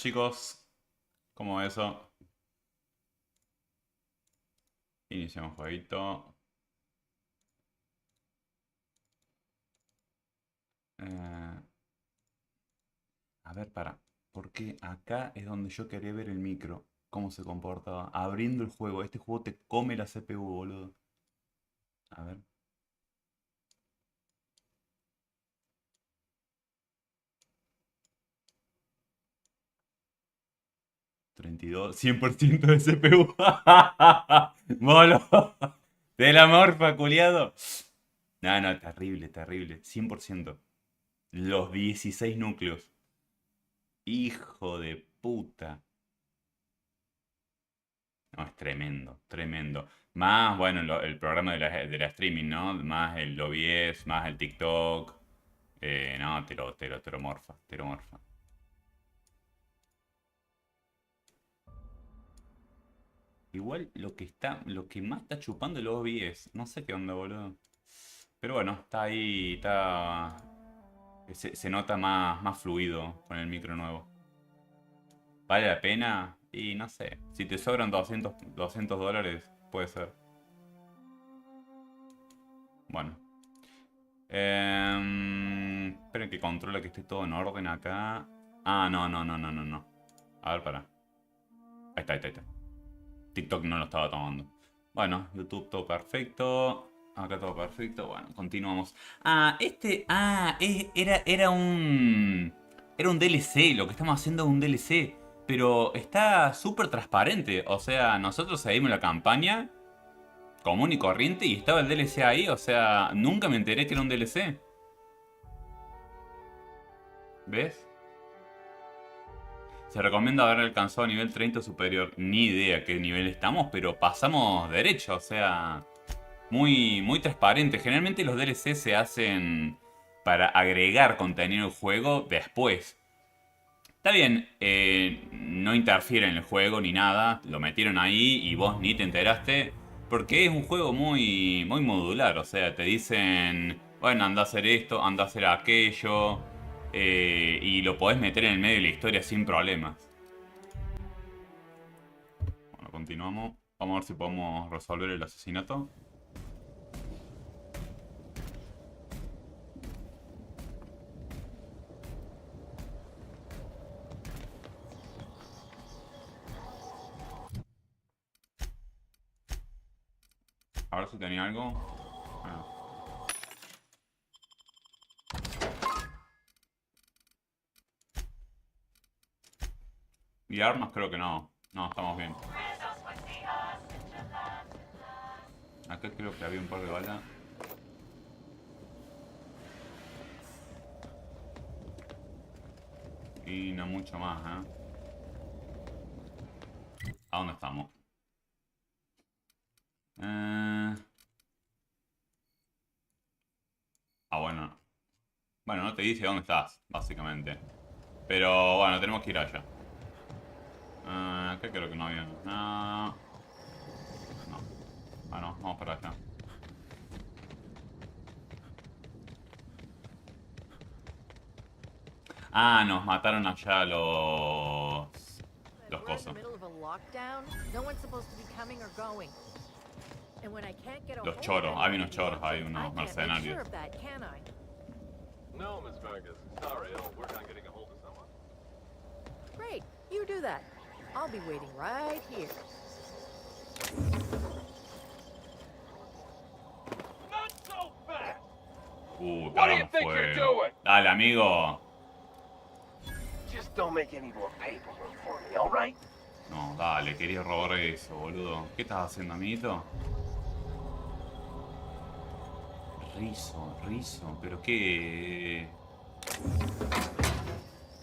chicos, ¿cómo va eso? Iniciamos jueguito. Eh, a ver, para. Porque acá es donde yo quería ver el micro. Cómo se comportaba. Abriendo el juego. Este juego te come la CPU, boludo. A ver. 32, 100% de CPU. Boludo. Del amor, culiado. No, no, terrible, terrible. 100%. Los 16 núcleos. Hijo de puta. No, es tremendo, tremendo. Más, bueno, el programa de la streaming, ¿no? Más el OBS, más el TikTok. No, teromorfa, teromorfa. Igual lo que más está chupando el OBS. No sé qué onda, boludo. Pero bueno, está ahí, está. Se nota más fluido con el micro nuevo. ¿Vale la pena? Y no sé. Si te sobran $200 puede ser. Bueno. Esperen que controle que esté todo en orden acá. Ah, no, no, no, no, no, no. A ver, para. Ahí está, ahí está, ahí está. TikTok no lo estaba tomando. Bueno, YouTube todo perfecto. Acá todo perfecto. Bueno, continuamos. Ah, este. Ah, era un. Era un DLC. Lo que estamos haciendo es un DLC. Pero está súper transparente. O sea, nosotros seguimos la campaña común y corriente y estaba el DLC ahí. O sea, nunca me enteré que era un DLC. ¿Ves? Se recomienda haber alcanzado nivel 30 o superior. Ni idea qué nivel estamos, pero pasamos derecho, o sea, muy transparente. Generalmente los DLC se hacen para agregar contenido al juego después. Está bien, no interfiere en el juego ni nada, lo metieron ahí y vos ni te enteraste, porque es un juego muy modular, o sea, te dicen, bueno, anda a hacer esto, anda a hacer aquello, y lo podés meter en el medio de la historia sin problemas. Bueno, continuamos. Vamos a ver si podemos resolver el asesinato. A ver si tenía algo. Ah. Y armas creo que no. No, estamos bien. Acá creo que había un par de balas. Y no mucho más, ¿eh? ¿A dónde estamos? Eh... Ah, bueno. Bueno, no te dice dónde estás, básicamente. Pero bueno, tenemos que ir allá. Acá creo que no había nada. No. Ah, no, vamos para allá. Ah, nos mataron allá los cosos. Los choros, hay unos choros, hay unos mercenarios. No, Miss Vargas. Sorry, I'll work on getting a hold of someone. Great, you do that. I'll be waiting right here. Not so fast! What do you think you're doing? Dale, amigo. Just don't make any more paperwork for me, all right? No, dale, quería robar eso, boludo. ¿Qué estás haciendo, amiguito? Rizo, pero qué...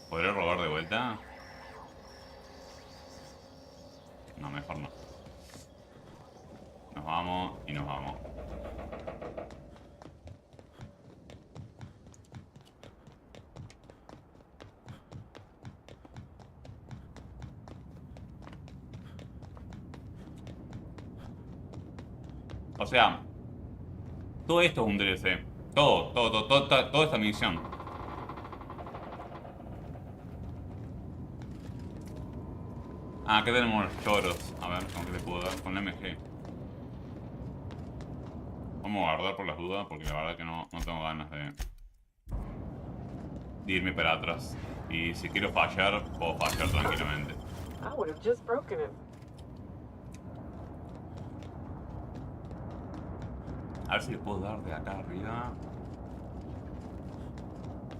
¿Podré robar de vuelta? No, mejor no. Nos vamos y nos vamos. O sea, todo esto es un DLC. Toda esta misión. Ah, acá tenemos los choros. A ver, ¿con qué le puedo dar? Con la MG. Vamos a guardar por las dudas, porque la verdad que no tengo ganas de irme para atrás. Y si quiero fallar, puedo fallar tranquilamente. I would have just broken it. A ver si le puedo dar de acá arriba.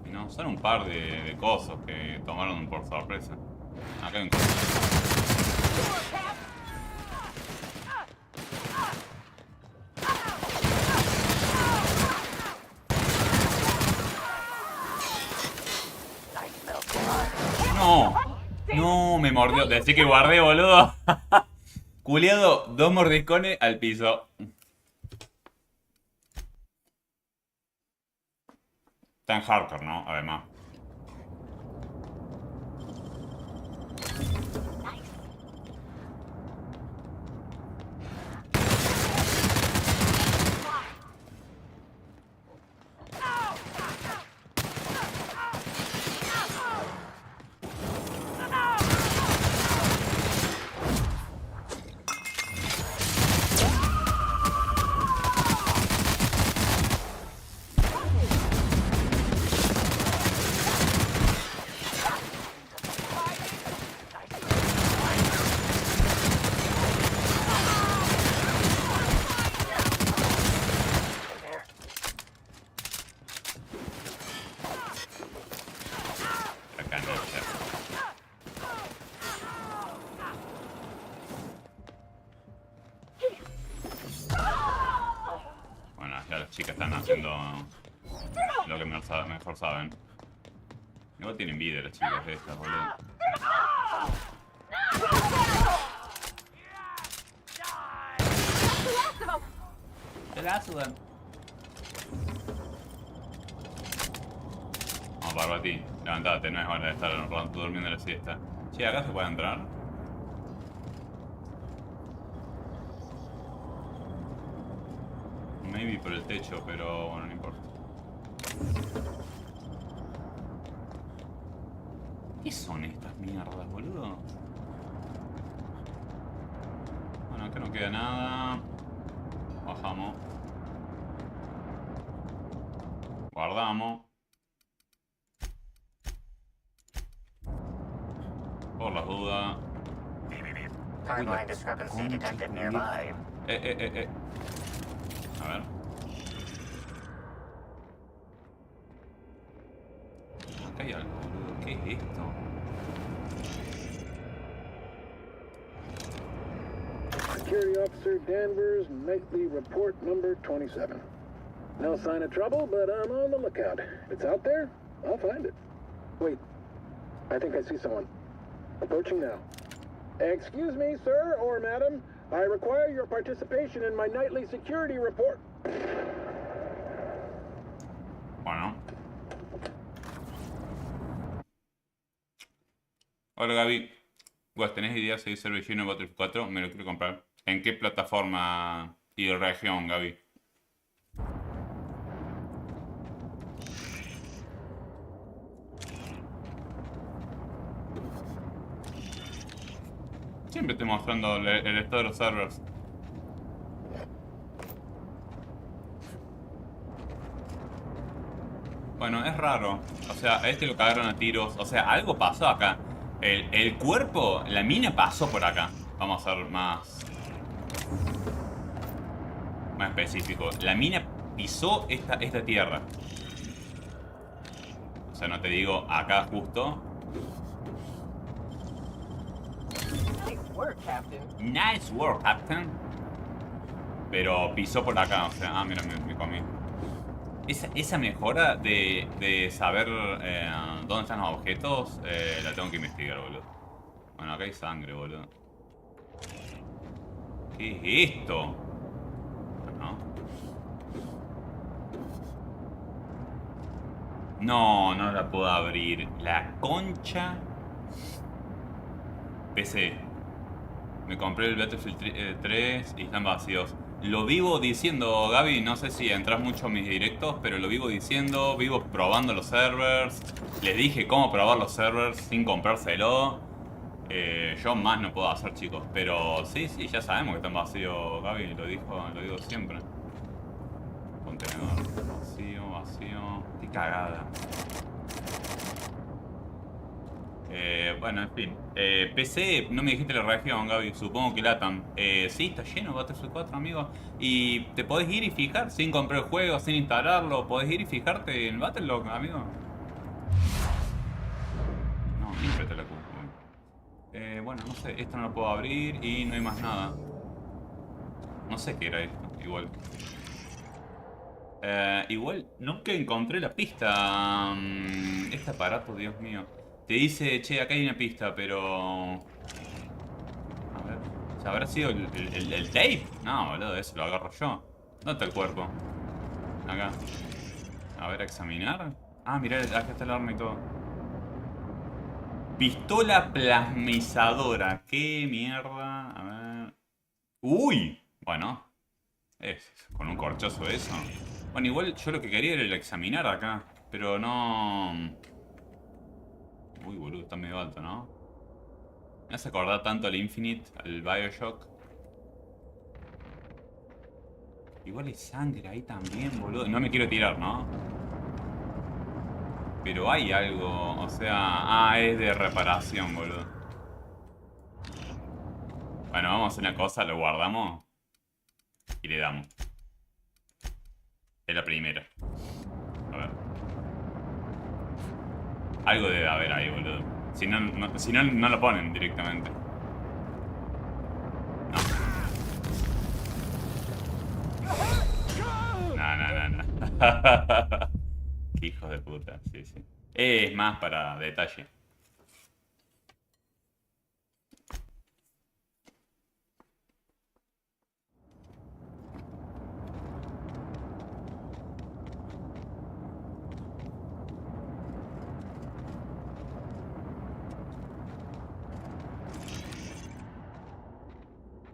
Y no, son un par de cosas que tomaron por sorpresa. Acá hay un coso. No, no, me mordió. Decí que guardé, boludo. Culeado, 2 mordiscones al piso. Está en hardcore, ¿no? Además. Bueno, ya las chicas están haciendo lo que mejor saben. Igual tienen vida las chicas estas, boludo. Te la sudan. Vamos, Barbati, levantate, no es hora de estar un rato durmiendo la siesta. Che, ¿acá se puede entrar? Maybe por el techo, pero bueno, no importa. ¿Qué son estas mierdas, boludo? Bueno, acá no queda nada. Bajamos. Guardamos. Por las dudas. Timeline discrepancy detected nearby. A ver. Acá hay algo, boludo. ¿Qué es esto? Security Officer Danvers, nightly report number 27. No sign of trouble, but I'm on the lookout. If it's out there, I'll find it. Wait, I think I see someone. Approaching now. Excuse me, sir or madam. I require your participation in my nightly security report. Bueno. Hola, Gaby. Pues, ¿tenés idea si hay server lleno de Battlefield 4? Me lo quiero comprar. ¿En qué plataforma y región, Gaby? Siempre estoy mostrando el estado de los servers. Bueno, es raro. O sea, a este lo cagaron a tiros. O sea, algo pasó acá. El cuerpo, la mina pasó por acá. Vamos a ser más específico. La mina pisó esta tierra. O sea, no te digo acá justo. Nice work, Captain. Nice work, Captain. Pero pisó por acá, o sea, mira, me comí. Esa mejora de saber dónde están los objetos, la tengo que investigar, boludo. Bueno, acá hay sangre, boludo. ¿Qué es esto? No la puedo abrir. La concha. PC. Me compré el Battlefield 3 y están vacíos. Lo vivo diciendo, Gaby, no sé si entras mucho a mis directos, pero lo vivo diciendo, vivo probando los servers. Les dije cómo probar los servers sin comprárselo. Yo más no puedo hacer, chicos. Pero sí, sí, ya sabemos que está en vacío, Gaby. Lo digo siempre. Contenedor. Vacío, vacío. Qué cagada. Bueno, en fin. PC, no me dijiste la región, Gaby. Supongo que LATAM. Sí, está lleno Battlefield 4, amigo. Y te podés ir y fijar sin comprar el juego, sin instalarlo. Podés ir y fijarte en Battlelog, amigo. No, siempre te la cumplo. Bueno, no sé. Esto no lo puedo abrir y no hay más nada. No sé qué era esto. Igual. Igual nunca encontré la pista. Este aparato, Dios mío. Te dice, che, acá hay una pista, pero... A ver. ¿Habrá sido el tape? No, boludo, eso lo agarro yo. ¿Dónde está el cuerpo? Acá. A ver, a examinar. Ah, mirá, acá está el arma y todo. Pistola plasmizadora. ¿Qué mierda? A ver. ¡Uy! Bueno. Con un corchazo eso. Bueno, igual yo lo que quería era el examinar acá. Pero no... Uy, boludo, está medio alto, ¿no? Me hace acordar tanto al Infinite, al Bioshock. Igual hay sangre ahí también, boludo. No me quiero tirar, ¿no? Pero hay algo, o sea... Ah, es de reparación, boludo. Bueno, vamos a hacer una cosa, lo guardamos. Y le damos. Es la primera. A ver. Algo debe haber ahí, boludo. Si no, no lo ponen directamente. No, no, no, no. Qué hijos de puta, sí, sí. Es más para detalle.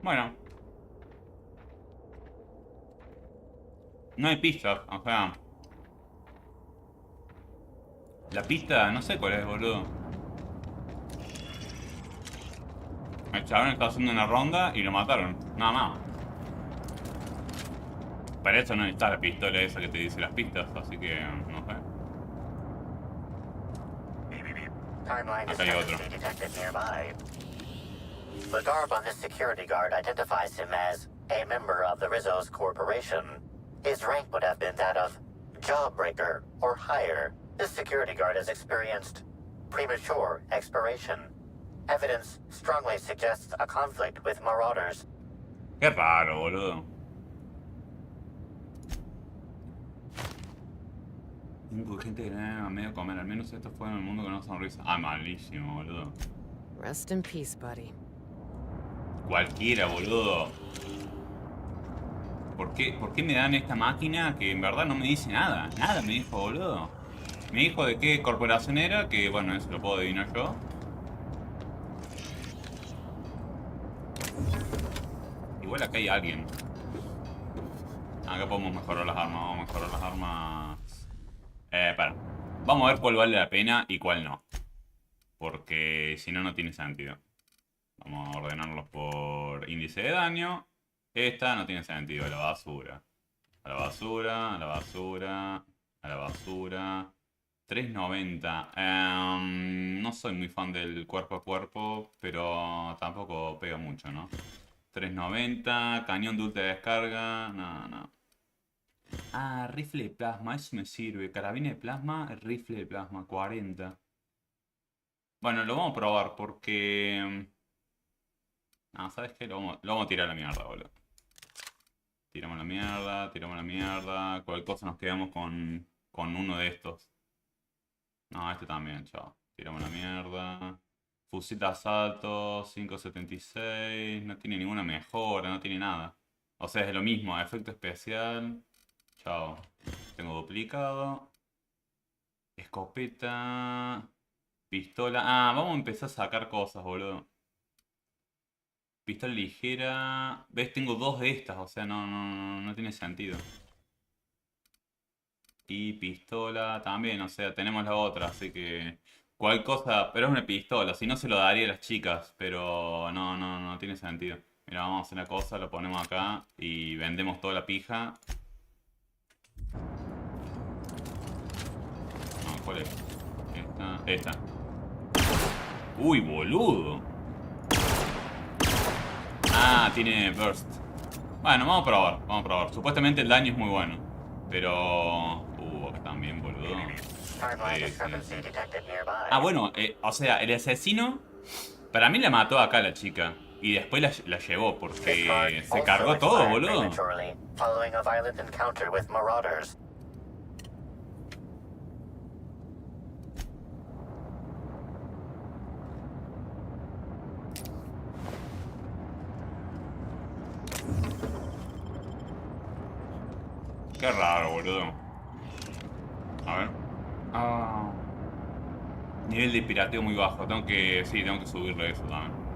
Bueno. No hay pistas, o sea... La pista, no sé cuál es, boludo. El chabón está haciendo una ronda y lo mataron. Nada más. Para eso no está la pistola esa que te dice las pistas, así que no sé. Timeline Acá hay otro. is detected nearby. The garb on this security guard identifies him as a member of the Rizzo's corporation. His rank would have been that of jawbreaker or higher. This security guard has experienced premature expiration. Evidence strongly suggests a conflict with marauders. Qué raro, boludo. Un gente que viene a medio comer. Al menos esto fue en el mundo con una sonrisa. Ah, malísimo, boludo. Rest in peace, buddy. Cualquiera, boludo. ¿Por qué me dan esta máquina que en verdad no me dice nada? Nada me dijo, boludo. Me dijo de qué corporación era, que bueno, eso lo puedo adivinar yo. Igual acá hay alguien. Acá podemos mejorar las armas, vamos a mejorar las armas. Para. Vamos a ver cuál vale la pena y cuál no. Porque si no, no tiene sentido. Vamos a ordenarlos por índice de daño. Esta no tiene sentido, a la basura. A la basura, a la basura, a la basura. 390. No soy muy fan del cuerpo a cuerpo, pero tampoco pega mucho, ¿no? 390, cañón de ultra descarga. No, no. Ah, rifle de plasma, eso me sirve. Carabina de plasma, rifle de plasma, 40. Bueno, lo vamos a probar porque... No, ¿sabes qué? Lo vamos a tirar a la mierda, boludo. Tiramos la mierda, tiramos la mierda. Cualquier cosa nos quedamos con uno de estos. No, este también, chao. Tiramos la mierda. Fusil de asalto, 5.76. No tiene ninguna mejora, no tiene nada. O sea, es lo mismo, efecto especial. Chao. Tengo duplicado. Escopeta. Pistola. Ah, vamos a empezar a sacar cosas, boludo. Pistola ligera. ¿Ves? Tengo dos de estas, o sea, no tiene sentido. Y pistola también, o sea, tenemos la otra, así que... cuál cosa, pero es una pistola, si no se lo daría a las chicas, pero no tiene sentido. Mira, vamos a hacer una cosa, lo ponemos acá y vendemos toda la pija. No, ¿cuál es? Esta. Uy, boludo. Ah, tiene burst. Bueno, vamos a probar. Supuestamente el daño es muy bueno. Pero... acá también, boludo. Timeline discrepancy detected nearby. Ah, bueno, o sea, el asesino para mí la mató acá la chica. Y después la llevó This porque card se also cargó todo, expired boludo. prematurely, following a violent encounter with marauders. Qué raro, boludo. A ver. Ah. Nivel de pirateo muy bajo. Tengo que subirle eso también.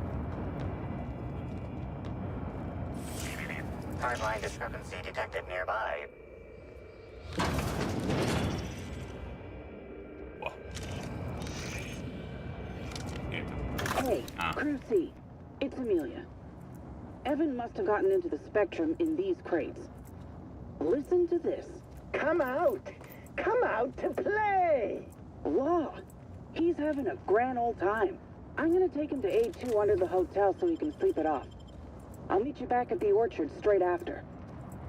Timeline discrepancy detected nearby. Buah. Esto. Hey, Ah. Crew C. It's Amelia. Evan must have gotten into the Spectrum in these crates. Listen to this. Come out! Come out to play! Wow, he's having a grand old time. I'm gonna take him to A2 under the hotel so he can sleep it off. I'll meet you back at the orchard straight after.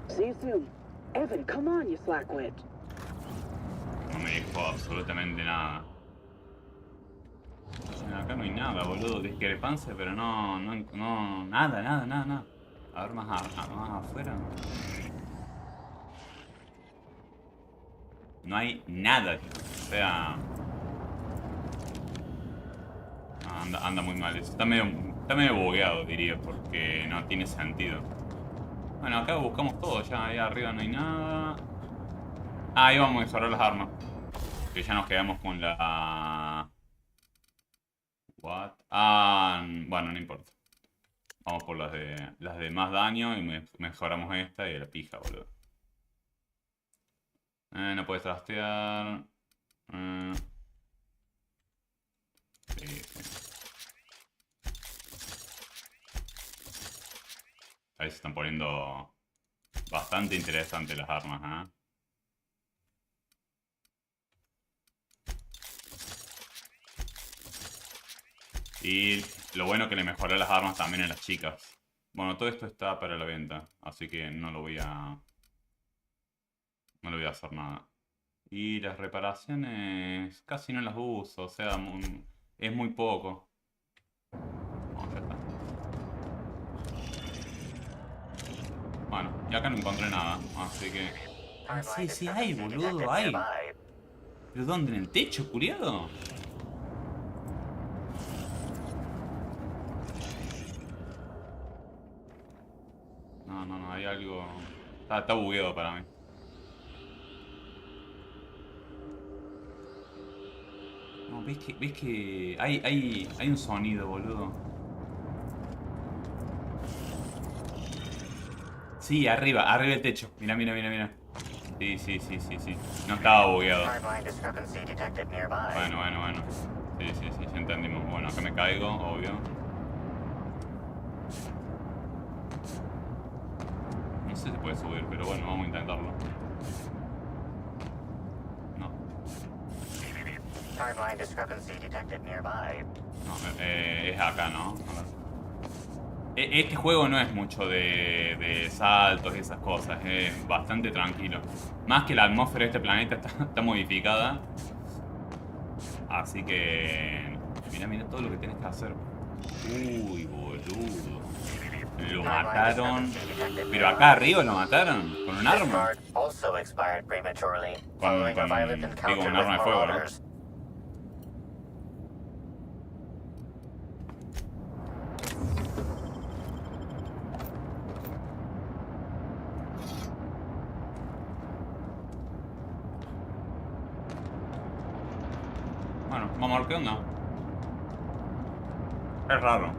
See you soon. Evan, come on, you slackwit. No me dijo absolutamente nada. Acá no hay nada, boludo. Discrepancia, pero no, nada. A ver más afuera. No hay nada. O sea... Anda muy mal eso. Está medio bugueado, diría, porque no tiene sentido. Bueno, acá buscamos todo. Ya ahí arriba no hay nada. Ah, ahí vamos a mejorar las armas. Que ya nos quedamos con la... What? Ah, bueno, no importa. Vamos por las de más daño y mejoramos esta y la pija, boludo. No puedes trastear. Sí. Ahí se están poniendo bastante interesantes las armas, ¿eh? Y lo bueno que le mejoré las armas también a las chicas. Bueno, todo esto está para la venta, así que no le voy a hacer nada. Y las reparaciones casi no las uso, o sea, es muy poco. Oh, ya está. Bueno, y acá no encontré nada, así que... Ah, sí, hay, boludo, hay. ¿Pero dónde? ¿En el techo, curiado? No, hay algo... Está bugueado para mí. No, ¿ves que hay un sonido, boludo? Sí, arriba el techo. Mira. Sí. No estaba bugueado. Bueno. Sí, ya entendimos. Bueno, acá me caigo, obvio. No sé si puede subir, pero bueno, vamos a intentarlo. No. Timeline discrepancy detected nearby. No, es acá, ¿no? A ver. Este juego no es mucho de saltos y esas cosas, es bastante tranquilo. Más que la atmósfera de este planeta está modificada. Así que... Mira todo lo que tenés que hacer. Uy, boludo. Lo mataron. Pero acá arriba lo mataron. Con un arma. Digo, un arma de fuego, ¿no? Bueno, vamos a ver qué onda. Es raro.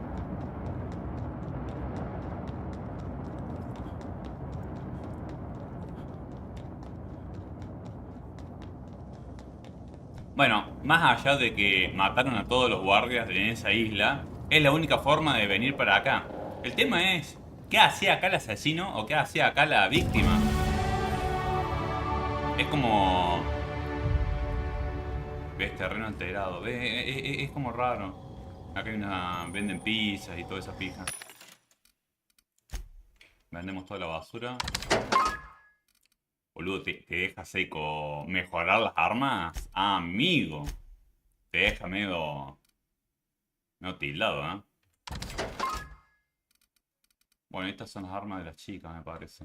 Bueno, más allá de que mataron a todos los guardias en esa isla, es la única forma de venir para acá. El tema es, ¿qué hacía acá el asesino o qué hacía acá la víctima? Es como... ves, terreno alterado, es como raro. Acá hay una... venden pizzas y toda esa pija. Vendemos toda la basura. Boludo, te deja seco mejorar las armas. Ah, amigo. Te deja medio tildado, ¿eh? Bueno, estas son las armas de las chicas, me parece.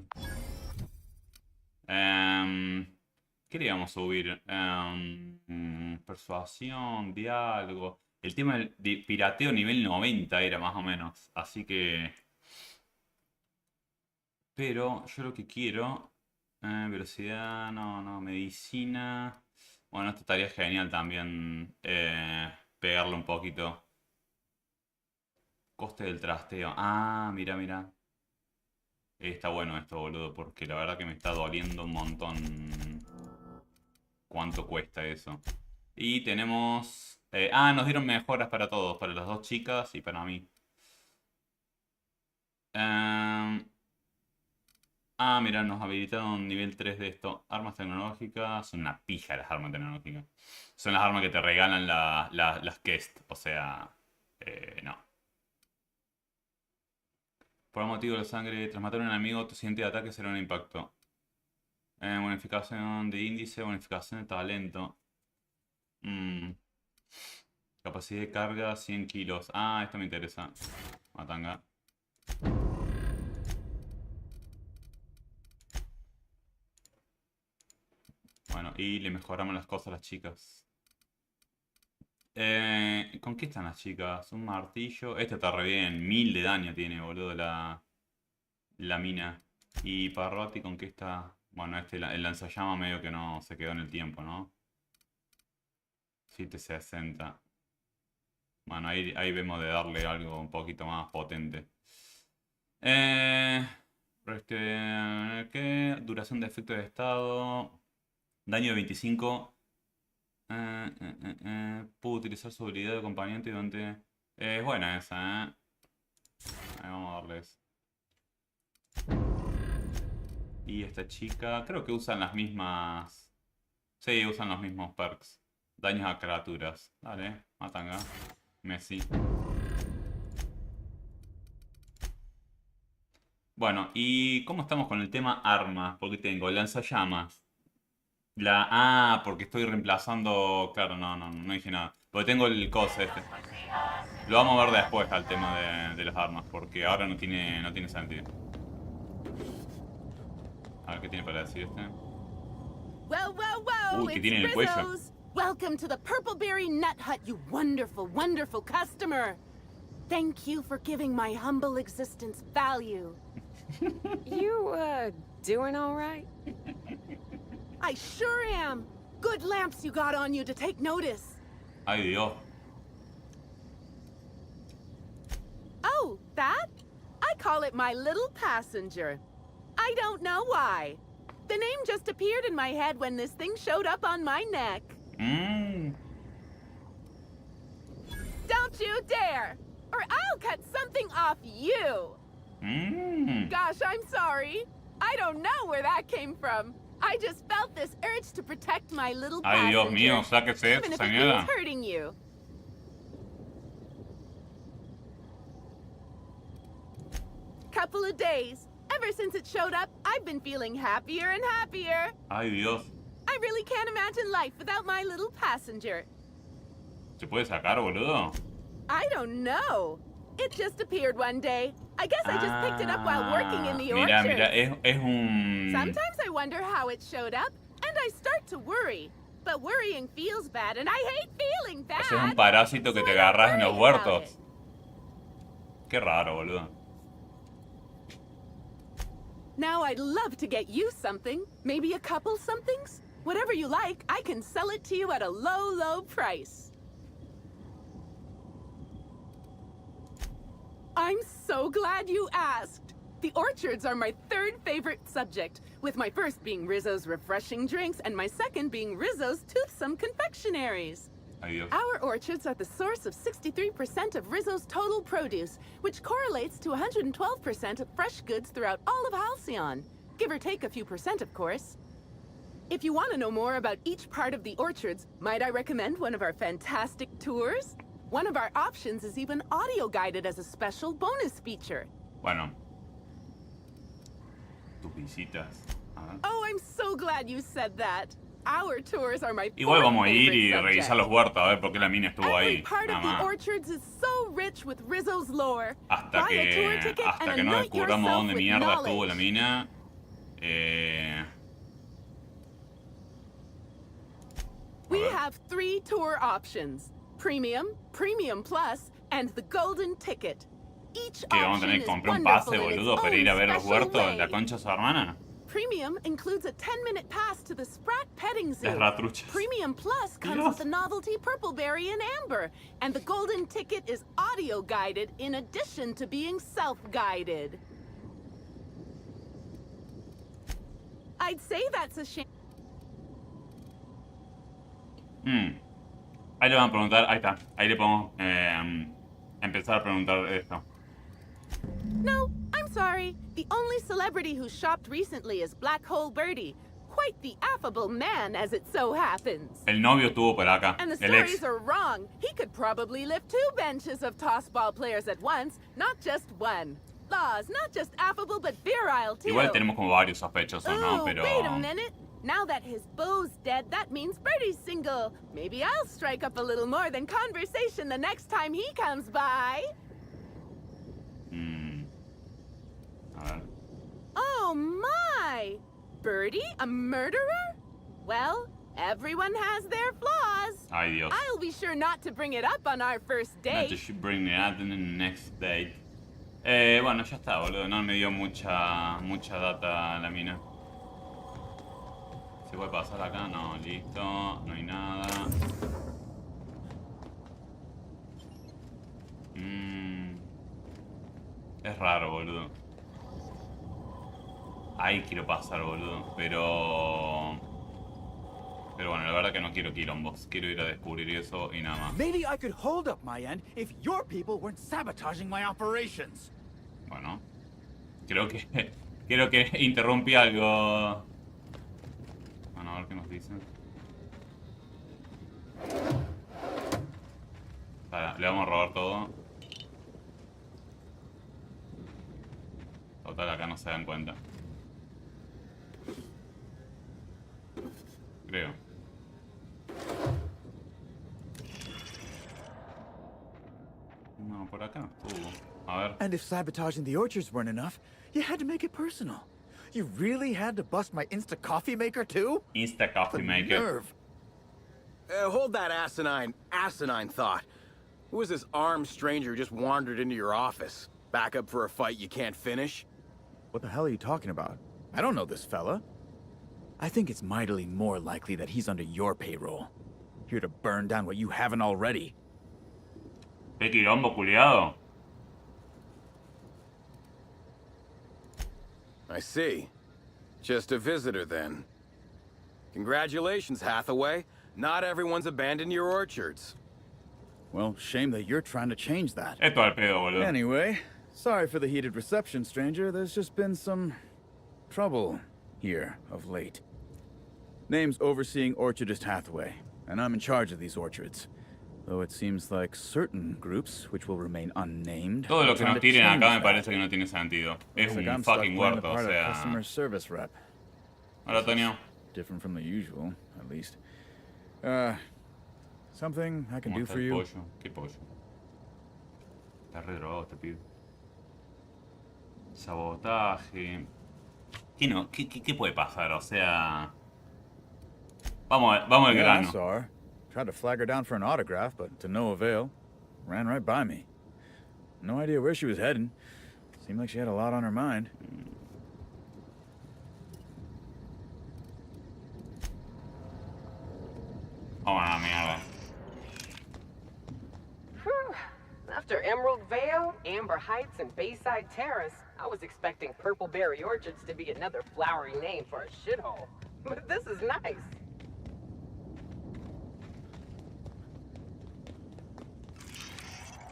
¿Qué le íbamos a subir? Persuasión, diálogo. El tema de pirateo nivel 90 era más o menos. Así que... pero yo lo que quiero... velocidad, no, medicina. Bueno, esto estaría genial también. Pegarle un poquito. Coste del trasteo. Ah, mira. Está bueno esto, boludo, porque la verdad que me está doliendo un montón. ¿Cuánto cuesta eso? Y tenemos... nos dieron mejoras para todos, para las dos chicas y para mí. Mira, nos habilitaron nivel 3 de esto. Armas tecnológicas. Son una pija las armas tecnológicas. Son las armas que te regalan las quest. O sea, no. Por el motivo de la sangre, tras matar a un enemigo, tu siguiente ataque será un impacto. Bonificación de índice, bonificación de talento. Capacidad de carga, 100 kilos. Esto me interesa. Matanga. Bueno, y le mejoramos las cosas a las chicas. ¿Con qué están las chicas? Un martillo. Este está re bien. 1000 de daño tiene, boludo, la mina. Y Parrotti, ¿con qué está? Bueno, el lanzallamas medio que no se quedó en el tiempo, ¿no? 760. Bueno, ahí vemos de darle algo un poquito más potente. ¿Qué? Duración de efecto de estado. Daño de 25. Puedo utilizar su habilidad de acompañante durante... es buena esa, ¿eh? Ahí vamos a darles. Y esta chica... creo que usan las mismas... sí, usan los mismos perks. Daños a criaturas. Dale, matanga. Messi. Bueno, ¿y cómo estamos con el tema armas? Porque tengo lanzallamas. Porque estoy reemplazando... claro, no dije nada. Porque tengo el coso este. Lo vamos a ver después al tema de las armas, porque ahora no tiene sentido. A ver, ¿qué tiene para decir este? Whoa, ¿qué it's tiene en el cuello? Rizzo's. Welcome to the Purpleberry Nut Hut, you wonderful, wonderful customer. Thank you for giving my humble existence value. You, doing all right? I sure am. Good lamps you got on you to take notice. Ay, Dios. Oh, that? I call it my little passenger. I don't know why. The name just appeared in my head when this thing showed up on my neck. Don't you dare, or I'll cut something off you. Gosh, I'm sorry. I don't know where that came from. I just felt this urge to protect my little passenger. Ay, Dios mío, sáquese even eso, if it señora. means hurting you. Couple of days. Ever since it showed up, I've been feeling happier and happier. Ay, Dios. I really can't imagine life without my little passenger. ¿Se puede sacar, boludo? I don't know. It just appeared one day. I guess I just picked it up while working in the orchard. Mira, es un... Sometimes I wonder how it showed up, and I start to worry. But worrying feels bad, and I hate feeling bad. Ese es un parásito que te agarras en los huertos. Qué raro, boludo. Now I'd love to get you something. Maybe a couple somethings? Whatever you like, I can sell it to you at a low, low price. I'm so glad you asked. The orchards are my third favorite subject, with my first being Rizzo's refreshing drinks and my second being Rizzo's toothsome confectionaries. Adiós. Our orchards are the source of 63% of Rizzo's total produce, which correlates to 112% of fresh goods throughout all of Halcyon. Give or take a few percent, of course. If you want to know more about each part of the orchards, might I recommend one of our fantastic tours? One of our options is even audio-guided as a special bonus feature. Bueno. Tus visitas. A ver. Oh, I'm so glad you said that. Our tours are my Igual vamos a ir favorite y subject. revisar los huertos a ver por qué la mina estuvo Every ahí. part of Nada the más. orchards is so rich with Rizzo's lore. Hasta Buy a tour ticket hasta and que no anoint descubramos yourself dónde with mierda knowledge. estuvo la mina. We have 3 tour options: Premium, Premium Plus, and the Golden Ticket. Each Que vamos a option tener is que comprar un pase, wonderful in boludo, its para ir a own ver los special huertos de la way. concha de su hermana. Premium includes a 10-minute pass to the Sprat Petting Zoo. Las ratruchas. Premium Plus comes Dios. with the novelty Purpleberry and Amber, and the Golden Ticket is audio-guided in addition to being self-guided. I'd say that's a shame. Ahí le van a preguntar, ahí está. Ahí le podemos empezar a preguntar esto. No, I'm sorry. The only celebrity who shopped recently is Black Hole Birdie. Quite the affable man, as it so happens. El novio estuvo por acá. And the El ex. stories are wrong. He could probably lift 2 benches of tossball players at once, not just one. Laws, not just affable, but virile too. Igual tenemos como varios sospechosos, ¿no? Ooh, Pero. wait a minute. Now that his beau's dead, that means Birdie's single. Maybe I'll strike up a little more than conversation the next time he comes by. A ver. Oh my! Birdie, a murderer? Well, everyone has their flaws. Ay, Dios. I'll be sure not to bring it up on our first Not date. to should bring it up in the next date. Bueno, ya está, boludo. No me dio mucha data la mina. ¿Se puede pasar acá? No, listo. No hay nada. Es raro, boludo. Ahí quiero pasar, boludo. Pero bueno, la verdad que no quiero quilombos. Quiero ir a descubrir eso y nada más. Maybe I could hold up my end if your people weren't sabotaging my operations. Bueno. Creo que interrumpí algo. Bueno, a ver qué nos dicen. Vale, le vamos a robar todo. Total, acá no se dan cuenta. Creo. No, por acá no estuvo. A ver. And if sabotaging the orchards weren't enough, you had to make it personal. You really had to bust my Insta coffee maker too? Insta Coffee The Maker. nerve. Hold that asinine thought. Who was this armed stranger who just wandered into your office? Back up for a fight you can't finish? What the hell are you talking about? I don't know this fella. I think it's mightily more likely that he's under your payroll. Here to burn down what you haven't already. ¿Qué quilombo, culiado? I see. Just a visitor then. Congratulations, Hathaway. Not everyone's abandoned your orchards. Well, shame that you're trying to change that. Esto al pedo, boludo. Anyway, sorry for the heated reception, stranger. There's just been some trouble here of late. Name's Overseeing Orchardist Hathaway, and I'm in charge of these orchards. Though it seems like certain groups, which will remain unnamed, Todo lo are que trying nos to tiren change acá me that. parece que no tiene sentido. Es Looks like un I'm stuck fucking playing the huerto, o part of sea. customer service rep. Hola, Antonio. Different from the usual, at least. Something I can ¿Cómo do está for el you? pollo? ¿Qué pollo? Está re drogado este pibe. Sabotaje. ¿Qué no? ¿Qué puede pasar? O sea. Vamos al Yeah, I grano. saw her. Tried to flag her down for an autograph, but to no avail. Ran right by me. No idea where she was heading. Seemed like she had a lot on her mind. Vamos a la mierda. Whew. After Emerald Vale, Amber Heights, fruits and Bayside Terrace. I was expecting Purpleberry Orchards to be another flowery name for a shithole. But this is nice.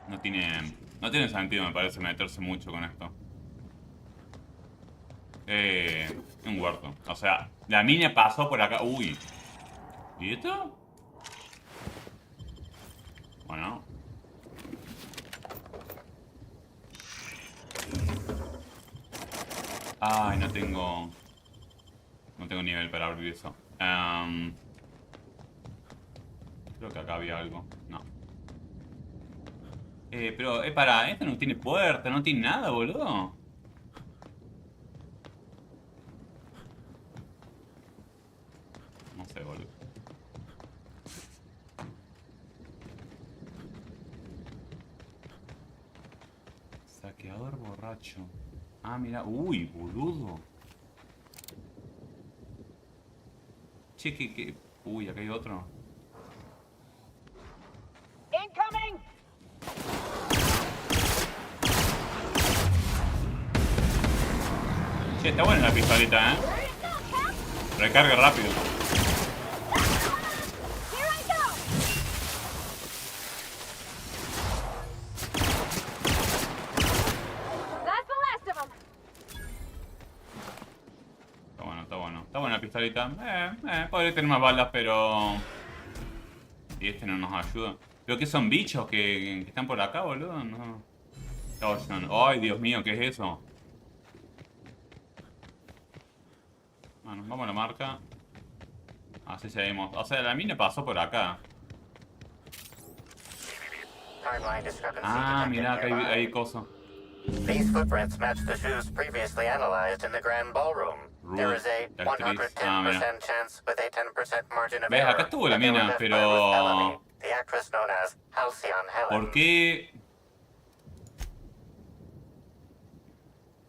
No tiene sentido, me parece, meterse mucho con esto. Un huerto. O sea, la mina pasó por acá. Uy. ¿Y esto? Bueno. Ay, no tengo nivel para abrir eso. Creo que acá había algo. No. Pero, esto no tiene puerta, no tiene nada, boludo. No sé, boludo. Saqueador borracho. Ah, mira. Uy, boludo. Che, que... Uy, acá hay otro. Incoming! Che, está buena la pistolita, Recarga rápido. Está bueno. Está buena la pistolita. Podría tener más balas, pero... Y este no nos ayuda. ¿Pero qué son bichos que están por acá, boludo? No. Ay, Dios mío, ¿qué es eso? Bueno, vamos a la marca. Así seguimos. O sea, la mina pasó por acá. Ah, mirá, acá hay cosas. These footprints match the shoes previously analyzed in the grand ballroom. There is a 110% chance with a 10% margin of ¿Ves? error. Acá estuvo la mina, pero... The actress known as Halcyon Helen. ¿Por qué?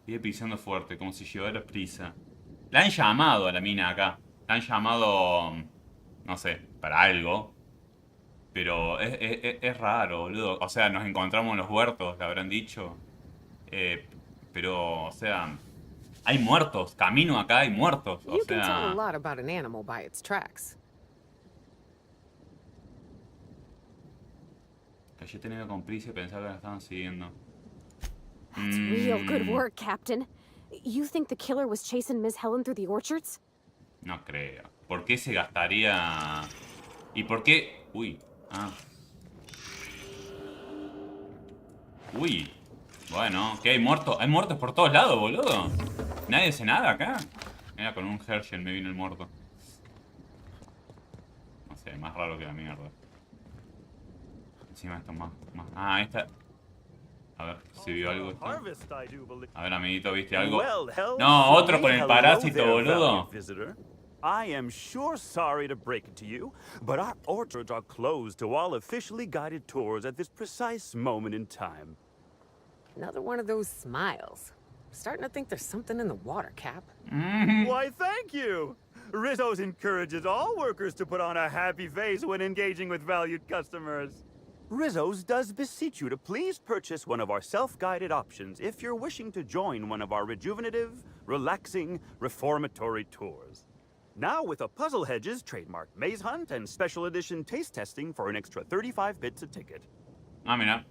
Sigue pisando fuerte, como si llevara prisa. La han llamado a la mina acá. La han llamado... No sé, para algo. Pero es raro, boludo. O sea, nos encontramos en los huertos, le habrán dicho. Pero, o sea... Hay muertos. Camino acá hay muertos. O You can tell sea... a lot about an animal by its tracks. Yo tenía con prisa y pensaba que la estaban siguiendo. That's real good work, Captain. You think the killer was chasing Miss Helen through the orchards? No creo. ¿Por qué se gastaría...? ¿Y por qué...? Uy. Ah. Uy. Bueno, ¿qué hay muertos? Hay muertos por todos lados, boludo. Nadie hace nada acá. Mira, con un Herschel me vino el muerto. No sé, más raro que la mierda. Encima esto más... Ah, esta... A ver, si vio algo esto. A ver, amiguito, ¿viste algo? No, otro con el parásito, boludo. I am sure sorry to break it to you, but our orchards are closed to all officially guided tours at this precise moment in time. Another one of those smiles. Starting to think there's something in the water, Cap. Why, thank you! Rizzo's encourages all workers to put on a happy face when engaging with valued customers. Rizzo's does beseech you to please purchase one of our self-guided options if you're wishing to join one of our rejuvenative, relaxing, reformatory tours. Now with a Puzzle Hedges trademark maze hunt and special edition taste testing for an extra 35 bits a ticket. Ah, mira.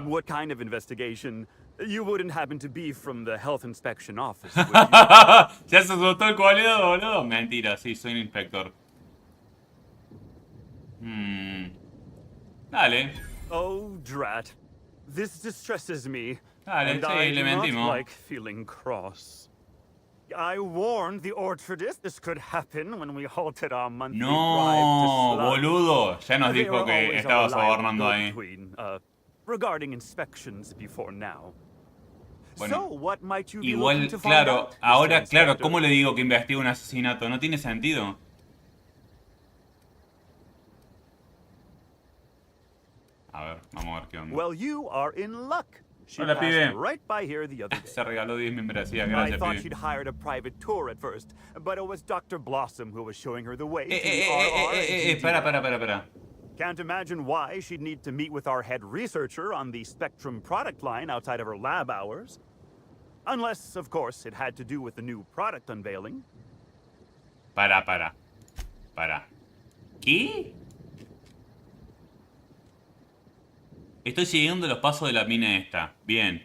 What kind of investigation? You wouldn't happen to be from the health inspection office, would you? Ya se asustó el coleado, boludo. Mentira, sí, soy un inspector. Dale. Oh, drat. This distresses me. Dale, and sí, I le do not mentimos. like feeling cross. I warned the orchardist this could happen when we halted our monthly drive to No, Slug. boludo. Ya nos They dijo were que always estaba a reliable sobornando ahí. go-between, regarding inspections before now. Bueno, So, what might you be igual, looking to find claro, out, Mr. ahora, claro, Inspector? ¿cómo le digo que investiga un asesinato? No tiene sentido. A ver, vamos a ver qué onda. Well, you are in luck. She Hola, passed pibe. right by here the other day. Se regaló 10 membresías, I gracias, thought she'd pibe. hired a private tour at first, but it was Dr. Blossom who was showing her the way to the RR and DDR. Para. Can't imagine why she'd need to meet with our head researcher on the Spectrum product line outside of her lab hours. Unless, of course, it had to do with the new product unveiling. Para. ¿Qué? Estoy siguiendo los pasos de la mina esta. Bien.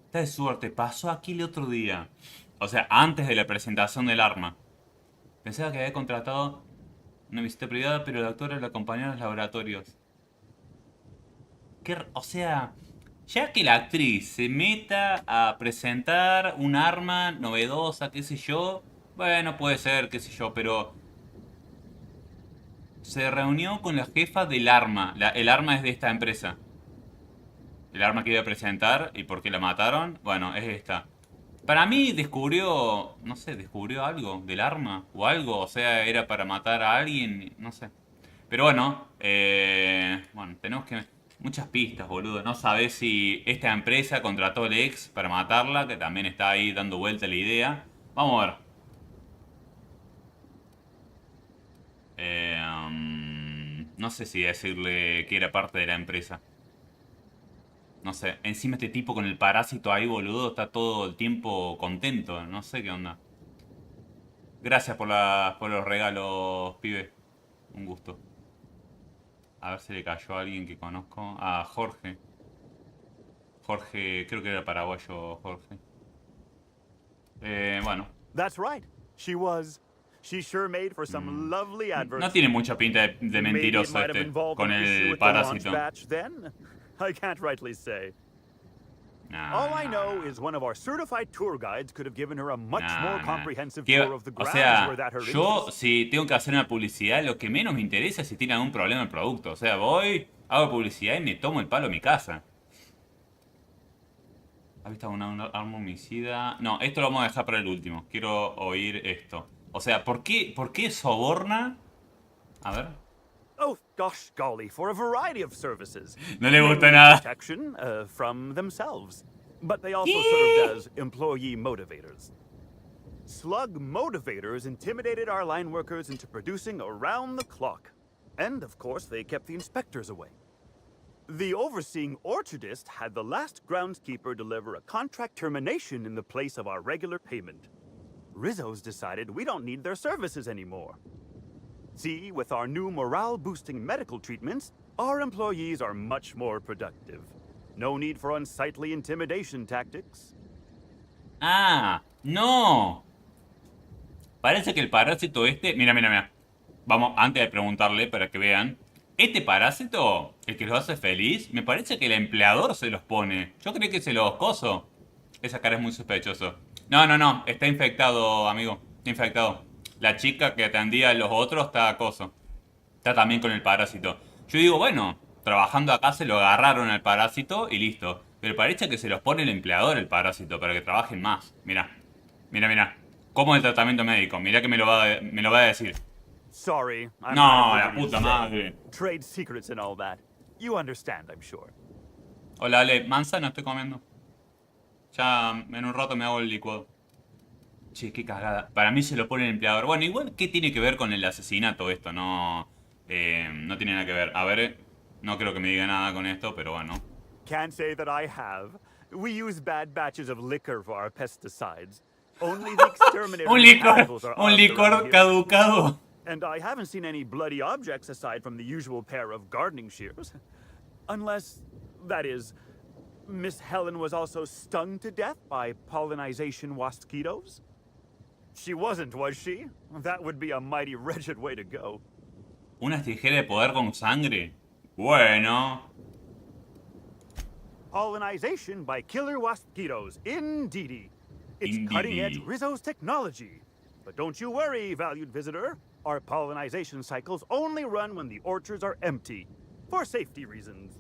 Está de suerte. Pasó aquí el otro día. O sea, antes de la presentación del arma. Pensaba que había contratado una visita privada, pero el actor la acompañó a los laboratorios. O sea, ya que la actriz se meta a presentar un arma novedosa, qué sé yo. Bueno, puede ser, qué sé yo, pero... Se reunió con la jefa del arma. El arma es de esta empresa. El arma que iba a presentar y por qué la mataron, bueno, es esta. Para mí descubrió, no sé, descubrió algo del arma o algo, o sea, era para matar a alguien, no sé. Pero bueno, tenemos que... Muchas pistas, boludo. No sabés si esta empresa contrató al ex para matarla, que también está ahí dando vuelta la idea. Vamos a ver. No sé si decirle que era parte de la empresa. No sé, encima este tipo con el parásito ahí, boludo, está todo el tiempo contento. No sé qué onda. Gracias por los regalos, pibe. Un gusto. A ver si le cayó a alguien que conozco. Ah, Jorge. Jorge, creo que era paraguayo, Jorge. Bueno. That's right. She sure made for some lovely adverts. No tiene mucha pinta de mentiroso este con el parásito. I can't rightly say. All I know is one of our certified tour guides could have given her a much more comprehensive tour of the grounds where that her yo si tengo que hacer una publicidad, lo que menos me interesa es si tiene algún problema el producto. O sea, voy, hago publicidad y me tomo el palo a mi casa. ¿Has visto una arma homicida? No, esto lo vamos a dejar para el último. Quiero oír esto. O sea, ¿por qué soborna? A ver. Oh, gosh golly, for a variety of services. No le gusta nada. Protection from themselves. But they also served as employee motivators. Slug motivators intimidated our line workers into producing around the clock. And, of course, they kept the inspectors away. The overseeing orchardist had the last groundskeeper deliver a contract termination in the place of our regular payment. Rizzo's decided we don't need their services anymore. See, with our new morale-boosting medical treatments, our employees are much more productive. No need for unsightly intimidation tactics. Ah, no. Parece que el parásito este... Mira. Vamos, antes de preguntarle para que vean. Este parásito, el que los hace feliz, me parece que el empleador se los pone. Yo creí que se los coso. Esa cara es muy sospechoso. No. Está infectado, amigo. Está infectado. La chica que atendía a los otros está acoso. Está también con el parásito. Yo digo, bueno, trabajando acá se lo agarraron al parásito y listo. Pero parece que se los pone el empleador el parásito para que trabajen más. Mira. ¿Cómo es el tratamiento médico? Mira que me lo va a decir. Sorry, no, la puta madre. Trade secrets and all that. You understand, I'm sure. Hola, Ale. Manzana estoy comiendo. Ya en un rato me hago el licuado. Che, qué cagada. Para mí se lo pone el empleador. Bueno, igual, ¿qué tiene que ver con el asesinato esto? No tiene nada que ver. A ver, no creo que me diga nada con esto, pero bueno. Can't say that I have. We use bad batches of liquor for our pesticides. Only the exterminator un licor caducado. And I haven't seen any bloody objects aside from the usual pair of gardening shears. Unless, that is, Miss Helen was also stung to death by pollinization mosquitoes? She wasn't, was she? That would be a mighty wretched way to go. ¿Una tijera de poder con sangre? Bueno. Pollinization by killer mosquitoes, indeedy. It's cutting-edge Rizzo's technology. But don't you worry, valued visitor. Our pollinization cycles only run when the orchards are empty, for safety reasons.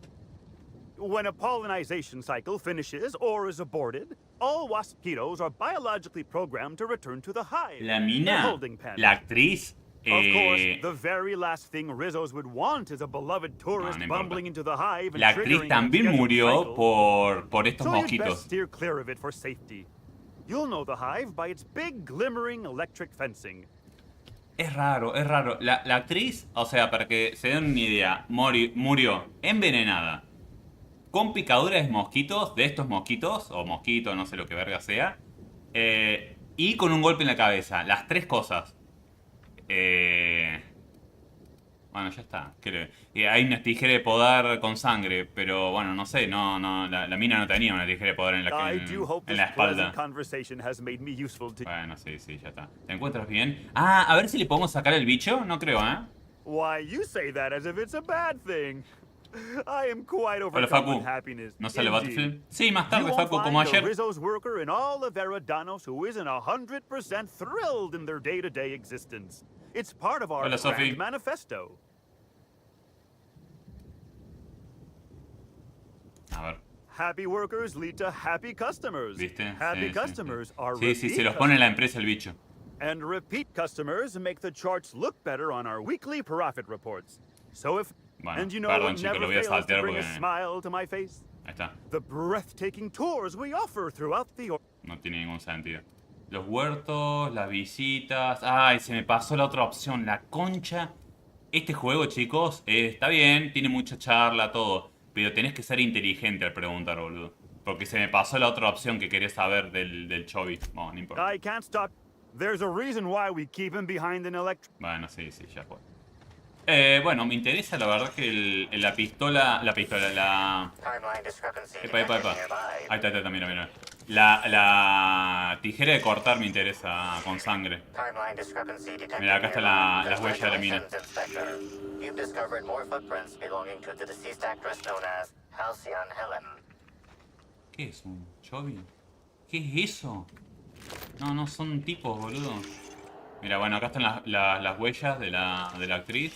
When a pollinization cycle finishes or is aborted, all mosquitoes are biologically programmed to return to the hive. La mina, la actriz. Of course, the very last thing Rizzo's would want is a beloved tourist bumbling into the hive and la actriz también murió por estos mosquitos. So you'd best steer clear of it for safety. You'll know the hive by its big glimmering electric fencing. Es raro, es raro. La actriz, o sea, para que se den una idea, murió envenenada, con picaduras de mosquitos, de estos mosquitos, o mosquito, no sé lo que verga sea, y con un golpe en la cabeza. Las tres cosas. Bueno, ya está. Hay una tijera de podar con sangre, pero bueno, no sé, la mina no tenía una tijera de podar en la espalda. Bueno, sí, ya está. ¿Te encuentras bien? Ah, a ver si le podemos sacar el bicho. No creo, ¿eh? Why, you say that as if it's a bad thing. I am quite Hola, overcome with Facu. happiness. ¿No sale Indeed. Battlefield? Sí, más You tarde, won't Facu, como find a ayer. Rizzo's worker in all of Eridanos who isn't 100% thrilled in their day-to-day existence. It's part of our Hola, Sophie. brand manifesto. A ver. Happy workers lead to happy customers. ¿Viste? Happy Sí, customers are Sí, sí, repeat se los pone en la customers. empresa el bicho. And repeat customers make the charts look better on our weekly profit reports. So if Bueno, and you know perdón, what chicos, never lo voy a fails to saltear bring porque a smile to my face? ahí está. The breathtaking tours we offer throughout the No tiene ningún sentido. Los huertos, las visitas. Ay, se me pasó la otra opción, la concha. Este juego, chicos, está bien, tiene mucha charla, todo. Pero tenés que ser inteligente al preguntar, boludo. Porque se me pasó la otra opción que quería saber del Chovy. Bueno, no importa. I can't stop. There's a reason why we keep him behind an electric. Bueno, sí, ya fue. Bueno, me interesa la verdad que la pistola, la... Timeline discrepancy Epa. detected nearby. Ahí está, mira. La tijera de cortar me interesa con sangre. Timeline discrepancy detected Mira, acá están nearby. las huellas de la mina. Congratulations, Inspector. You've discovered more footprints belonging to the deceased actress known as Halcyon Helen. ¿Qué es un Chovy? ¿Qué es eso? No son tipos, boludo. Mira, bueno, acá están las huellas de la actriz.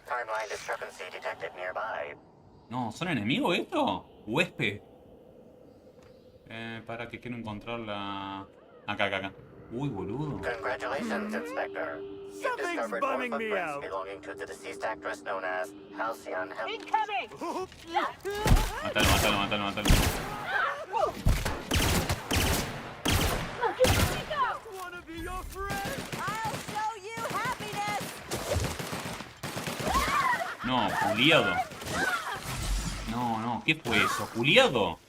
Timeline discrepancy detected nearby. No, ¿son enemigos esto? Huésped. Para que quiero encontrarla. Acá. Uy, boludo. Congratulations, Inspector. You've Something's discovered more bumming me footprints out. belonging to the deceased actress known as Halcyon Helen. Incoming! Mátalo. Wanna be your friend? I'll show you happiness. No, culiado. No, ¿qué fue eso? ¿Culiado?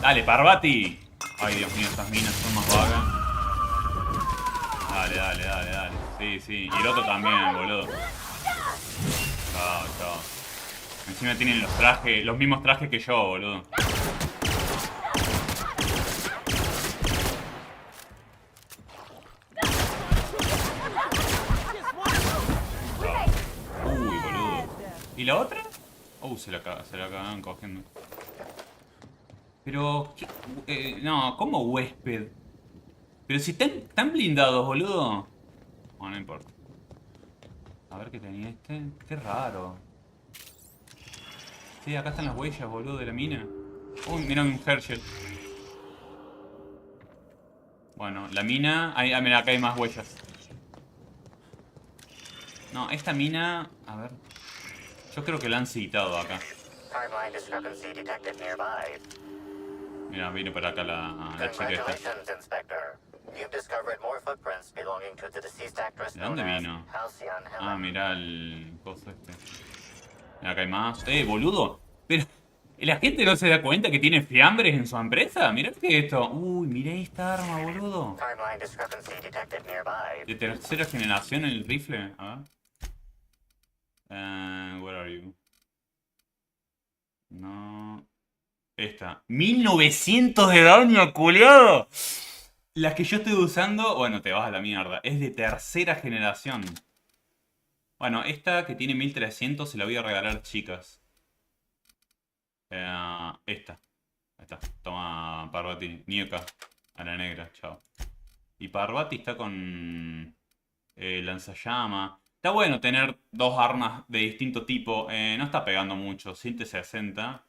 Dale, Parvati. Ay, Dios mío, estas minas son más vagas. Dale. Sí. Y el otro también, boludo. Chao. Encima tienen los mismos trajes que yo, boludo. Uy, boludo. ¿Y la otra? Se la acaban cogiendo. Pero... no, ¿cómo huésped? Pero si están blindados, boludo. Bueno, no importa. A ver qué tenía este. Qué raro. Sí, acá están las huellas, boludo, de la mina. Uy, mira un Herschel. Bueno, la mina... mira, acá hay más huellas. No, esta mina... A ver... Yo creo que la han citado acá. Timeline discrepancy detected nearby. Mira, vino para acá la chica esta. Congratulations, Inspector. You've discovered more footprints belonging to the deceased actress ¿De known dónde as vino? Halcyon Helen. Ah, mirá el coso este. Mira, acá hay más. Boludo. Pero... ¿La gente no se da cuenta que tiene fiambres en su empresa? Mirá qué es esto. Uy, mirá esta arma, boludo. Timeline discrepancy detected nearby. De tercera generación el rifle. A ver. Where are you? No. Esta. 1900 de daño, culiado. Las que yo estoy usando, bueno, te vas a la mierda. Es de tercera generación. Bueno, esta que tiene 1300 se la voy a regalar, chicas. Esta. Ahí está. Toma, Parvati. Niuka. A la negra. Chao. Y Parvati está con... lanzallama. Está bueno tener dos armas de distinto tipo. No está pegando mucho. 160.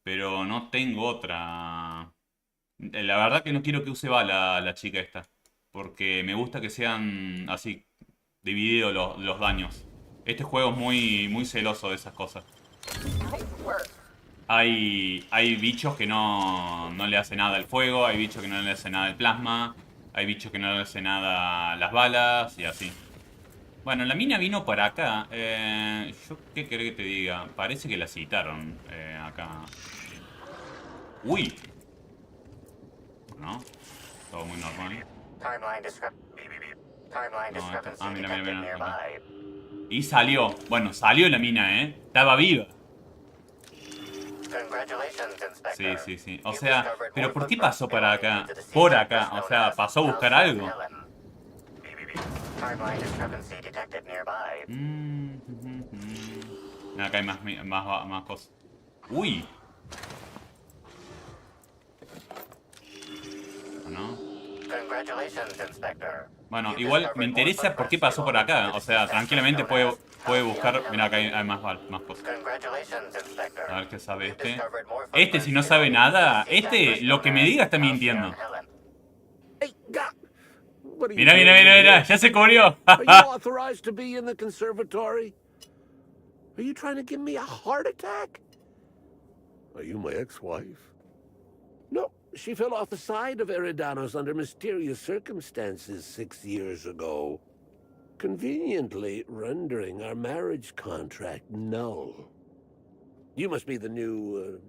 Pero no tengo otra. La verdad que no quiero que use bala la chica esta. Porque me gusta que sean así, divididos los daños. Este juego es muy celoso de esas cosas. Hay bichos que no le hacen nada al fuego, hay bichos que no le hacen nada al plasma, hay bichos que no le hacen nada a las balas y así. Bueno, la mina vino para acá. Yo qué querés que te diga. Parece que la citaron acá. Uy. ¿No? Todo muy normal. No, mira. Y salió. Bueno, salió la mina, ¿eh? Estaba viva. Sí. O sea, pero ¿por qué pasó para acá? Por acá. O sea, ¿pasó a buscar algo? Acá hay más cosas. Uy. ¿No? Bueno, igual me interesa por qué pasó por acá. O sea, tranquilamente puede buscar. Mira, acá hay más cosas. A ver qué sabe este. Este, si no sabe nada, este, lo que me diga está mintiendo. Mira, ya se cubrió. Are you authorized to be in the conservatory? Are you trying to give me a heart attack? Are you my ex-wife? No, she fell off the side of Eridanos under mysterious circumstances 6 years ago, conveniently rendering our marriage contract null. You must be the new,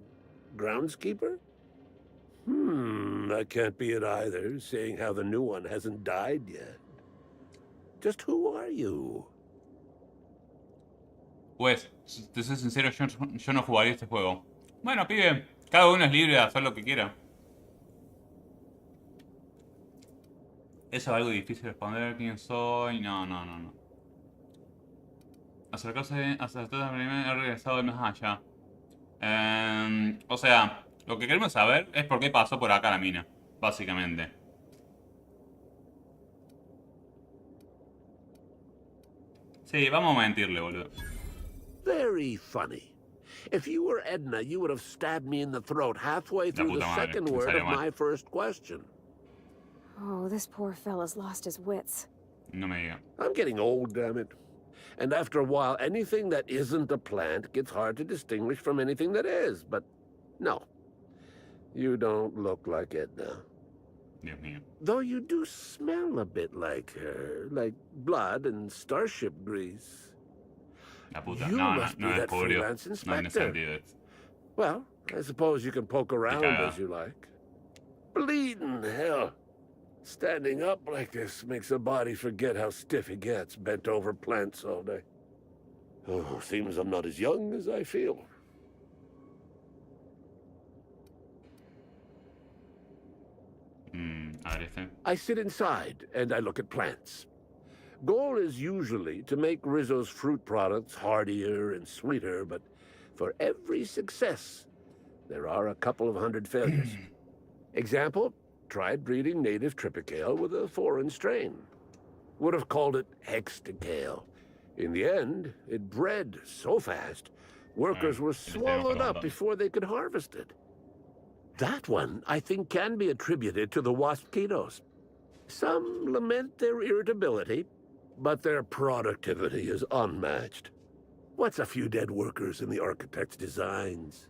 groundskeeper? That can't be it either, seeing how the new one hasn't died yet. Just who are you? Pues, te soy sincero, yo no jugaría este juego. Bueno, pibe, cada uno es libre de hacer lo que quiera. Eso es algo difícil de responder. ¿Quién soy? No. Acercarse hasta la primera, he regresado de más allá. O sea, lo que queremos saber es por qué pasó por acá la mina, básicamente. Sí, vamos a mentirle, boludo. Very funny. If you were Edna, you would have stabbed me in the throat halfway through the second word of my first question. Oh, this poor fella's lost his wits. No me diga. I'm getting old, damn it. And after a while, anything that isn't a plant gets hard to distinguish from anything that is. But no, you don't look like Edna. Dios mío. Though you do smell a bit like her, like blood and starship grease. La puta. You No that descubrió. freelance No inspector. tiene sentido. Well, I suppose you can poke around as you like. Bleeding hell. Standing up like this makes a body forget how stiff he gets, bent over plants all day. Oh, seems I'm not as young as I feel. A ver este. I sit inside and I look at plants. Goal is usually to make Rizzo's fruit products hardier and sweeter, but for every success, there are a couple of hundred failures. Example, tried breeding native Tripicale with a foreign strain. Would have called it Hexticale. In the end, it bred so fast, workers were swallowed up before they could harvest it. That one, I think, can be attributed to the waspitos. Some lament their irritability, but their productivity is unmatched. What's a few dead workers in the architect's designs?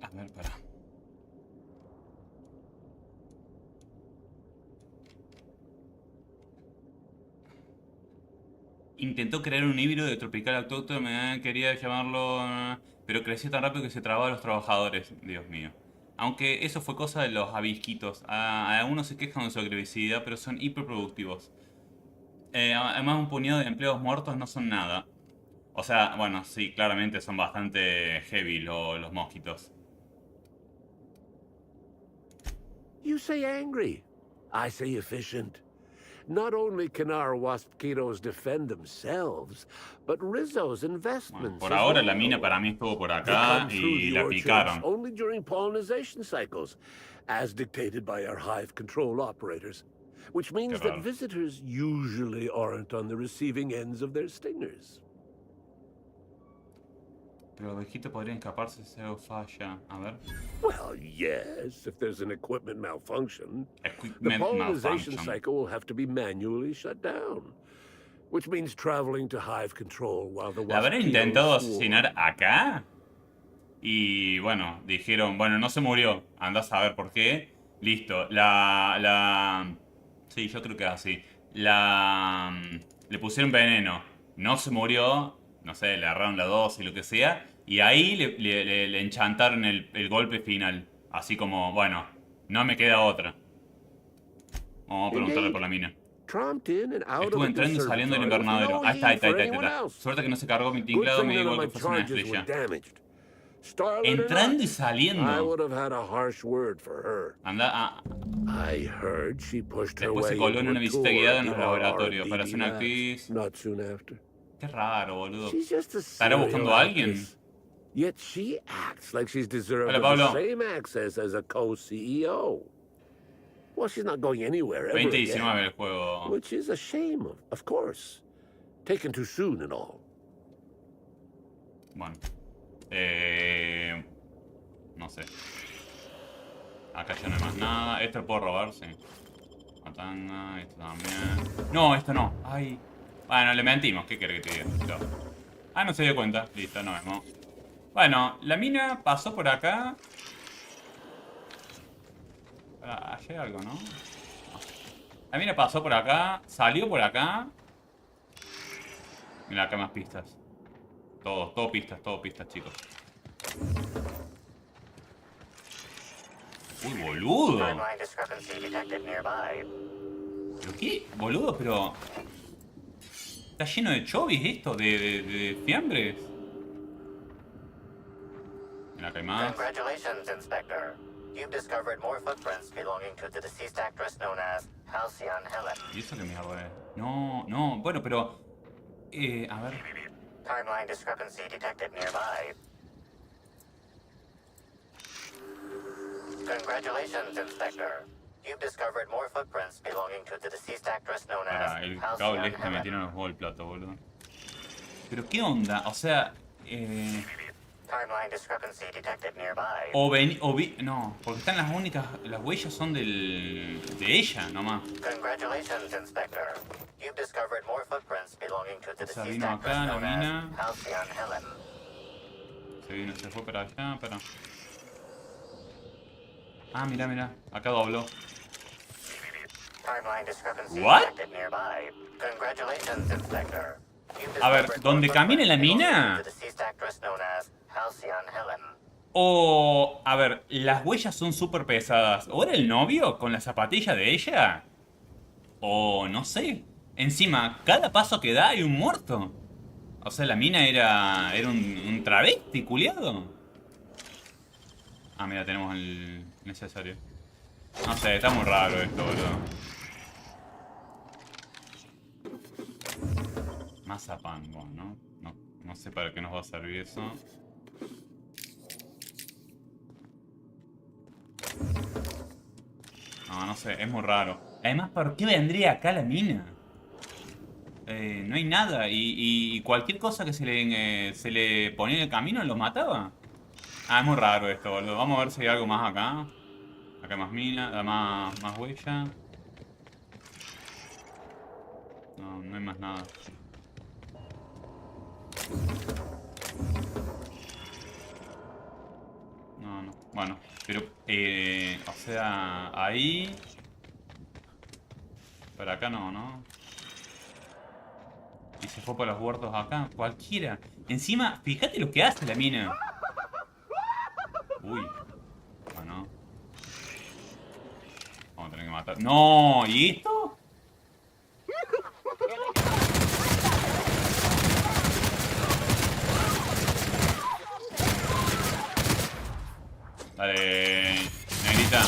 A ver, para. Intentó crear un híbrido de tropical autóctono, quería llamarlo, pero creció tan rápido que se trabó a los trabajadores. Dios mío. Aunque eso fue cosa de los avisquitos. Algunos se quejan de su agresividad, pero son hiperproductivos. Además, un puñado de empleos muertos no son nada. O sea, bueno, sí, claramente son bastante heavy los mosquitos. You say angry. I say efficient. Not only can our waspitos defend themselves, but Rizzo's investments. Por ahora la mina para mí estuvo por acá y la picaron. Only during pollination cycles, as dictated by our hive control operators, which means that visitors usually aren't on the receiving ends of their stingers. Pero los viejitos podrían escaparse si algo falla. A ver. Well, yes, if there's an equipment malfunction. The Equipment pollinization malfunction. cycle will have to be manually shut down. Which means traveling to hive control while the ¿La habrán waspitos intentado swarm. asesinar acá? Y bueno, dijeron, bueno, no se murió. Andá a saber por qué. Listo. Sí, yo creo que es así. Le pusieron veneno. No se murió. No sé, le agarraron la dosis, lo que sea. Y ahí le enchantaron el golpe final. Así como, bueno, no me queda otra. Vamos a preguntarle por la mina. Estuve entrando y saliendo del invernadero. Ahí está. Suerte que no se cargó mi tinglado, me dijo que fuese una estrella. Entrando y saliendo. Anda. Después se coló en una visita guiada en los laboratorios para hacer una actriz. Qué raro, boludo. ¿Estará buscando a alguien? Hola, Pablo. 2019 el juego. Which is a shame, of course. Taken too soon and all. Bueno. No sé. Acá ya no hay más nada. Esto lo puedo robar, sí. Matanga, esto también. No, esto no. Ay. Bueno, le mentimos. ¿Qué quiere que te diga? No. Ah, no se dio cuenta. Listo, nos vemos. Bueno, la mina pasó por acá. Allí hay algo, ¿no? La mina pasó por acá. Salió por acá. Mira, acá más pistas. Todo pistas, chicos. Uy, boludo. ¿Pero qué? Boludo, pero... ¿Está lleno de chovis esto? ¿De fiambres? Mira, acá hay más. Congratulations, Inspector. You've discovered more footprints belonging to the deceased actress known as Halcyon Helen. ¿Y eso qué mierda es? No. Bueno, pero... a ver... Timeline discrepancy detected nearby. Congratulations, Inspector. You've discovered more footprints belonging to the deceased actress known as el Halcyon cable este me Helen. tiene en los huevos el plato, boludo. Pero qué onda, o sea... Timeline discrepancy detected nearby. No, porque están las únicas... Las huellas son de ella, nomás. Congratulations, Inspector. You've discovered more footprints belonging to the Esa deceased vino actress acá, la known as mina. Halcyon Helen. Se fue para allá, pero... Ah, mira. Acá dobló. Timeline discrepancy What? detected nearby. Congratulations, Inspector. You've A ver, discovered ¿donde more camine la footprints belonging mina? to the deceased actress known as Halcyon Helen. O... A ver, las huellas son súper pesadas. ¿O era el novio con la zapatilla de ella? O no sé. Encima, cada paso que da hay un muerto. O sea, la mina era un travesti, culiado. Ah, mira, tenemos el necesario. No sé, está muy raro esto, boludo. Mazapán, bueno, no sé para qué nos va a servir eso. No sé, es muy raro. Además, ¿por qué vendría acá la mina? No hay nada. Y cualquier cosa que se le ponía en el camino lo mataba. Ah, es muy raro esto, boludo. Vamos a ver si hay algo más acá. Acá hay más mina, más huella. No hay más nada. No. Bueno, pero... o sea, ahí... Para acá no. Y se fue por los huertos acá. Cualquiera. Encima, fíjate lo que hace la mina. Uy. Bueno. Vamos a tener que matar. ¡No! ¿Y esto? Dale, negrita.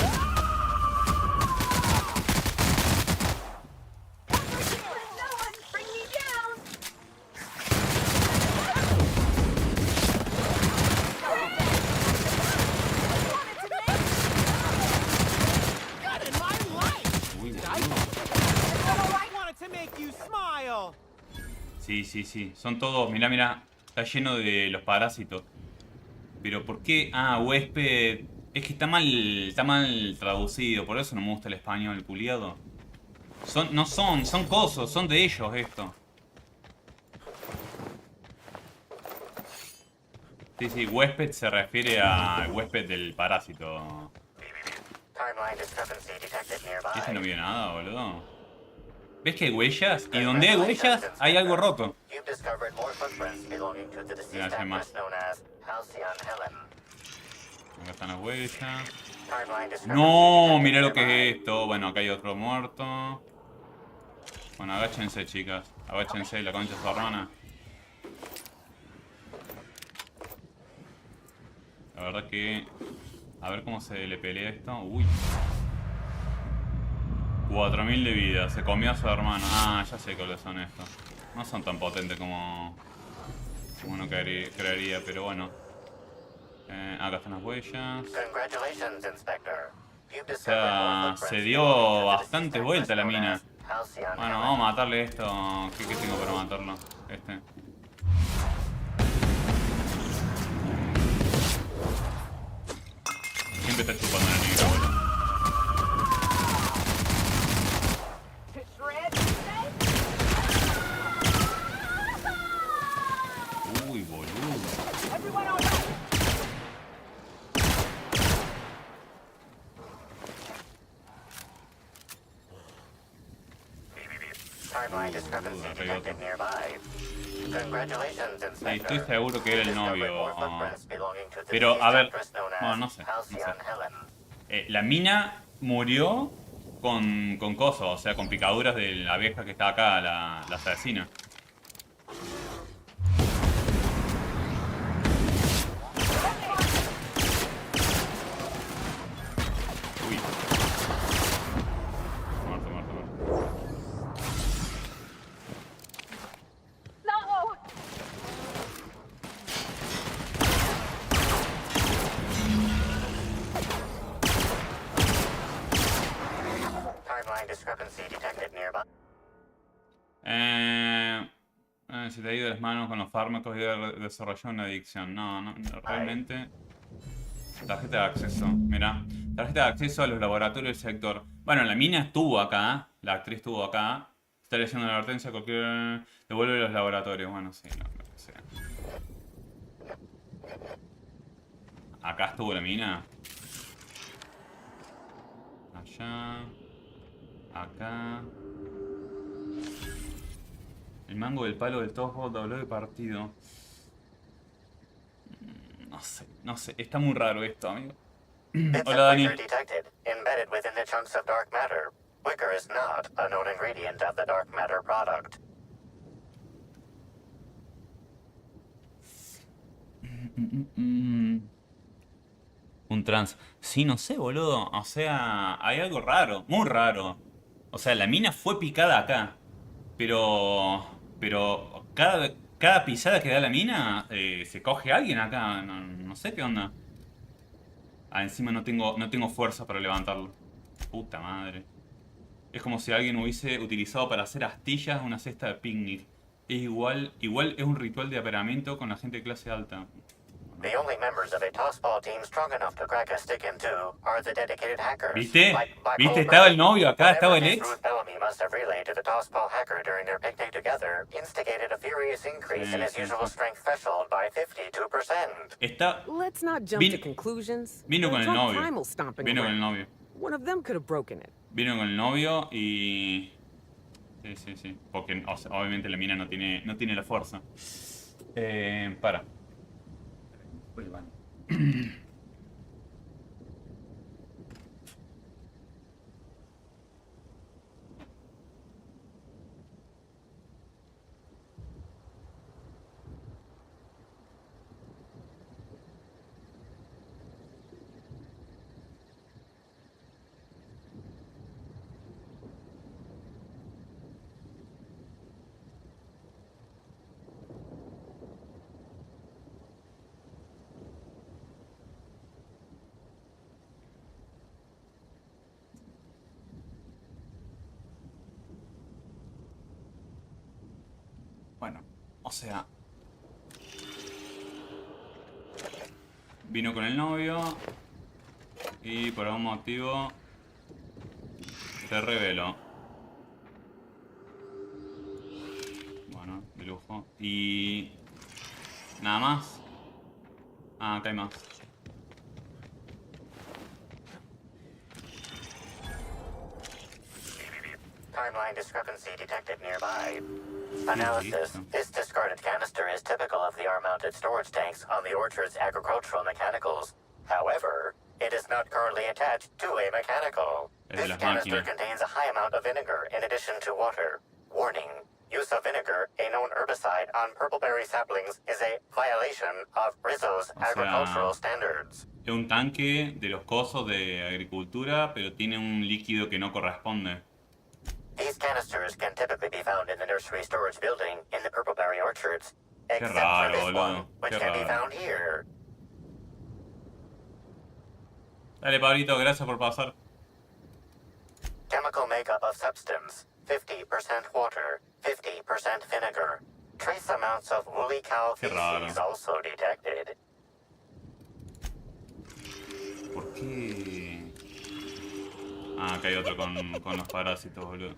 Sí. Son todos, mirá. Está lleno de los parásitos. Pero ¿por qué? Ah, huésped. Es que está mal traducido, por eso no me gusta el español, el culiado. Son cosos, son de ellos esto. Sí, sí, huésped se refiere al huésped del parásito. Ese no vio nada, boludo. ¿Ves que hay huellas? Y donde hay huellas, hay algo roto. Mira, hay más. Acá están las huellas. No, mira lo que es esto. Bueno, acá hay otro muerto. Bueno, agáchense, chicas. Agáchense, la concha de su hermana. La verdad que... A ver cómo se le pelea esto. Uy. 4000 de vida. Se comió a su hermano. Ah, ya sé cuáles son estos. No son tan potentes como uno creería, pero bueno. Acá están las huellas. O sea, se dio bastante vuelta la mina. Bueno, vamos a matarle esto. ¿Qué tengo para matarlo? Este. Siempre está chupando la negra, boludo. Uy, boludo. Sí, estoy seguro que era el novio. Pero, a ver, bueno, no sé. La mina murió con coso, o sea, con picaduras de la abeja que está acá, la asesina. Uy. Muerto. Se te ha ido de las manos con los fármacos y desarrolló una adicción. No, realmente. Tarjeta de acceso, mira. Tarjeta de acceso a los laboratorios del sector. Bueno, la mina estuvo acá. La actriz estuvo acá. Está leyendo la advertencia. Cualquier... Devuelve los laboratorios. Bueno, sí, lo que sea. Acá estuvo la mina. Allá. Acá. El mango del palo del tojo dobló de partido. No sé. Está muy raro esto, amigo. Hola, Dani. Wicker is not a known ingredient of the dark matter product. Un trans. Sí, no sé, boludo. O sea, hay algo raro, muy raro. O sea, la mina fue picada acá. Pero cada pisada que da la mina, se coge a alguien acá. No sé qué onda. Ah, encima no tengo fuerza para levantarlo. Puta madre. Es como si alguien hubiese utilizado para hacer astillas una cesta de picnic. Es igual es un ritual de apareamiento con la gente de clase alta. The only members of a tossball team strong enough to crack a stick in two are the dedicated hackers. ¿Viste? ¿Viste? Estaba el novio acá, estaba el ex. Ruth Bellamy must have relayed to the tossball hacker during their picnic together, instigated a furious increase in his usual strength threshold by 52%. Let's not jump to conclusions. Vino con el novio. Vino con el novio. One of them could have broken it. Vino con el novio y... Sí. Porque obviamente la mina no tiene la fuerza. Para. Bueno, o sea... vino con el novio y por algún motivo se reveló. Bueno, de lujo. Y... nada más. Ah, acá hay más. Timeline discrepancy detected nearby. Analysis. This discarded canister is typical of the R-mounted storage tanks on the Orchard's agricultural mechanicals. However, it is not currently attached to a mechanical. This canister contains a high amount of vinegar in addition to water. Warning. Use of vinegar, a known herbicide, on purpleberry saplings is a violation of Rizzo's agricultural standards. Es un tanque de los cosos de agricultura, pero tiene un líquido que no corresponde. These canisters can typically be found in the nursery storage building in the purpleberry orchards, except raro, for this one, boludo. which can be found here. Dale, Pablito, gracias por pasar. Chemical makeup of substance: 50% water, 50% vinegar. Trace amounts of woolly cow feces also detected. ¿Por qué? Ah, acá hay otro con los parásitos, boludo.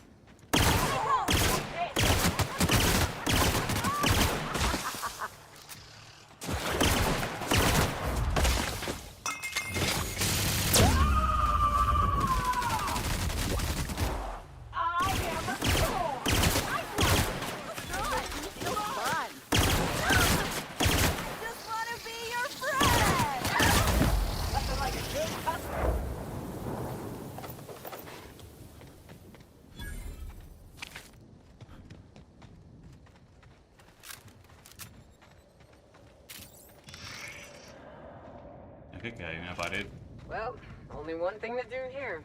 ¿Qué hay? ¿Una pared? Well, only one thing to do here.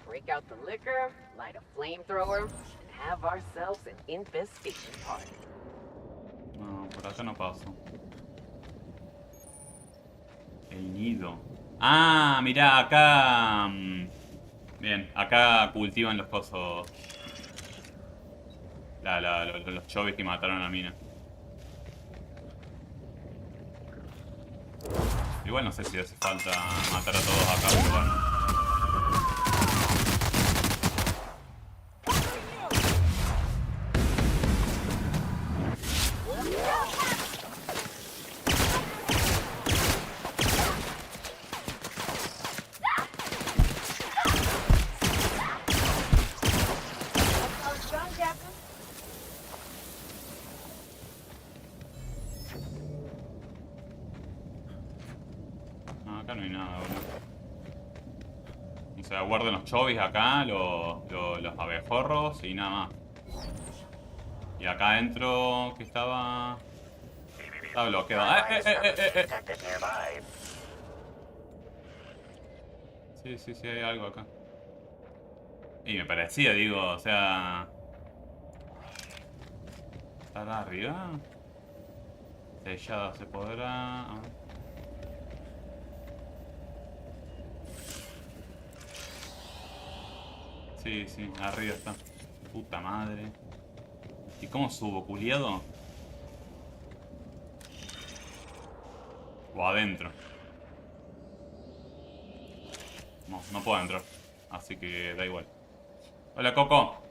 Break out the liquor, light a flamethrower, and have ourselves an infestation party. No, por acá no paso. El nido. Ah, mirá, acá... Bien, acá cultivan los cosos. Los chovis que mataron a la mina. Igual no sé si hace falta matar a todos acá, pero bueno. Acá no hay nada, boludo. O sea, guarden los chovis acá, los abejorros y nada más. Y acá adentro, que estaba... Estaba bloqueado. Sí, hay algo acá. Y me parecía, digo, o sea... ¿Estará arriba? Sellada se podrá... A ver. Sí, arriba está. Puta madre. ¿Y cómo subo, culiado? O adentro. No puedo entrar. Así que da igual. Hola, Coco.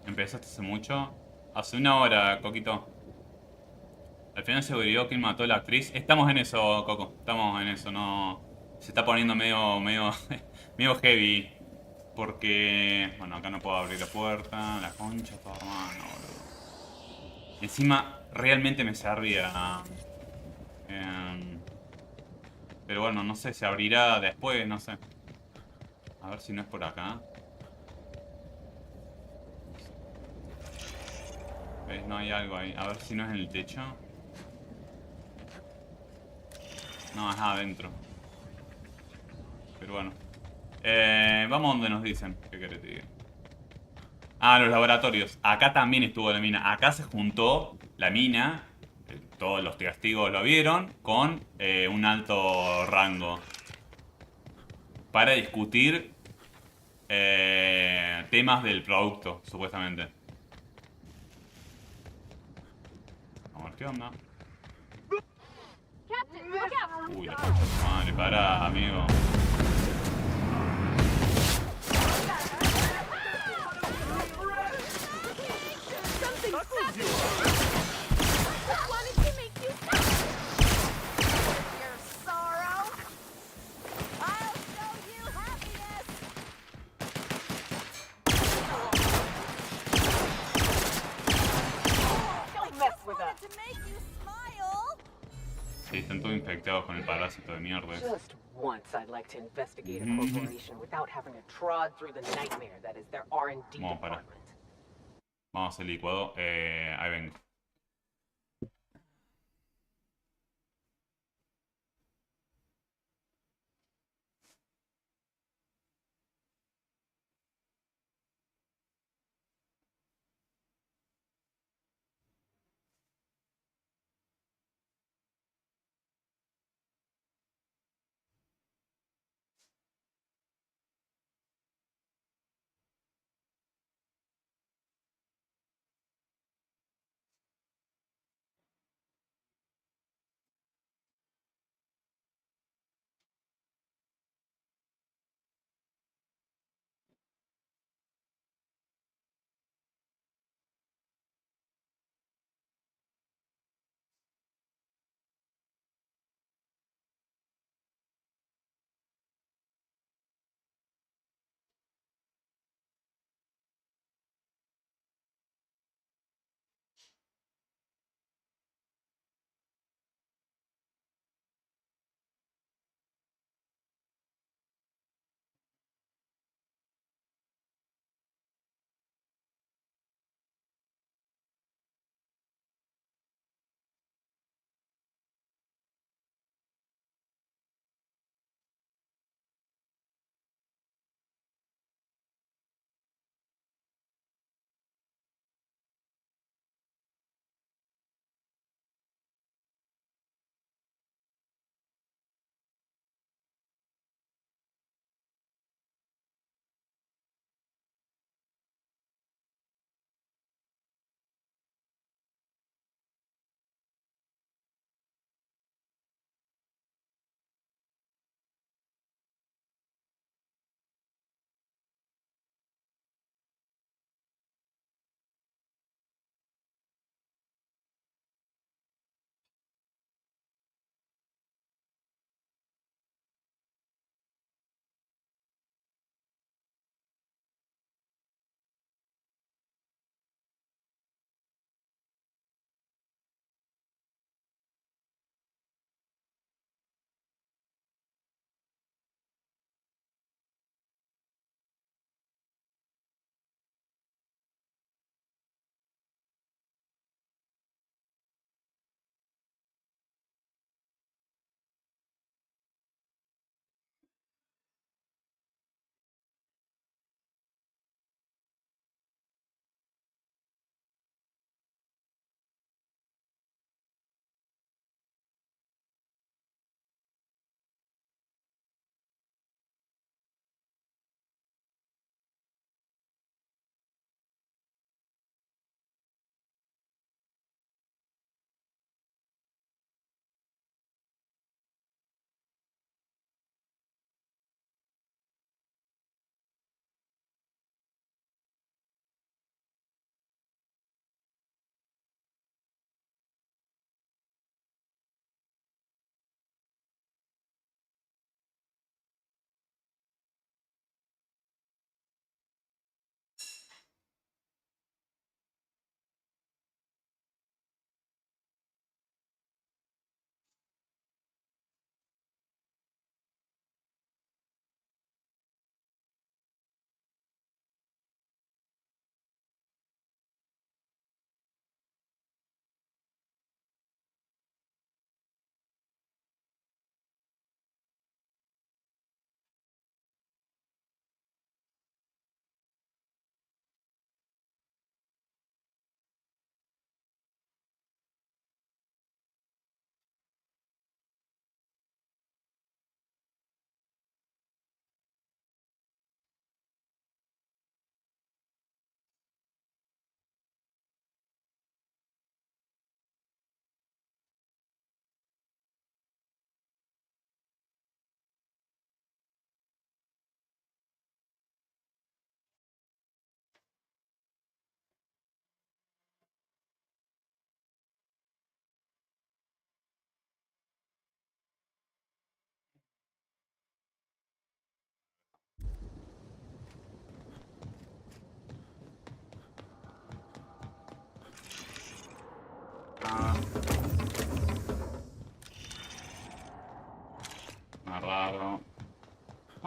¿Empezaste hace mucho? Hace una hora, Coquito. Al final se averiguó quién mató a la actriz. Estamos en eso, Coco. Estamos en eso, no... Se está poniendo medio heavy. Porque... Bueno, acá no puedo abrir la puerta. La concha, todo mano, boludo. Encima, realmente me servía. Pero bueno, no sé, se abrirá después, no sé. A ver si no es por acá. ¿Ves? No hay algo ahí. A ver si no es en el techo. No, es adentro. Pero bueno. Vamos donde nos dicen. ¿Qué querés que te diga? Ah, los laboratorios. Acá también estuvo la mina. Acá se juntó la mina. Todos los testigos lo vieron. Con un alto rango. Para discutir temas del producto, supuestamente. Vamos a ver qué onda. Uy, la puta madre, pará, amigo. Sí, están todos infectados con el parásito de mierda. Just once I'd like to investigate a corporation without having to trod through the nightmare that is their R&D department. Vamos a hacer licuado. Ahí vengo.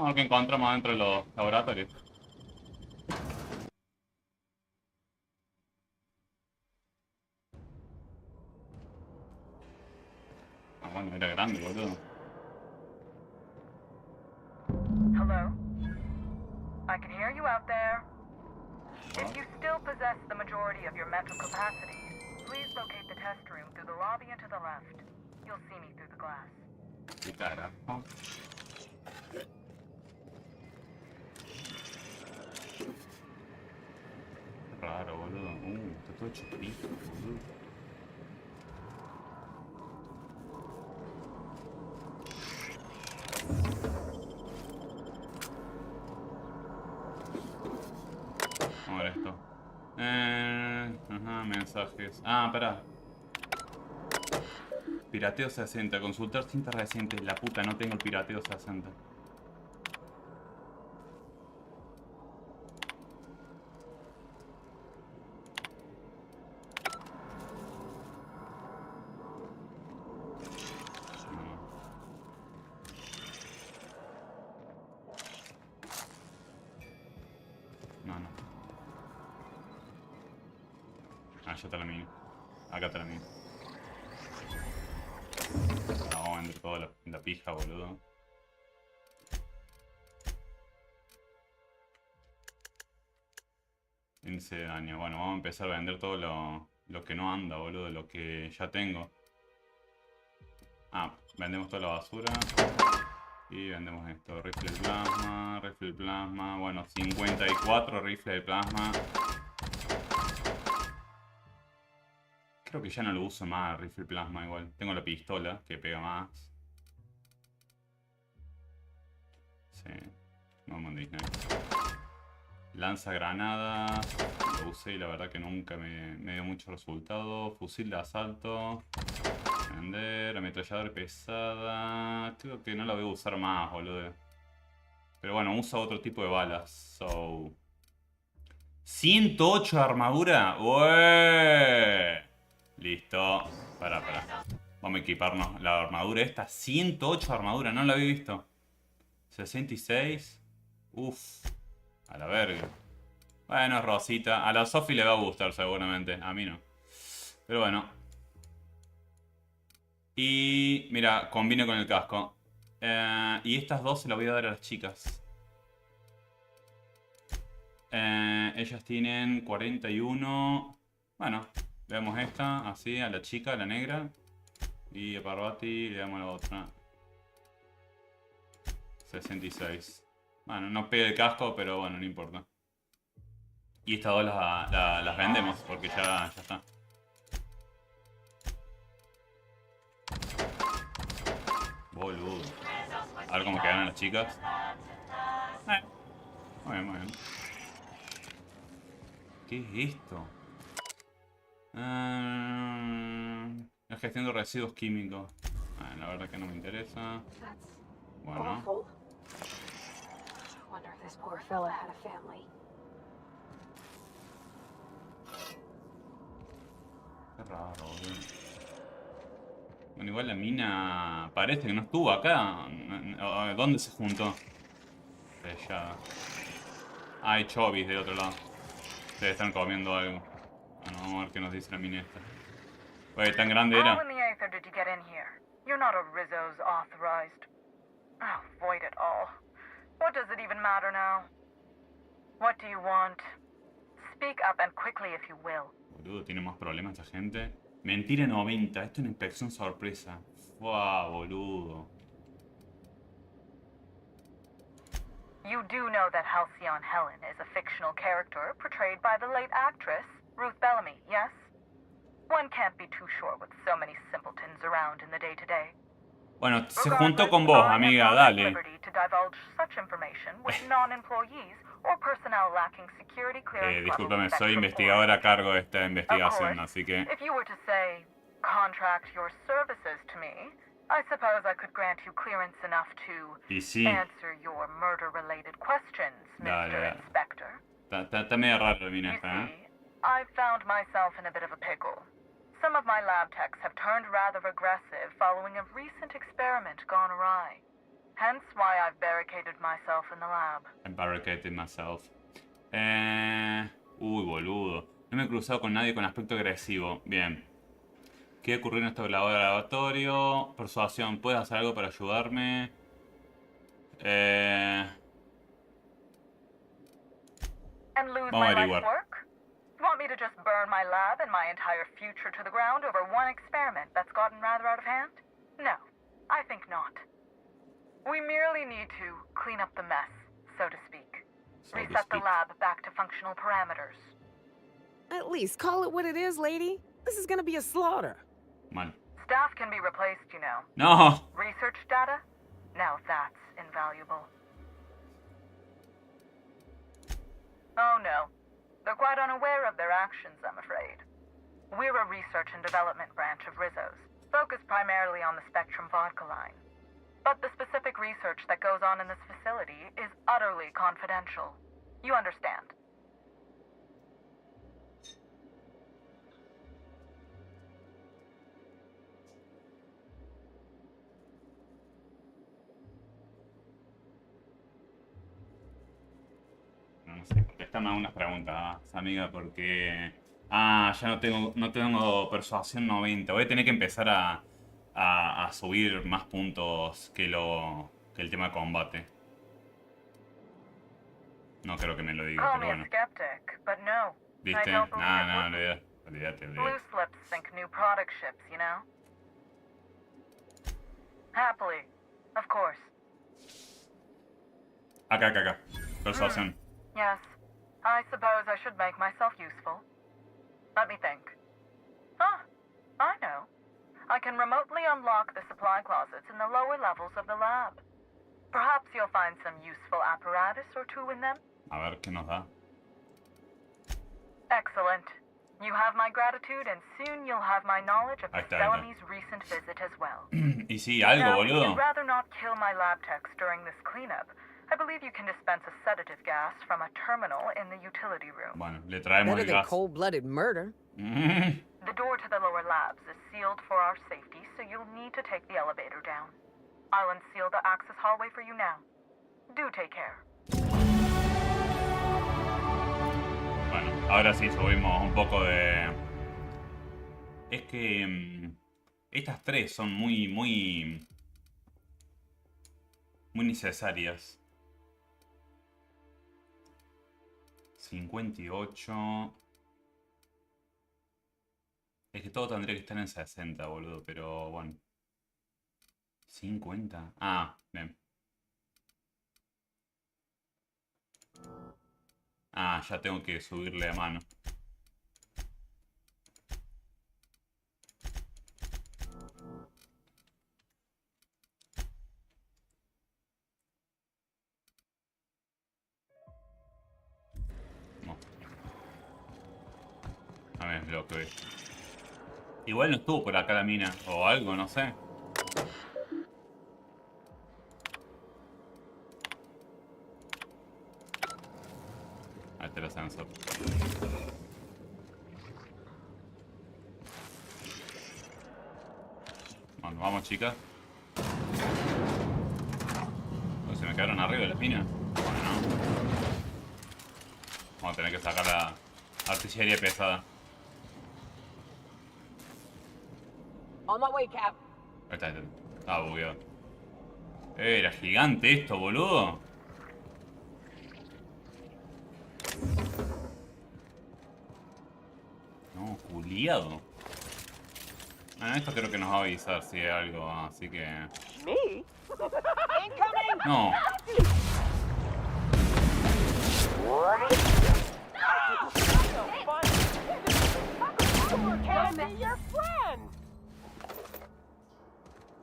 Vamos a ver qué encontramos dentro de los laboratorios. Ah, bueno, era grande, boludo. Hello? I can hear you out there. If you still possess the majority of your mental capacities, please locate the test room through the lobby and to the left. You'll see me through the glass. Qué carajo. Raro, boludo. Está todo hecho pija, boludo. Vamos a ver esto. Ajá, mensajes. Ah, pará. Pirateo 60. Consultar cintas recientes. La puta, no tengo el pirateo 60. No. Ah, ya está la mía. Acá está la mía. Vamos a vender toda la pija, boludo. Índice de daño. Bueno, vamos a empezar a vender todo lo que no anda, boludo. Lo que ya tengo. Ah, vendemos toda la basura. Y vendemos esto. Rifle de plasma, rifle de plasma. Bueno, 54 rifles de plasma. Creo que ya no lo uso más el rifle plasma igual. Tengo la pistola que pega más. Sí. Vamos a Disney. Lanza granadas. Lo usé y la verdad que nunca me dio mucho resultado. Fusil de asalto. Vender. Ametralladora pesada. Creo que no la voy a usar más, boludo. Pero bueno, usa otro tipo de balas. So. 108 de armadura. ¡Ué! Listo. Pará. Vamos a equiparnos la armadura esta. 108 de armadura, no la había visto. 66. Uf. A la verga. Bueno, Rosita. A la Sophie le va a gustar seguramente. A mí no. Pero bueno. Y mira, combino con el casco. Y estas dos se las voy a dar a las chicas. Ellas tienen 41. Bueno. Le damos esta, así, a la chica, a la negra. Y a Parvati le damos la otra. 66. Bueno, no pega el casco, pero bueno, no importa. Y estas dos las vendemos, porque ya está. Boludo. A ver cómo quedan las chicas. Muy bien. ¿Qué es esto? La gestión de residuos químicos. La verdad que no me interesa. Bueno. Qué raro, boludo. Bueno, igual la mina parece que no estuvo acá. ¿Dónde se juntó? Allá. Hay chovis del otro lado. Ustedes están comiendo algo. Bueno, vamos a ver qué nos dice la mina esta. Oye, ¿tan grande era? How in the Aether did you get in here? You're not a Rizzo's authorized. Oh, void it all. What does it even matter now? What do you want? Speak up and quickly if you will. Boludo, tiene más problemas esta gente. Mentira 90, esto es una inspección sorpresa. Fua, boludo. You do know that Halcyon Helen is a fictional character portrayed by the late actress, Ruth Bellamy, yes? One can't be too sure with so many simpletons around in the day-to-day. Bueno, se juntó con vos, amiga, dale. Discúlpame, soy investigadora a cargo de esta investigación, así que... Y sí. Dale. Está medio raro la mina esta, ¿eh? I've found myself in a bit of a pickle. Some of my lab techs have turned rather aggressive following a recent experiment gone awry. Hence why I've barricaded myself in the lab. I barricaded myself. Uy, boludo. No me he cruzado con nadie con aspecto agresivo. Bien. ¿Qué ocurrió en este laboratorio? Persuasión. ¿Puedes hacer algo para ayudarme? And lose Vamos a my life's averiguar. work? You want me to just burn my lab and my entire future to the ground over one experiment that's gotten rather out of hand? No, I think not. We merely need to clean up the mess, so to speak. Reset the lab back to functional parameters. At least call it what it is, lady. This is gonna be a slaughter. Mal. Staff can be replaced, you know. No. Research data? Now that's invaluable. Oh no. They're quite unaware of their actions, I'm afraid. We're a research and development branch of Rizzo's, focused primarily on the Spectrum vodka line. But the specific research that goes on in this facility is utterly confidential. You understand? No sé, contestame unas preguntas, amiga, porque... Ah, ya no tengo persuasión 90. Voy a tener que empezar a subir más puntos que el tema de combate. No creo que me lo diga, Call pero me a bueno. skeptic, but no. I ¿Viste? don't believe it No, would. olvídate. Blue slips think new product ships, you know? Happily, of course. Acá. Persuasión. Yes, I suppose I should make myself useful. Let me think. Ah, I know. I can remotely unlock the supply closets in the lower levels of the lab. Perhaps you'll find some useful apparatus or two in them. A ver qué nos da. Excellent. You have my gratitude, and soon you'll have my knowledge of Ahí the está. Bellamy's recent visit as well. Y sí, algo, Now, if boludo. you'd rather not kill my lab techs during this cleanup, I believe you can dispense a sedative gas from a terminal in the utility room. Bueno, le traemos Better el than gas. cold-blooded murder. The door to the lower labs is sealed for our safety, so you'll need to take the elevator down. I'll unseal the access hallway for you now. Do take care. Bueno, ahora sí subimos un poco de... Es que... estas tres son muy necesarias. 58... Es que todo tendría que estar en 60, boludo, pero bueno. 50. Ah, bien. Ah, ya tengo que subirle a mano. No. A ver, lo que es. Igual no estuvo por acá la mina, o algo, no sé. Ahí está el ascensor. Bueno, vamos, chicas. ¿Se me quedaron arriba de las minas? Bueno, no. Vamos a tener que sacar la artillería pesada. On my way, Cap. Ahí está. Estaba bugueado. Era gigante esto, boludo. No, culiado. Bueno, esto creo que nos va a avisar si hay algo, así que... Me? Incoming! No. Can I be your friend?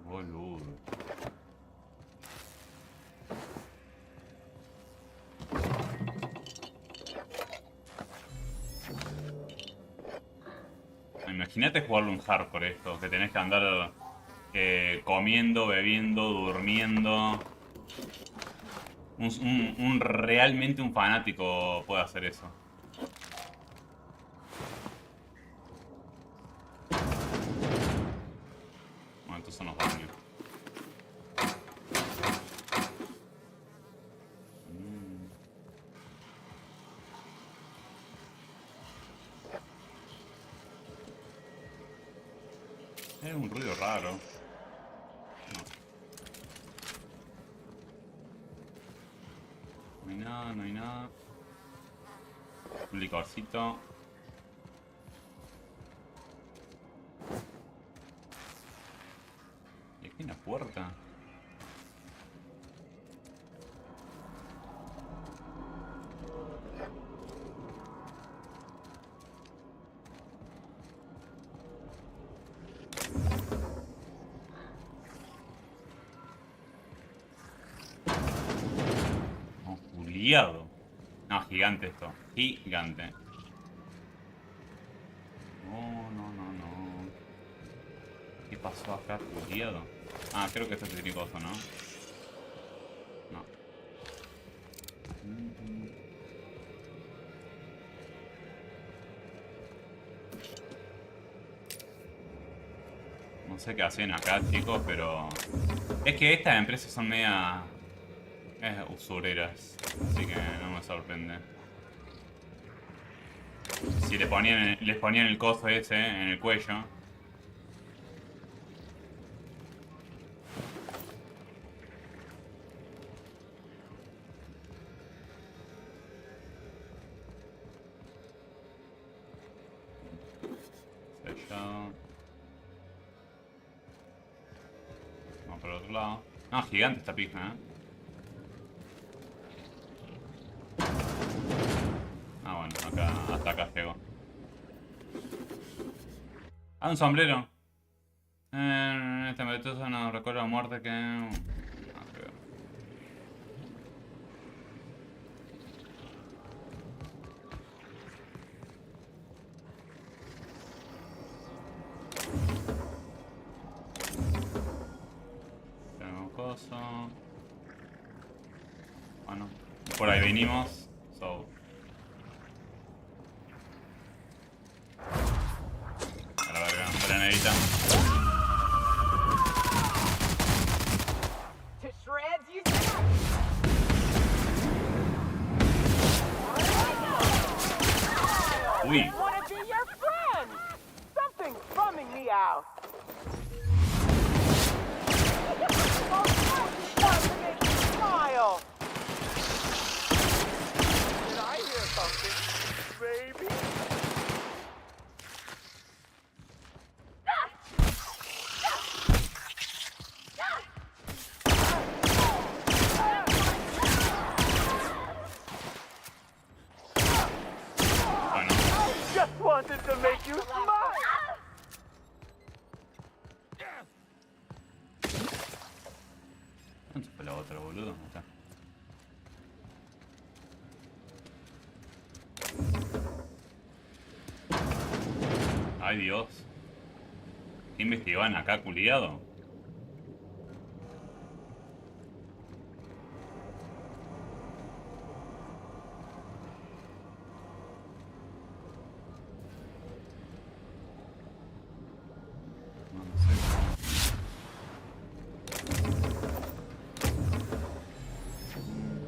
Boludo. Imagínate jugarlo en hardcore esto, que tenés que andar comiendo, bebiendo, durmiendo. Realmente un fanático puede hacer eso. Bueno, estos son los baños. Es un ruido raro. No hay nada, no hay nada. Un licorcito. Y aquí hay una puerta. Oh, Juliado. No, gigante esto. Gigante. No, no, no, no. ¿Qué pasó acá, Juliado? Ah, creo que esto es cosa, ¿no? No. No sé qué hacen acá, chicos, pero... Es que estas empresas son media... usureras. Así que no me sorprende. Si les ponían el coso ese en el cuello... Sellado. Vamos por el otro lado. No, gigante esta pija, ¿eh? Ah, bueno, acá, hasta acá llego. Ah, un sombrero. Este meteoso nos recuerda la muerte que... No, creo. Tenemos coso. Bueno, por ahí venimos. So... A la verga, granadita. To shreds, you Uy. Want to be your friend? Something's bumming me out. To make you smile. Did I hear something, baby? Bueno. Just wanted to make you smile. ¿Dónde fue la otra, boludo? Ahí está. Ay, Dios. ¿Qué investigaban acá, culiado? No sé.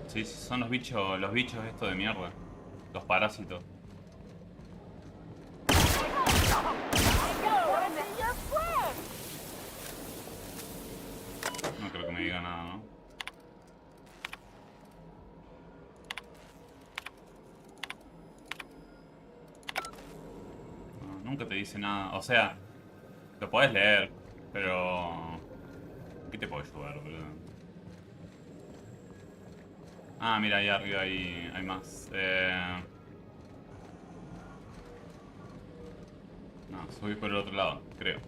Sí, sí, son los bichos estos de mierda. Los parásitos. No creo que me diga nada, ¿no? No, nunca te dice nada. O sea, lo podés leer, pero... ¿Qué te puedo ayudar, boludo? Ah, mira, ahí arriba hay más. No, subí por el otro lado, creo.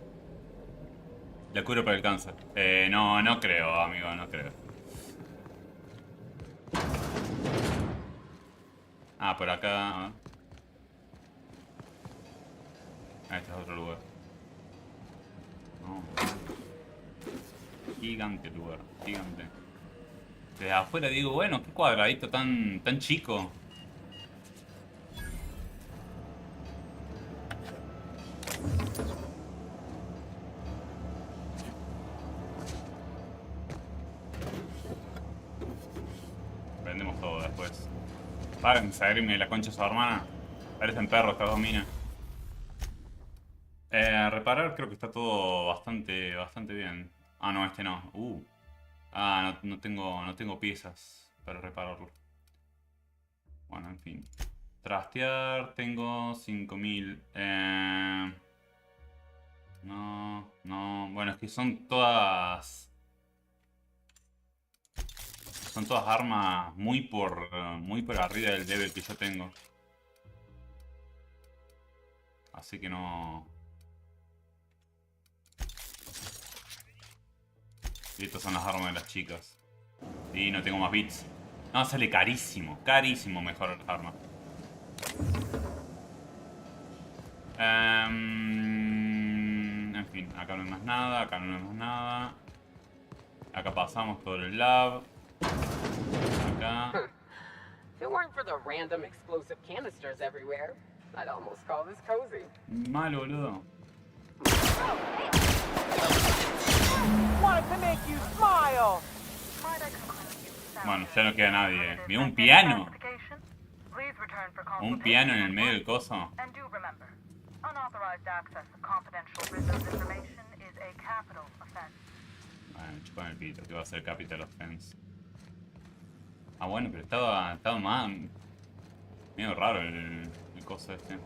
La cura para el cáncer. No creo, amigo, no creo. Ah, por acá. Ah, este es otro lugar. No. Gigante el lugar, gigante. Desde afuera digo, bueno, qué cuadradito tan chico. Vendemos todo después. Párense a irme la concha de su hermana. Parecen perros estas dos minas. Reparar creo que está todo bastante bien. Ah, no, este no. Ah, no tengo piezas para repararlo. Bueno, en fin. Trastear, tengo 5000. No. Bueno, es que son todas... Son todas armas muy por arriba del level que yo tengo. Así que no... Y estas son las armas de las chicas. Y no tengo más bits. No, sale carísimo. Carísimo mejorar las armas. En fin, acá no hay más nada. Acá no hay más nada. Acá pasamos todo el lab. Acá. If it weren't for the random explosive canisters everywhere, I'd almost call this cozy. Mal, boludo. Wanted to make you smile. Bueno, ya no queda nadie. Mira, un piano. Un piano en el medio del coso. And do remember, unauthorized access to confidential Rizzo's information is a capital offense. Bueno, chupan el pito, que va a ser capital offense. Ah, bueno, pero estaba más... medio raro el coso este.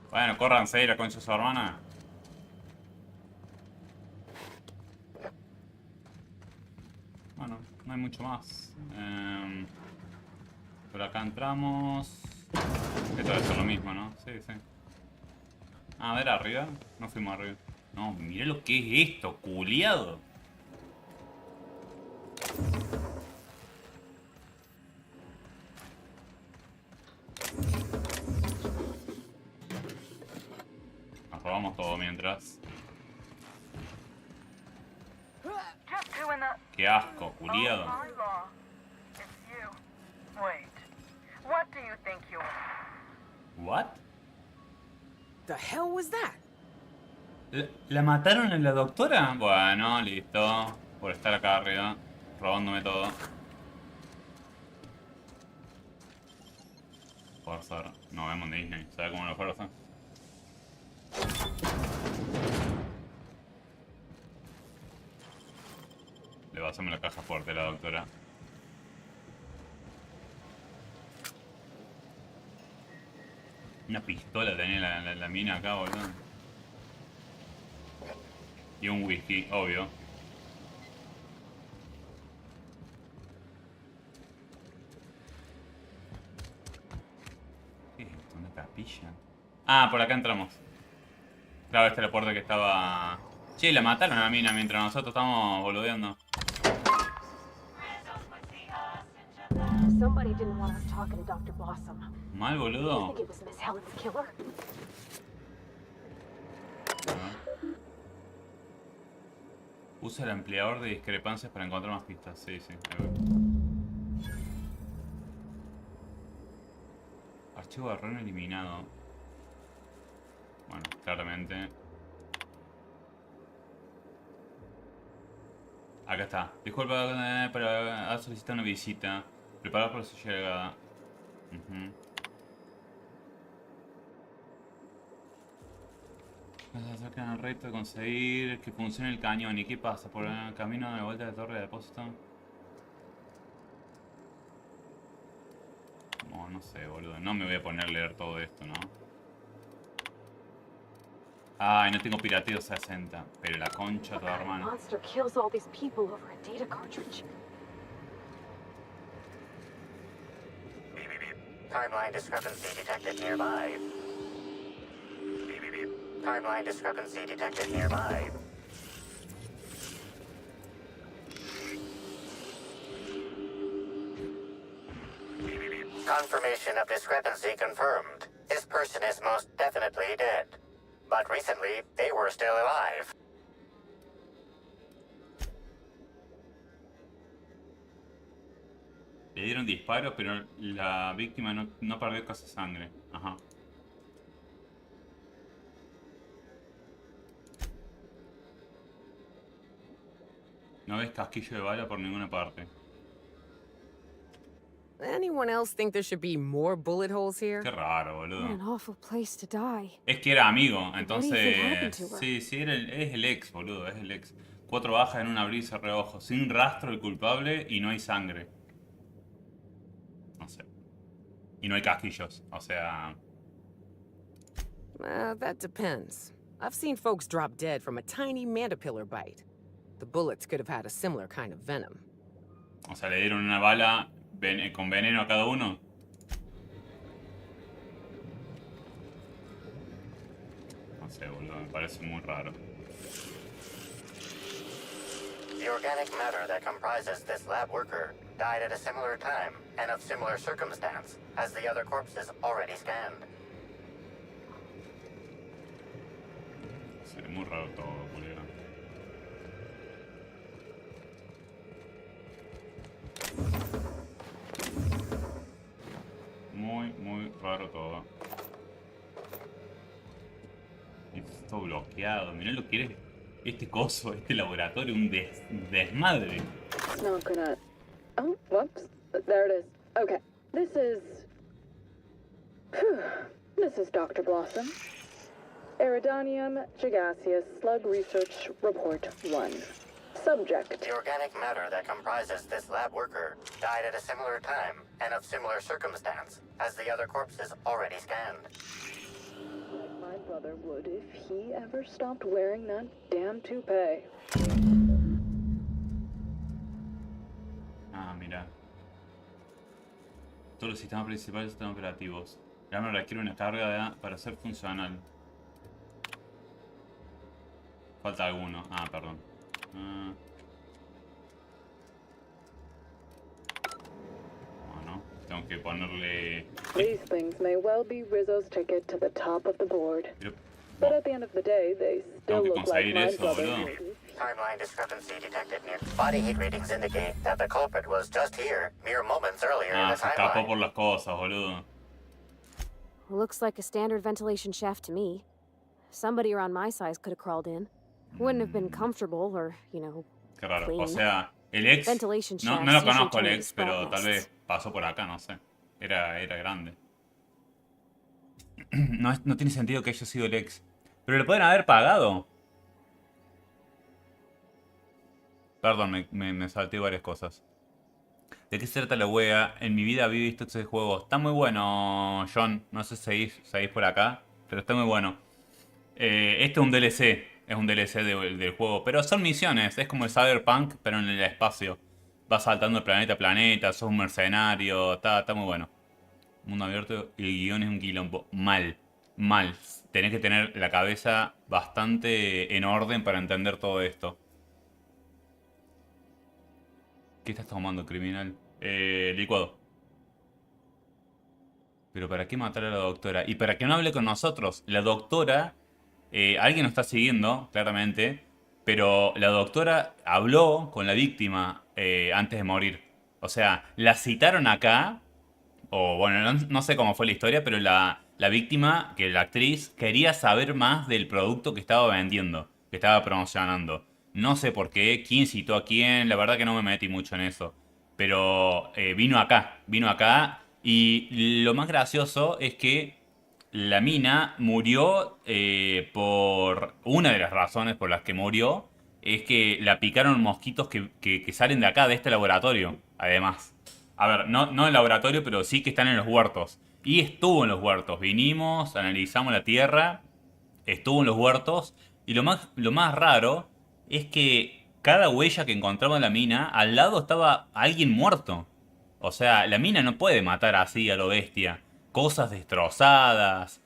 Bueno, córranse la concha de su hermana. Bueno, no hay mucho más. Por acá entramos. Esto debe ser lo mismo, ¿no? Sí. Ah, a ver, arriba. No fuimos arriba. No, mirá lo que es esto, culiado. Nos robamos todo mientras. Qué asco, culiado. What do you think you are? What? The hell was that? ¿La mataron a la doctora? Bueno, listo. Por estar acá arriba, robándome todo. Forzar. Nos vemos en Disney. ¿Sabes cómo lo fuerza? Le va a hacerme la caja fuerte a la doctora. Una pistola tenía la mina acá, boludo. Y un whisky, obvio. ¿Qué es esto? ¿Una capilla? Ah, por acá entramos. Claro, esta es la puerta que estaba... Che, la mataron a la mina mientras nosotros estamos boludeando. Somebody didn't want us talking to Dr. Blossom. Mal, boludo. You think it was Miss Helen's killer? Usa el ampliador de discrepancias para encontrar más pistas. Sí. Archivo de error eliminado. Bueno, claramente. Acá está. Disculpa, pero ha solicitado una visita. Preparado para su llegada. Nos acercan al reto de conseguir que funcione el cañón. ¿Y qué pasa? ¿Por el camino de vuelta de la torre de depósito? No sé, boludo. No me voy a poner a leer todo esto, ¿no? Ay, no tengo pirateo 60. Pero la concha toda hermana. Monster kills all these people over a data cartridge. Timeline discrepancy detected nearby. Timeline discrepancy detected nearby. Confirmation of discrepancy confirmed. This person is most definitely dead. But recently, they were still alive. Le dieron disparos, pero la víctima no perdió casi sangre. Ajá. No ves casquillo de bala por ninguna parte. Anyone else think there should be more bullet holes here? Qué raro, What boludo. an awful place to die. Es que era amigo, What do you think happened entonces... to her? Sí, sí, es el ex, boludo, es el ex. 4 bajas en un abrir y cerrar de ojos, sin rastro del culpable y no hay sangre. No sé. Y no hay casquillos, o sea... That depends. I've seen folks drop dead from a tiny mandipillar bite. The bullets could have had a similar kind of venom. O sea, le dieron una bala con veneno a cada uno. No sé, boludo, me parece muy raro. The organic matter that comprises this lab worker died at a similar time and of similar circumstance as the other corpses already scanned. Se ve muy raro todo, boludo. Muy raro todo. Esto bloqueado. Mirá lo que es este coso, este laboratorio, un desmadre. It's not gonna... Oh, whoops. There it is. Okay. This is... This is Dr. Blossom. Iridonium gigaseous slug research report 1. Subject. The organic matter that comprises this lab worker died at a similar time and of similar circumstance as the other corpses already scanned. Like my brother would if he ever stopped wearing that damn toupee. Ah, mira. Todos los sistemas principales están operativos. El arma requiere una carga para ser funcional. Falta alguno. Ah, perdón. Bueno, tengo que ponerle... These things may well be Rizzo's ticket to the top of the board. But at the end of the day, they still look like my brother. Timeline discrepancy detected near. Body heat readings indicate that the culprit was just here mere moments earlier in the se escapó timeline. por las cosas, boludo. Looks like a standard ventilation shaft to me. Somebody around my size could have crawled in. Wouldn't have been comfortable or, you know, Qué raro. clean. O sea, el ex... Ventilation No, shafts no lo usually conozco turn el into ex, pero spot tal nests. vez pasó por acá, no sé. Era grande. No tiene sentido que haya sido el ex. Pero le pueden haber pagado. Perdón, me salté varias cosas. ¿De qué se trata la wea? En mi vida había visto ese juego. Está muy bueno, John. No sé si seguís por acá, pero está muy bueno. Este es un DLC. Es un DLC del juego. Pero son misiones. Es como el Cyberpunk, pero en el espacio. Vas saltando de planeta a planeta. Sos un mercenario. Está muy bueno. Mundo abierto y el guión es un quilombo. Mal. Tenés que tener la cabeza bastante en orden para entender todo esto. ¿Qué estás tomando, criminal? Licuado. ¿Pero para qué matar a la doctora? Y para que no hable con nosotros. La doctora... alguien nos está siguiendo, claramente. Pero la doctora habló con la víctima antes de morir. O sea, la citaron acá. O bueno, no sé cómo fue la historia, pero la víctima, que la actriz, quería saber más del producto que estaba vendiendo, que estaba promocionando. No sé por qué, quién citó a quién, la verdad que no me metí mucho en eso. Pero vino acá. Y lo más gracioso es que la mina murió por... Una de las razones por las que murió es que la picaron mosquitos que salen de acá, de este laboratorio, además. A ver, no el laboratorio, pero sí que están en los huertos. Y estuvo en los huertos. Vinimos, analizamos la tierra, estuvo en los huertos. Y lo más raro es que cada huella que encontraba en la mina, al lado estaba alguien muerto. O sea, la mina no puede matar así a lo bestia. Cosas destrozadas.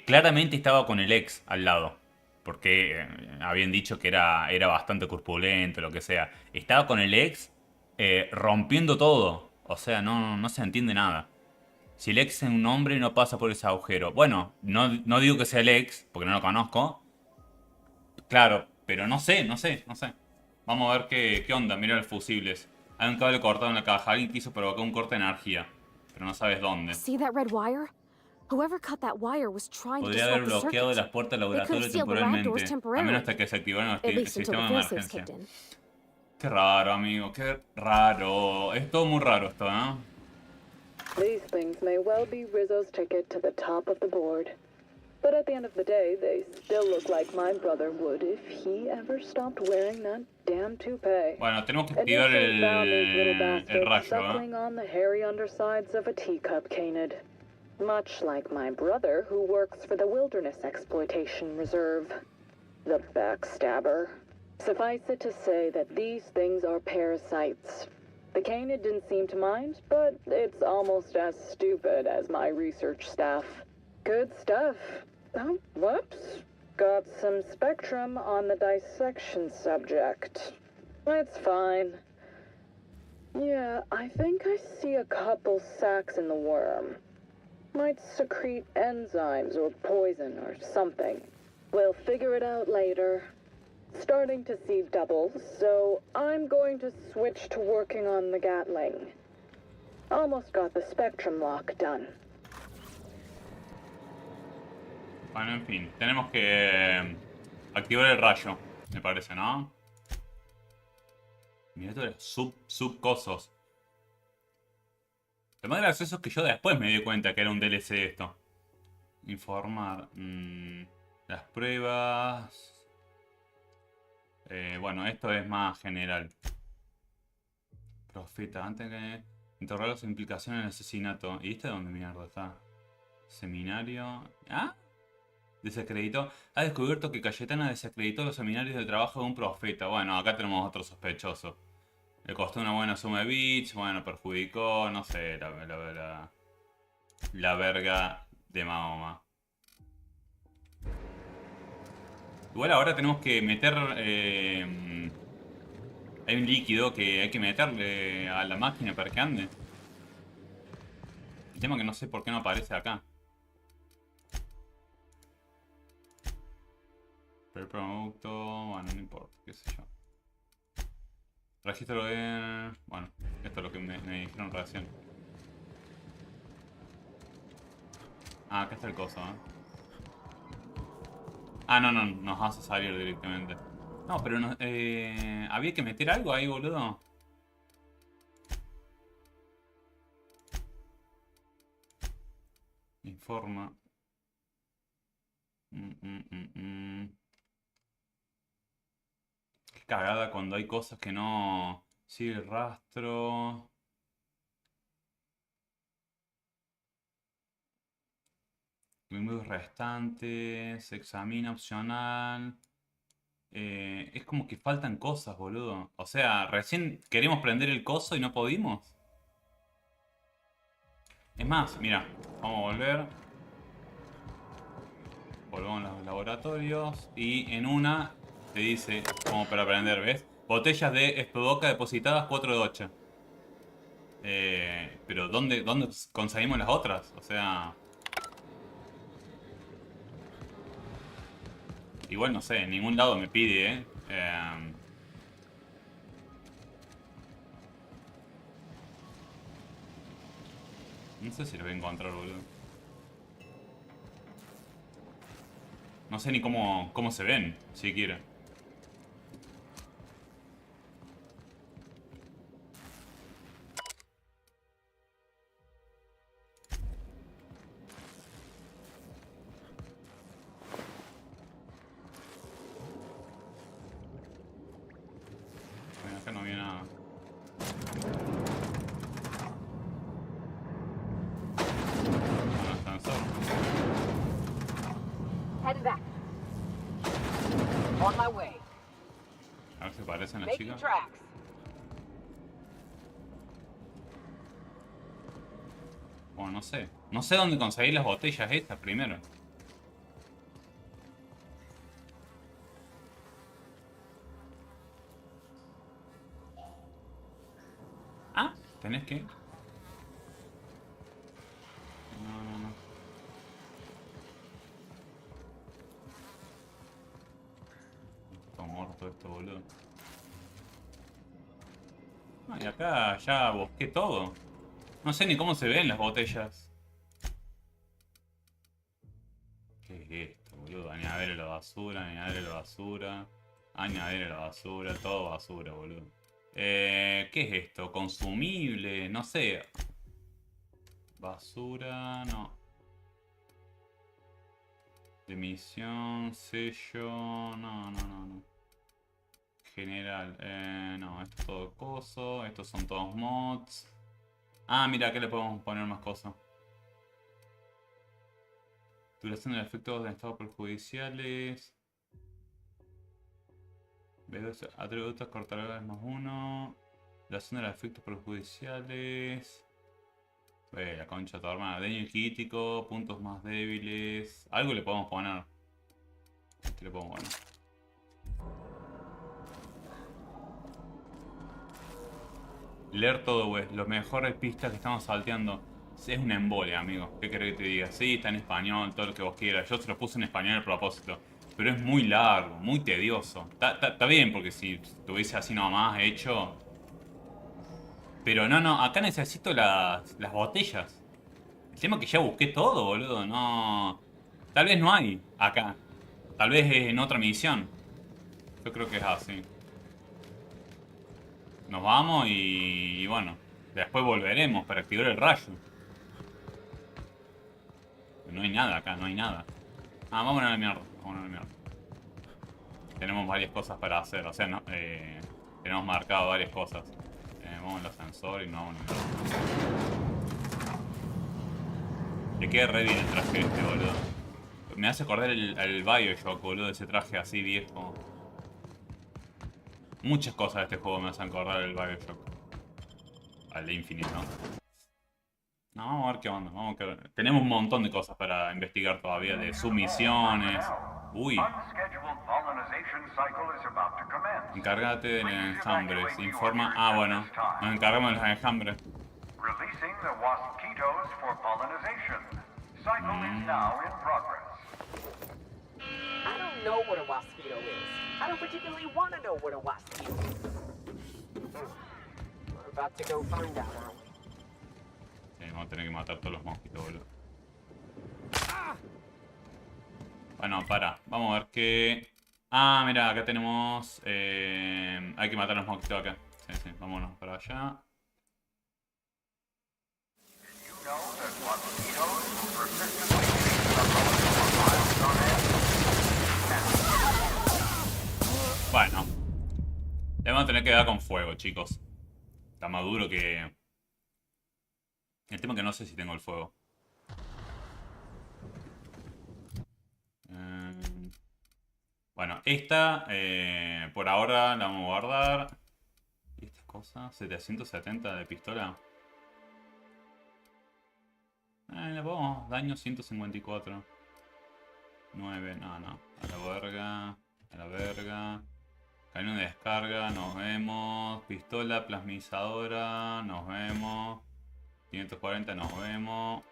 Claramente estaba con el ex al lado. Porque habían dicho que era bastante corpulento, lo que sea. Estaba con el ex rompiendo todo. O sea, no se entiende nada. Si el ex es un hombre, no pasa por ese agujero. Bueno, no digo que sea el ex, porque no lo conozco. Claro, pero no sé. Vamos a ver qué onda. Mira los fusibles. Hay un cable cortado en la caja. Alguien quiso provocar un corte de energía, pero no sabes dónde. See that red wire? Whoever cut that wire was trying to Podría haber disrupt the bloqueado circuit. las puertas del They could laboratorio have sealed the lab doors temporalmente, a temporarily. menos hasta que se activaran los At least until sistemas the de fuel saves emergencia. kicked in. Qué raro, amigo, qué raro. Es todo muy raro esto, ¿no? These things may well be Rizzo's ticket to the top of the board. But at the end of the day, they still look like my brother would if he ever stopped wearing that damn toupee. Bueno, tenemos que activar el rayo, suckling on the hairy undersides of a teacup canid. Much like my brother, who works for the Wilderness Exploitation Reserve. The backstabber. Suffice it to say that these things are parasites. The canid didn't seem to mind, but it's almost as stupid as my research staff. Good stuff. Oh, whoops. Got some spectrum on the dissection subject. It's fine. Yeah, I think I see a couple sacs in the worm. Might secrete enzymes or poison or something. We'll figure it out later. Starting to see doubles, so I'm going to switch to working on the Gatling. Almost got the spectrum lock done. Bueno, en fin, tenemos que activar el rayo, me parece, ¿no? Mira esto de subcosos. Lo más gracioso es que yo después me di cuenta que era un DLC esto. Informar. Las pruebas. Bueno, esto es más general. Profeta, antes que interrogar su implicación en el asesinato. ¿Y este dónde mierda está? Seminario. ¿Ah? Desacreditó. Ha descubierto que Cayetana desacreditó los seminarios de trabajo de un profeta. Bueno, acá tenemos otro sospechoso. Le costó una buena suma de bits. Bueno, perjudicó. No sé, la verga de Mahoma. Igual ahora tenemos que meter... hay un líquido que hay que meterle a la máquina para que ande. El tema es que no sé por qué no aparece acá. El producto... Bueno, no importa, qué sé yo. Registro de... Bueno, esto es lo que me dijeron recién. Ah, acá está el coso, ¿eh? Ah, no, nos vas a salir directamente. No, pero no, había que meter algo ahí, boludo. Informa. Qué cagada cuando hay cosas que no... Sigue el rastro. Miembros restantes. Examina opcional. Es como que faltan cosas, boludo. O sea, recién queremos prender el coso y no pudimos. Es más, mira, vamos a volver. Volvamos a los laboratorios. Y en una te dice, como para aprender, ¿ves? Botellas de Espedoca depositadas 4 de 8. Pero ¿dónde conseguimos las otras? O sea... Igual no sé, en ningún lado me pide, no sé si lo voy a encontrar, boludo. No sé ni cómo se ven, siquiera. Bueno, acá no había nada. Headed back. On my way. A ver si parecen las Making chicas. tracks. Bueno, no sé. No sé dónde conseguir las botellas estas primero. Ah, tenés que... No. Está muerto esto, boludo. Ah, y acá ya busqué todo. No sé ni cómo se ven las botellas. ¿Qué es esto, boludo? Añadir a la basura, añadir a la basura. Añadir a la basura, todo basura, boludo. ¿Qué es esto? Consumible, no sé. Basura, no. Demisión, sello, no. General, no, esto es todo coso, estos son todos mods. Ah, mira, acá le podemos poner más cosas. Duración de efectos de estado perjudiciales. Atributos cortarles +1. Duración de los efectos perjudiciales. La concha de tu hermana. Daño crítico, puntos más débiles. Algo le podemos poner. Este le podemos poner. Leer todo, güey. Los mejores pistas que estamos salteando. Es una embole, amigo. ¿Qué querés que te diga? Sí, está en español, todo lo que vos quieras. Yo se lo puse en español a propósito. Pero es muy largo, muy tedioso. Está bien, porque si estuviese así nomás hecho... Pero no, acá necesito las botellas. El tema es que ya busqué todo, boludo. No... Tal vez no hay acá. Tal vez es en otra misión. Yo creo que es así. Nos vamos y bueno. Después volveremos para activar el rayo. No hay nada acá, no hay nada. Ah, vámonos a la mierda. Tenemos varias cosas para hacer, o sea, no, tenemos marcado varias cosas. Vamos al ascensor y no vamos a... Le queda re bien el traje este, boludo. Me hace acordar el Bioshock, boludo, ese traje así viejo. Muchas cosas de este juego me hacen acordar el Bioshock. Al Infinite, ¿no? No, vamos a ver qué onda. Tenemos un montón de cosas para investigar todavía, de sumisiones. Uy. Encárgate del enjambre. Se informa... Ah, bueno. Nos encargamos de los enjambres. I don't know what a waspito is. I don't particularly want to know what a waspito is. We're about to go find out, aren't we? Vamos a tener que matar todos los mosquitos, boludo. Bueno, vamos a ver qué... Ah, mira, acá tenemos... hay que matar a los mosquitos acá. Sí, vámonos para allá. Bueno. Le vamos a tener que dar con fuego, chicos. Está más duro que... El tema es que no sé si tengo el fuego. Bueno, esta por ahora la vamos a guardar. ¿Y estas cosas? 770 de pistola. Le pongo daño 154. 9, no. A la verga. Cañón de descarga, nos vemos. Pistola plasmizadora, nos vemos. 540, nos vemos.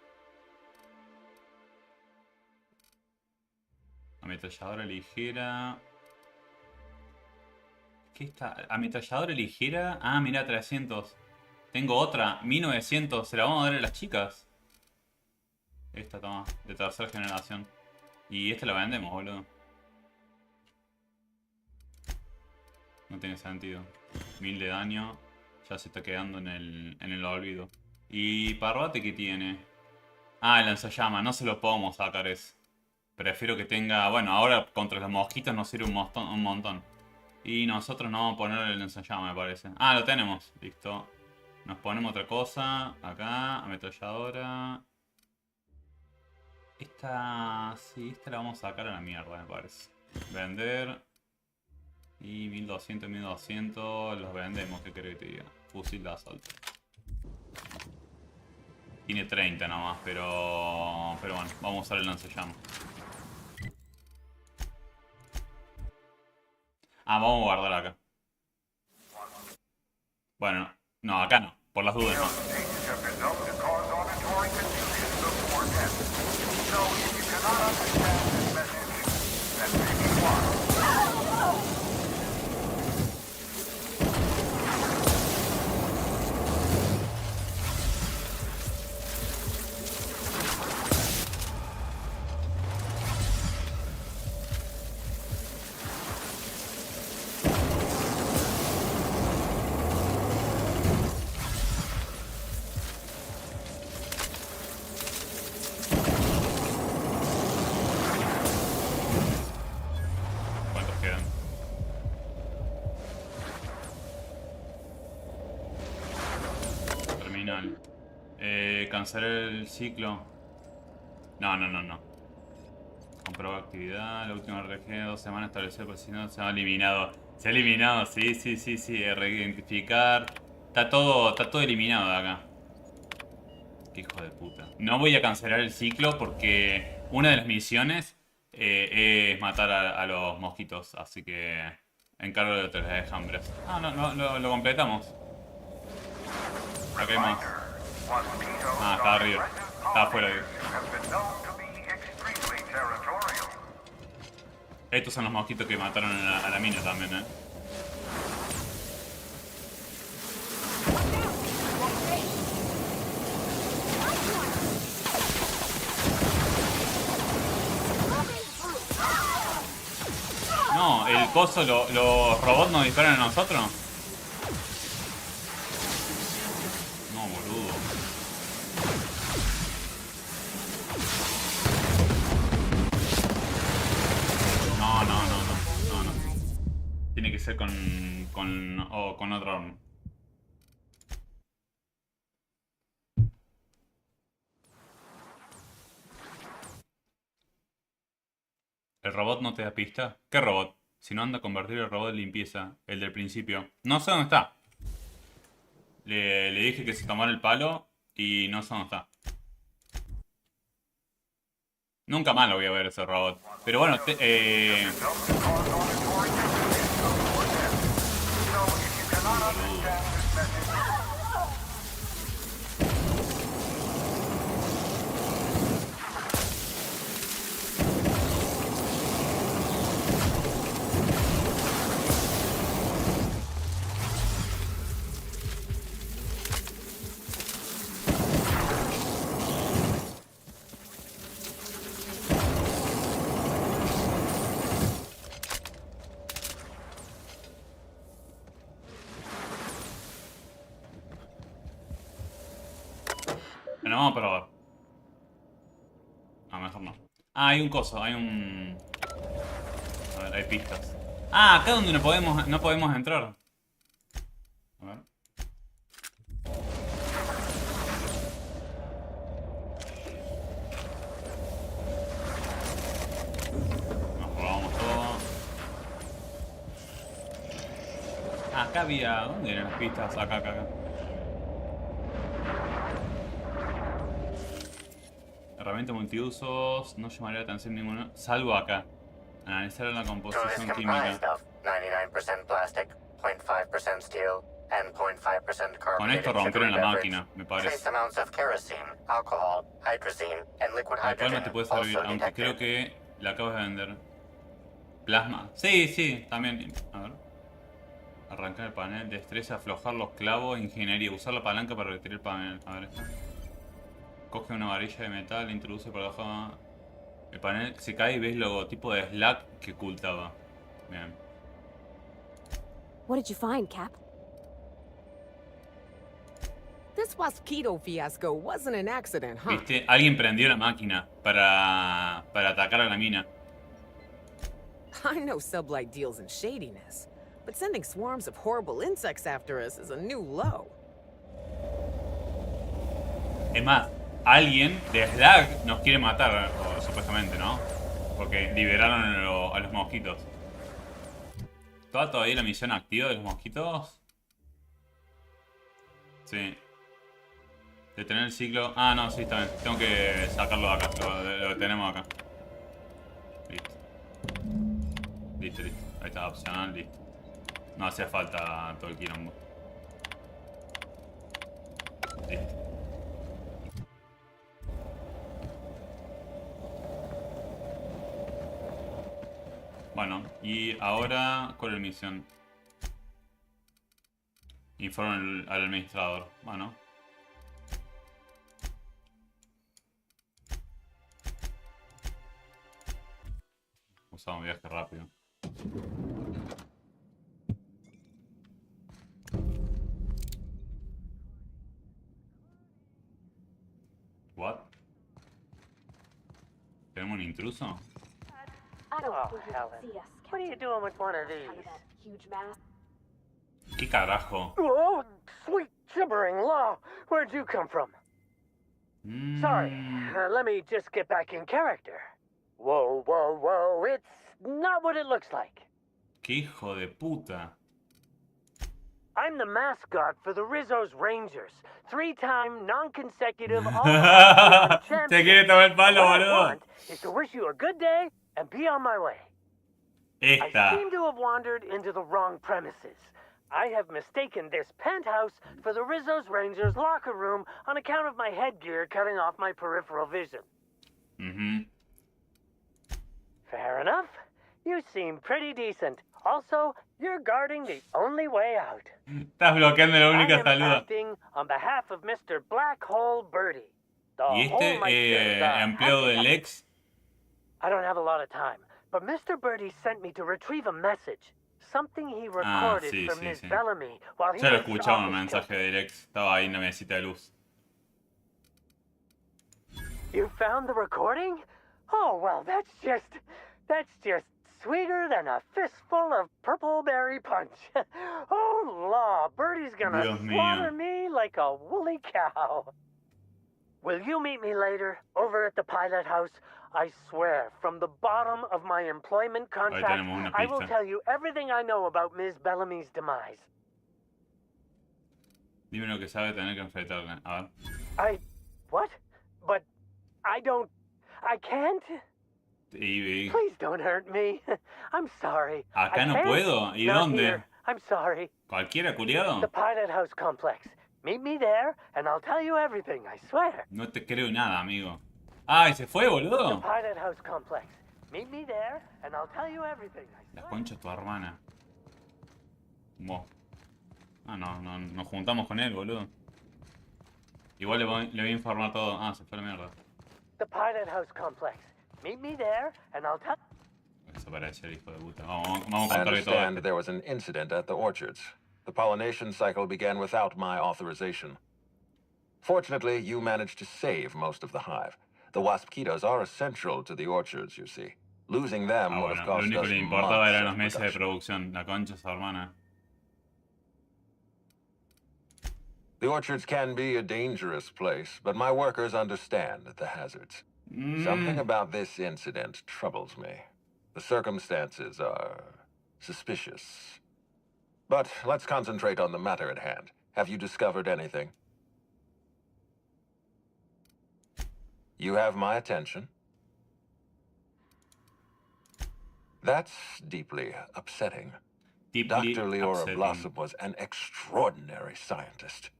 Ametralladora ligera. ¿Qué está? Ametralladora ligera. Ah, mira, 300. Tengo otra, 1900. Se la vamos a dar a las chicas. Esta, toma, de tercera generación. Y esta la vendemos, boludo. No tiene sentido. 1000 de daño. Ya se está quedando en el olvido. ¿Y Parvati qué tiene? Ah, el lanzallamas. No se lo podemos sacar ese. Prefiero que tenga... Bueno, ahora contra los mosquitos nos sirve un montón. Y nosotros no vamos a poner el lanzallamas, me parece. Ah, lo tenemos. Listo. Nos ponemos otra cosa. Acá. Ametralladora. Esta... Sí, esta la vamos a sacar a la mierda, me parece. Vender. Y 1200, 1200. Los vendemos, ¿qué querés que te diga? Fusil de asalto. Tiene 30 nomás, pero bueno, vamos a usar el lanzallamas. Ah, vamos a guardar acá. Bueno, no, acá no, por las dudas no. final. Cancelar el ciclo. No. Comprobar actividad. La última RG 2 semanas establecido, pues si no se ha eliminado. Se ha eliminado, sí. Reidentificar. Está todo eliminado de acá. Qué hijo de puta. No voy a cancelar el ciclo porque una de las misiones es matar a los mosquitos. Así que encargo de otras de enjambres. No, lo completamos. Acá hay más. Está arriba. Está afuera. Estos son los mosquitos que mataron a la mina también, No, el coso, los robots nos disparan a nosotros. No, boludo. No. Tiene que ser con otro arma. ¿El robot no te da pista? ¿Qué robot? Si no anda a convertir el robot de limpieza, el del principio. No sé dónde está. Le dije que se tomara el palo y no sé dónde está. Nunca más lo voy a ver ese robot. Pero bueno, Bueno, vamos a probar. No, mejor no. Hay un coso, hay un... A ver, hay pistas. Acá donde no podemos entrar. A ver. Nos probamos todo. Acá había... ¿Dónde eran las pistas? Acá. Herramienta multiusos, no llamaría la atención ninguna, salvo acá. Analizar la composición química. Con esto rompieron la máquina, me parece. Actualmente te puede servir, aunque creo que la acabas de vender. Plasma. Sí, también. A ver. Arrancar el panel, destreza, aflojar los clavos, ingeniería. Usar la palanca para retirar el panel. A ver, coge una varilla de metal, introduce por debajo. El panel se cae y ves el logotipo de Slack que ocultaba. Bien. What did you find, Cap? This mosquito fiasco wasn't an accident, huh? ¿Viste? Alguien prendió la máquina para atacar a la mina. I know Sublight deals in shadiness, but sending swarms of horrible insects after us is a new low. Es más, alguien de Slack nos quiere matar, supuestamente, ¿no? Porque liberaron a los mosquitos. ¿Toda todavía la misión activa de los mosquitos? Sí. Detener el ciclo. Ah, no, sí, está bien. Tengo que sacarlo de acá. Lo tenemos acá. Listo. Ahí está, opcional, listo. No hacía falta todo el quilombo. Listo. Bueno, y ahora, ¿cuál es la misión? Informa al administrador. Bueno. Usamos un viaje rápido. What? ¿Tenemos un intruso? Oh, Helen. What are you doing with one of these? ¿Qué carajo? Oh, sweet gibbering law. Where'd you come from? Sorry, let me just get back in character. Whoa, whoa, whoa, it's not what it looks like. Qué hijo de puta. I'm the mascot for the Rizzo's Rangers. 3-time, non-consecutive, all-time champion. Te quiere tomar el palo, What I boludo. want is to wish you a good day and be on my way. I seem to have wandered into the wrong premises. I have mistaken this penthouse for the Rizzo's Rangers locker room on account of my headgear cutting off my peripheral vision. Fair enough. You seem pretty decent. Also, you're guarding the only way out. Estás bloqueando la única I am salida. acting on behalf of Mr. Black Hole Birdie. The ¿Y hole este might be the empleado del ex? I don't have a lot of time, but Mr. Birdie sent me to retrieve a message. Something he recorded Sí, from sí, Miss sí. Bellamy while he Ya lo was escuchaba off un his mensaje del ex. Estaba ahí en la mesita de luz. You found the recording? Oh, well, that's just sweeter than a fistful of purple berry punch. Oh, law, Birdie's gonna Dios mío. slaughter me like a woolly cow. Will you meet me later, over at the pilot house? I swear, from the bottom of my employment contract, tenemos una I will pista. tell you everything I know about Ms. Bellamy's demise. Dime lo que sabe tener que enfrentarle. A ver. What? But I can't? Please don't hurt me. I'm sorry. Acá I no can't. puedo. ¿Y Not dónde? here. I'm sorry. ¿Cualquiera, culiado? The pilot house complex. Meet me there, and I'll tell you everything, I swear. No te creo nada, amigo. Ah, ¿y se fue, The boludo? pilot house complex. Meet me there, and I'll tell you everything, I La swear. concha de tu hermana. Vos. Ah, no, nos juntamos con él, boludo. Igual le voy a informar todo. Ah, se fue la mierda. The pilot house complex. Meet me there, and I'll tell... Desaparecer, hijo de puta. Vamos I a contarle todo. understand there was an incident at the orchards. The pollination cycle began without my authorization. Fortunately, you managed to save most of the hive. The wasp-mosquitoes are essential to the orchards, you see. Losing them would have Lo cost único us que le importaba eran los months of meses de production. producción. La concha de su hermana. The orchards can be a dangerous place, but my workers understand the hazards. Something about this incident troubles me. The circumstances are suspicious. But let's concentrate on the matter at hand. Have you discovered anything? You have my attention. That's deeply upsetting. Dr. Leora upsetting. Blossom was an extraordinary scientist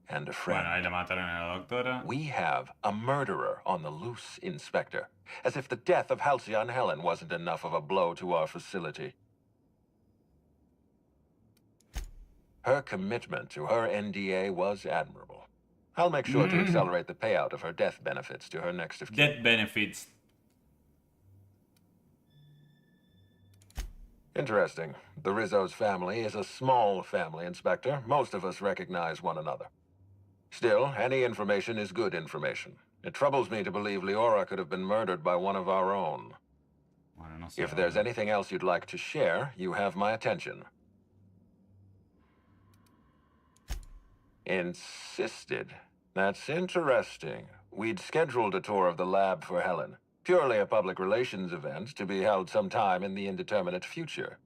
and a friend. Bueno, ahí la mataron a la doctora. We have a murderer on the loose, Inspector. As if the death of Halcyon Helen wasn't enough of a blow to our facility. Her commitment to her NDA was admirable. I'll make sure to accelerate the payout of her death benefits to her next of kin. Death benefits. Interesting. The Rizzo's family is a small family, Inspector. Most of us recognize one another. Still, any information is good information. It troubles me to believe Leora could have been murdered by one of our own. Bueno, no sé, If there's anything else you'd like to share, you have my attention. Insisted. That's interesting. We'd scheduled a tour of the lab for Helen. Purely a public relations event to be held sometime in the indeterminate future.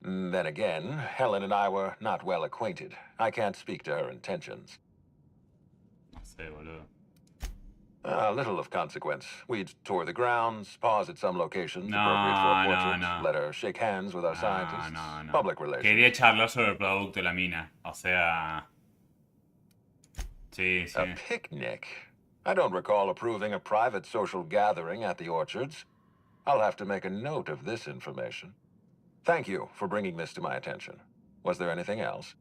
Then again, Helen and I were not well acquainted. I can't speak to her intentions. No sé, boludo. A little of consequence. We'd tour the grounds, pause at some locations No, appropriate for a no, portrait, no. let her shake hands with our scientists. No. Public relations. Quería charlar sobre el producto de la mina. O sea... Sí, sí. A picnic? I don't recall approving a private social gathering at the orchards. I'll have to make a note of this information. Thank you for bringing this to my attention. Was there anything else?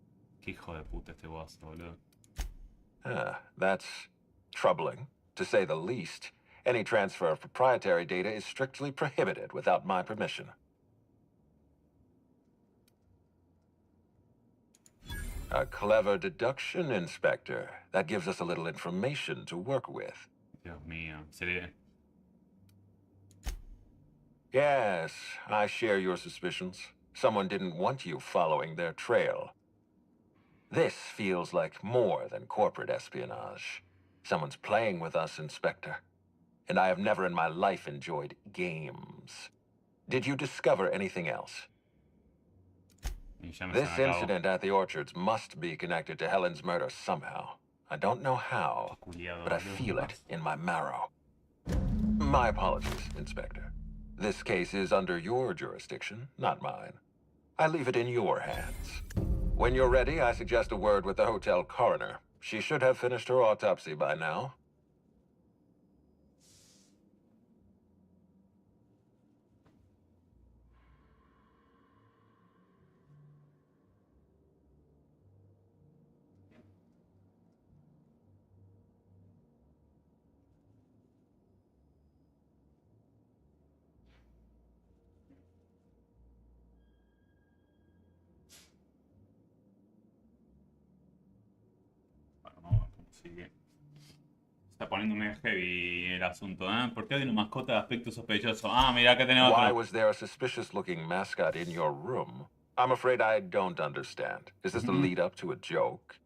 Qué hijo de puta este boss, boludo. That's troubling, to say the least. Any transfer of proprietary data is strictly prohibited without my permission. A clever deduction, Inspector. That gives us a little information to work with. Dios mío. Sería... Yes, I share your suspicions. Someone didn't want you following their trail. This feels like more than corporate espionage. Someone's playing with us, Inspector. And I have never in my life enjoyed games. Did you discover anything else? This incident at the orchards must be connected to Helen's murder somehow. I don't know how, but I feel it in my marrow. My apologies, Inspector. This case is under your jurisdiction, not mine. I leave it in your hands. When you're ready, I suggest a word with the hotel coroner. She should have finished her autopsy by now. Sigue. Está poniéndome heavy el asunto, ¿eh? ¿Por qué hay una mascota de aspecto sospechoso? Ah, mira, acá tenemos Why otro. was there a suspicious-looking mascot in your room? I'm afraid I don't understand. Is this the lead-up to a joke?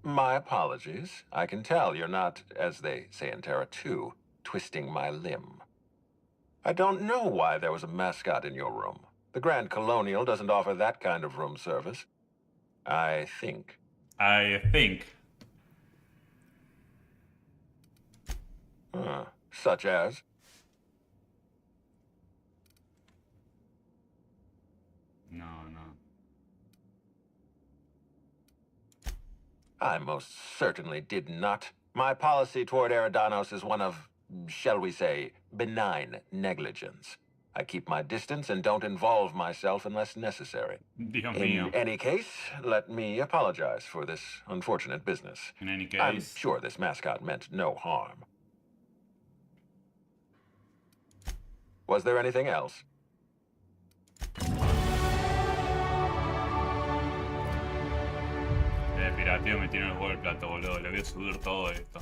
My apologies. I can tell you're not, as they say in Terra 2, twisting my limb. I don't know why there was a mascot in your room. The Grand Colonial doesn't offer that kind of room service. I think. Such as? No. I most certainly did not. My policy toward Eridanos is one of, shall we say, benign negligence. I keep my distance and don't involve myself unless necessary. Dios In mío. any case, let me apologize for this unfortunate business. In any case. I'm sure this mascot meant no harm. Was there anything else? Pirateo me tiene el huevo el plato, boludo. Le voy a subir todo esto.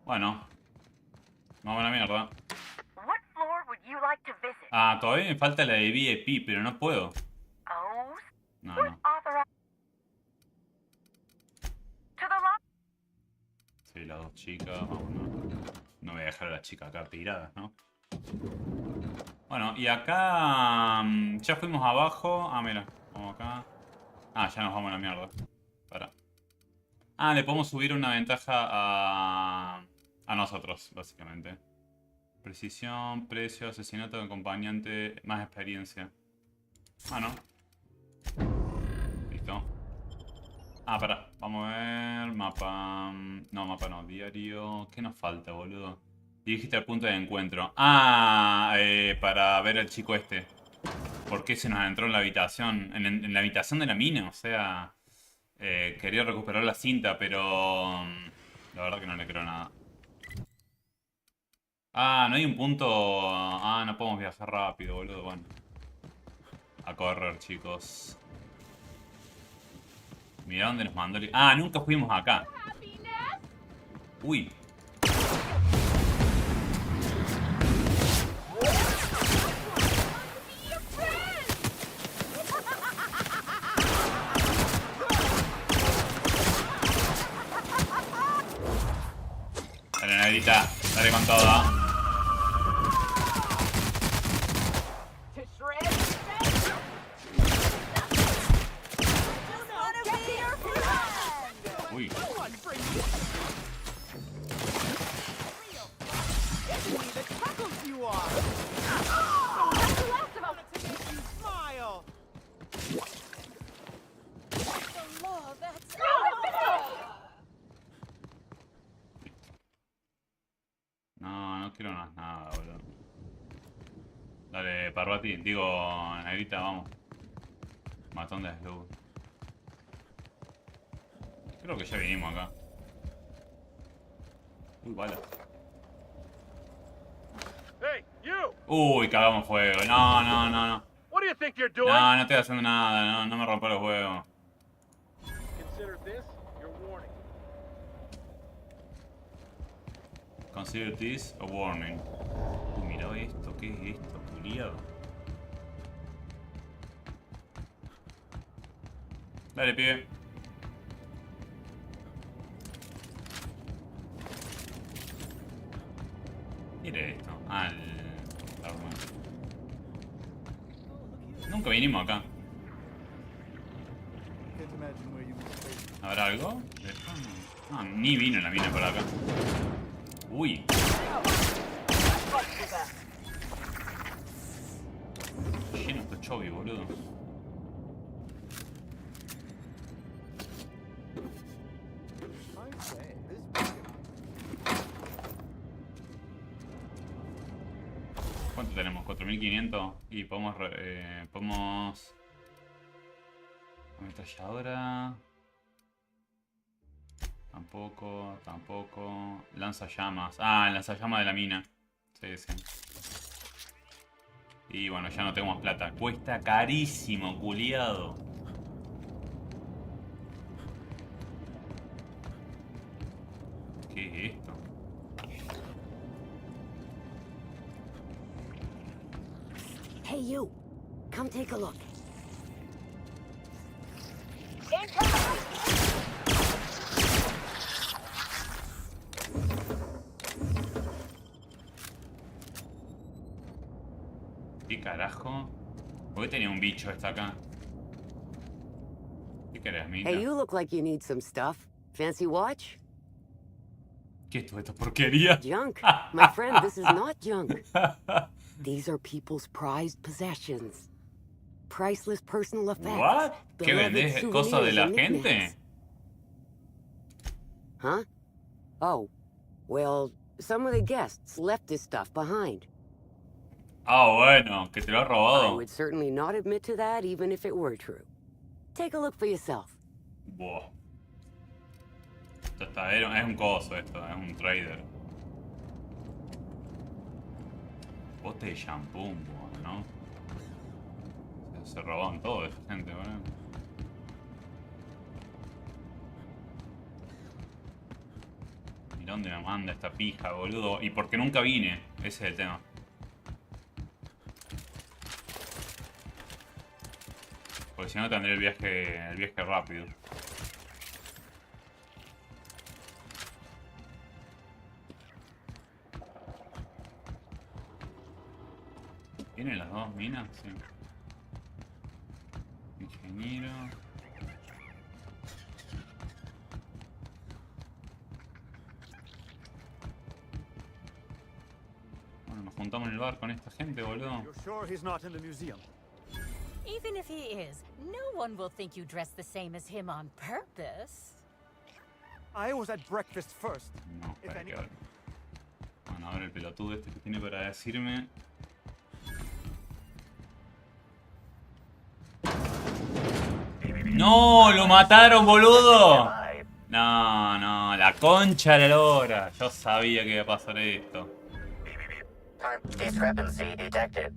Bueno. Vamos a la mierda. What floor would you like to visit? Ah, todavía me falta la de VIP, pero no puedo. Oh, No. To the lobby. Sí, las dos chicas, vámonos. No voy a dejar a las chicas acá tiradas, ¿no? Bueno, y acá ya fuimos abajo. Ah, mira, vamos acá. Ah, ya nos vamos a la mierda. Para. Ah, le podemos subir una ventaja a nosotros, básicamente. Precisión, precio, asesinato de acompañante, más experiencia. Ah, no. Listo. Ah, pará. Vamos a ver. Mapa. No, mapa no. Diario. ¿Qué nos falta, boludo? Dirigiste al punto de encuentro. Ah, para ver al chico este. ¿Por qué se nos entró en la habitación? En la habitación de la mina, o sea... quería recuperar la cinta, pero... la verdad que no le creo nada. Ah, no hay un punto... Ah, no podemos viajar rápido, boludo. Bueno. A correr, chicos. Mirá dónde nos mandó... Ah, nunca fuimos acá. Uy. Dale, negrita. Dale con todo. Uy. No, no quiero más nada, boludo. Dale, Parvati. Digo, negrita, vamos. Matón de Slow. Creo que ya vinimos acá. Uy, bala. Uy, cagamos fuego. No. No, no estoy haciendo nada. No me rompa los huevos. Consider this a warning. Mira esto, ¿qué es esto, culiado? Dale, pibe. ¿Qué era esto? Ah, el arma. Nunca vinimos acá. ¿Habrá algo? No, ni vino la mina por acá. Uy. Lleno este chovi, boludo. ¿Cuánto tenemos? 4500 y podemos ametralladora. Tampoco. Lanzallamas. Ah, el lanzallamas de la mina. Sí, sí. Y bueno, ya no tenemos plata. Cuesta carísimo, culiado. ¿Qué es esto? Hey, you. Come take a look. ¿Qué carajo? ¿Por qué tenía un bicho esta acá? ¿Qué querés, mina? Hey, you look like you need some stuff. Fancy watch? ¿Qué es esto? ¿Esto es porquería? Junk. My friend, this is not junk. These are people's prized possessions. Priceless personal effects. What? ¿Qué vendés? ¿Cosas de la gente? Knickknacks. Huh? Oh, well, some of the guests left this stuff behind. Ah, bueno, que te lo ha I robado. would certainly not admit to that even if it were true. Take a look for yourself. Buah. Ya está, es un coso esto, es un trader. Bote de shampoo, buah, ¿no? Se robaron todo esta gente, ¿verdad? Mirá dónde me manda esta pija, boludo. Y porque nunca vine, ese es el tema. Porque si no tendré el viaje rápido. ¿Vienen las dos minas? Sí. Ingeniero. Bueno, nos juntamos en el bar con esta gente, boludo. You're sure he's not in the museum? Even if he is, no one will think you dress the same as him on purpose. I was at breakfast first. No, espera que ahora. Bueno, a ver el pelotudo este que tiene para decirme. ¡No! ¡Lo mataron, boludo! No, la concha de la lora. Yo sabía que iba a pasar esto. Discrepancy detected.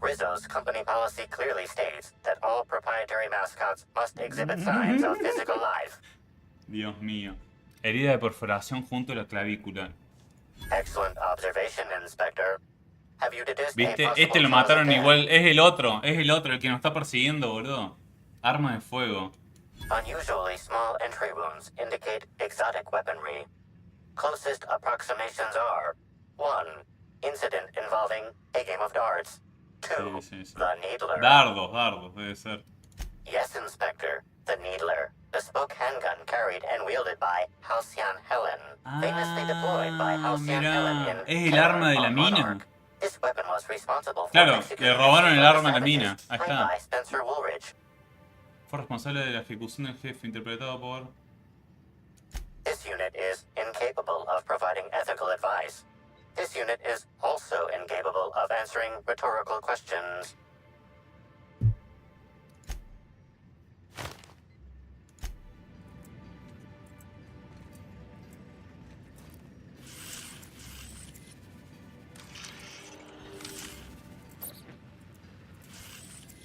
Rizzo's company policy clearly states that all proprietary mascots must exhibit signs of physical life. Dios mío. Herida de perforación junto a la clavícula. Excellent observation, Inspector. Have you deduced ¿Viste? a Este lo mataron igual. Es el otro, el que nos está persiguiendo, boludo. Arma de fuego. Unusually small entry wounds indicate exotic weaponry. Closest approximations are 1. Incident involving a game of darts. 2. Sí. The Needler. Dardos, debe ser. Yes, Inspector. The Needler. Bespoke handgun carried and wielded by Halcyon Helen. Famously deployed by Halcyon Helen in ¿Es el arma de la mina? This weapon was responsible for Claro, executing le robaron el arma a la savages mina. Ahí played está. by Spencer Woolridge. Fue responsable de la ejecución del jefe, interpretado por... This unit is incapable of providing ethical advice. This unit is also incapable of answering rhetorical questions.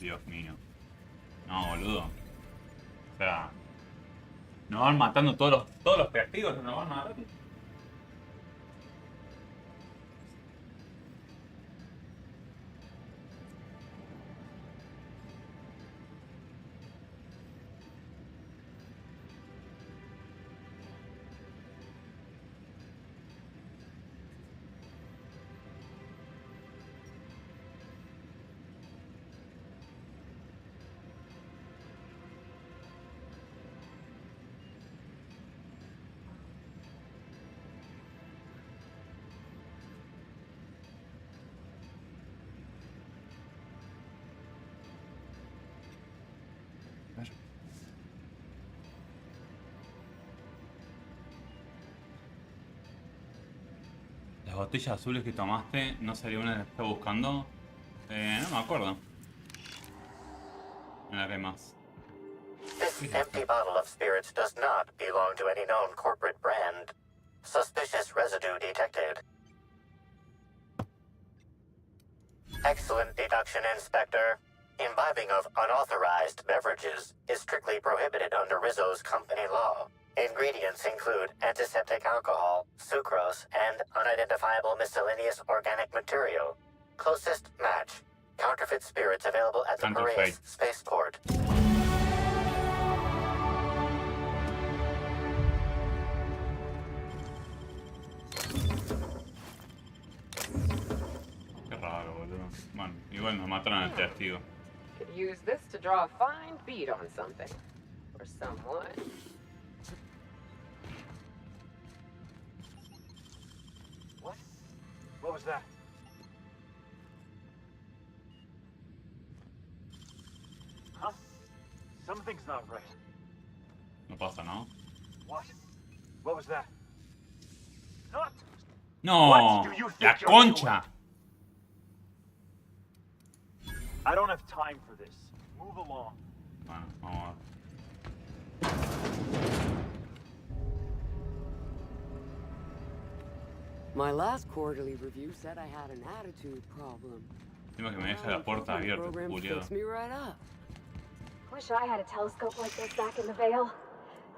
Dios mío. No, boludo. O sea... Nos van matando todos los testigos, nos van matando. Las botellas azules que tomaste, ¿no sería una de las que estaba buscando? No me acuerdo. Mira que hay más. This empty bottle of spirits does not belong to any known corporate brand. Suspicious residue detected. Excellent deduction, Inspector. Imbibing of unauthorized beverages is strictly prohibited under Rizzo's company law. Ingredients include antiseptic alcohol, sucrose, and unidentifiable miscellaneous organic material. Closest match. Counterfeit spirits available at the Piraeus spaceport. Qué raro, boludo. Bueno, igual nos mataron al testigo. Could use this to draw a fine bead on something. Or someone. What? What was that? Huh? Something's not right. No pasa, ¿no? What? What was that? Not. No, What do you think la you're concha. doing? I don't have time for this. Move along. Bueno, vamos a ver. My last quarterly review said I had an attitude problem. Encima que me deja la puerta abierta, culiado. Fix me right up. Wish I had a telescope like this back in the Vale.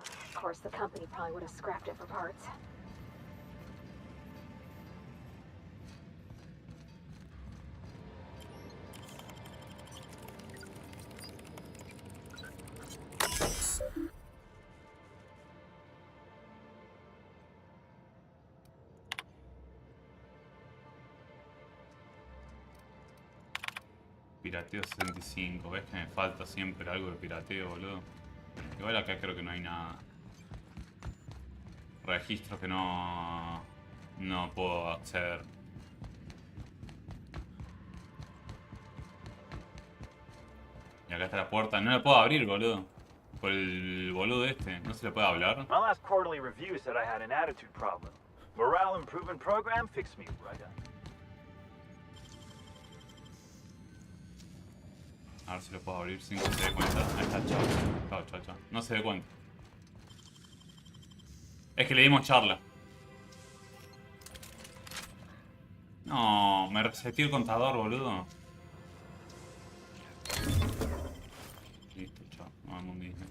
Of course, the company probably would have scrapped it for parts. Pirateo 65, ¿ves que me falta siempre algo de pirateo, boludo? Igual acá creo que no hay nada. Registros que no puedo acceder. Y acá está la puerta, no la puedo abrir, boludo. Por el boludo este, no se le puede hablar. My last quarterly review said I had an attitude problem. Morale improvement program fixed me right up. A ver si lo puedo abrir sin que se dé cuenta. Ahí está, chao. Chao, chao, chao. No se dé cuenta. Es que le dimos charla. No, me reseteó el contador, boludo. Listo, chao. Vamos un Disney.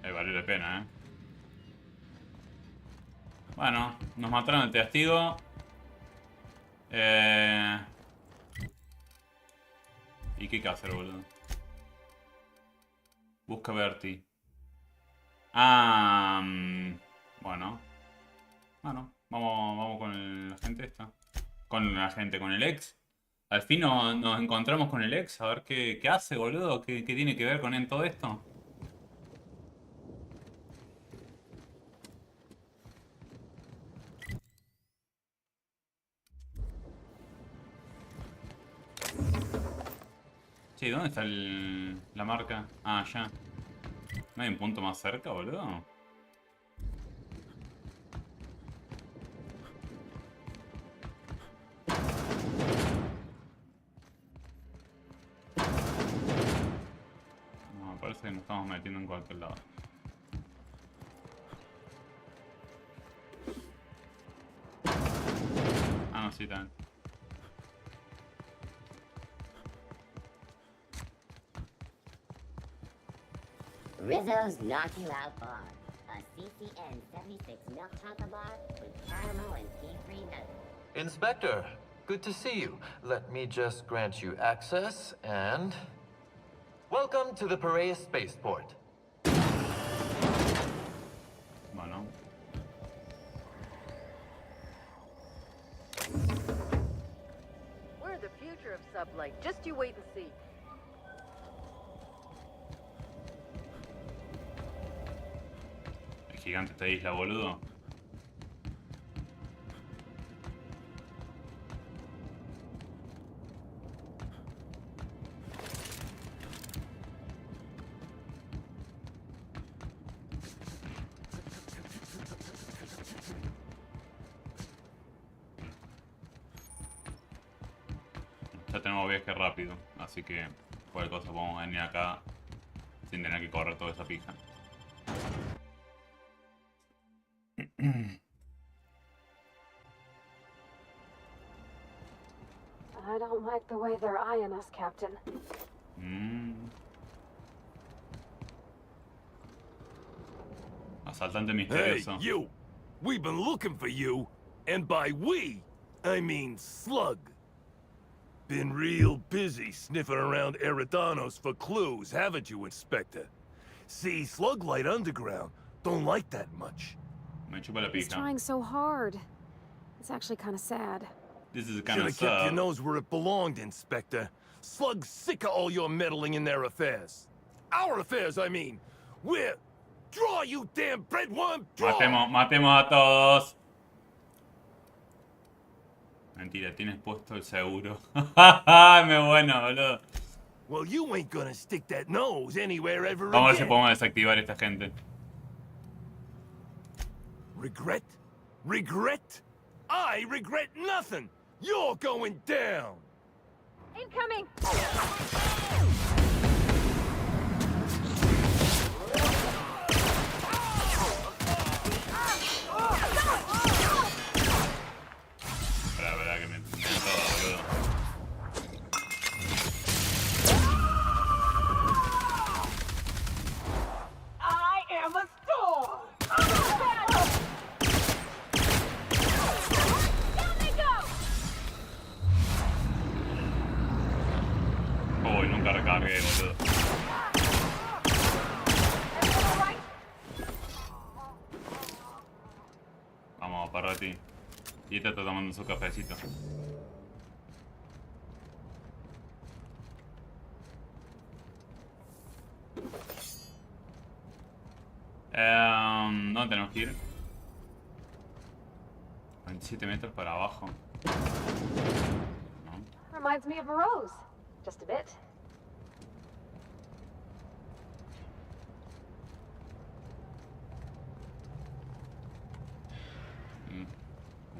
Valió la pena, Bueno, nos mataron el testigo. ¿Y qué hay que hacer, boludo? Busca Bertie. Bueno. Vamos con la gente esta. Con la gente, con el ex. Al fin nos encontramos con el ex. A ver qué hace, boludo. ¿Qué tiene que ver con él todo esto? Sí, ¿dónde está la marca? Ah, ya. ¿No hay un punto más cerca, boludo? No, parece que nos estamos metiendo en cualquier lado. Ah, no, sí, también. Rizzo's Knock You Out Bar, a CCN 76 milk chocolate bar with caramel and tea-free nuts. Inspector, good to see you. Let me just grant you access and... Welcome to the Piraeus spaceport. Bueno. We're the future of sublight. Just you wait and see. Gigante esta isla, boludo. Ya tenemos viaje rápido, así que cualquier cosa podemos venir acá sin tener que correr toda esa pija. I don't like the way they're eyeing us, Captain. Asaltante misterioso. Hey, you! We've been looking for you, and by we, I mean Slug. Been real busy sniffing around Eridanos for clues, haven't you, Inspector? See, Slug Light Underground don't like that much. Me chupa la He's pija. trying so hard. It's actually kind of sad. This is kind of Should've kept your nose where it belonged, Inspector. Slug's sick of all your meddling in their affairs. Our affairs, I mean. We're... Draw, you damn breadworm! Draw! Matemos a todos. Mentira, tienes puesto el seguro. Me bueno, boludo. Well, you ain't gonna stick that nose anywhere ever Vamos a ver si again. podemos desactivar esta gente. Regret? Regret? I regret nothing! You're going down! Incoming! Espera, que me todo, boludo. I am a storm! Uy, nunca recargué, boludo. Vamos, Parrati. Y este está tomando su cafecito. ¿Dónde tenemos que ir? 27 metros para abajo. Reminds me of a rose. Just a bit.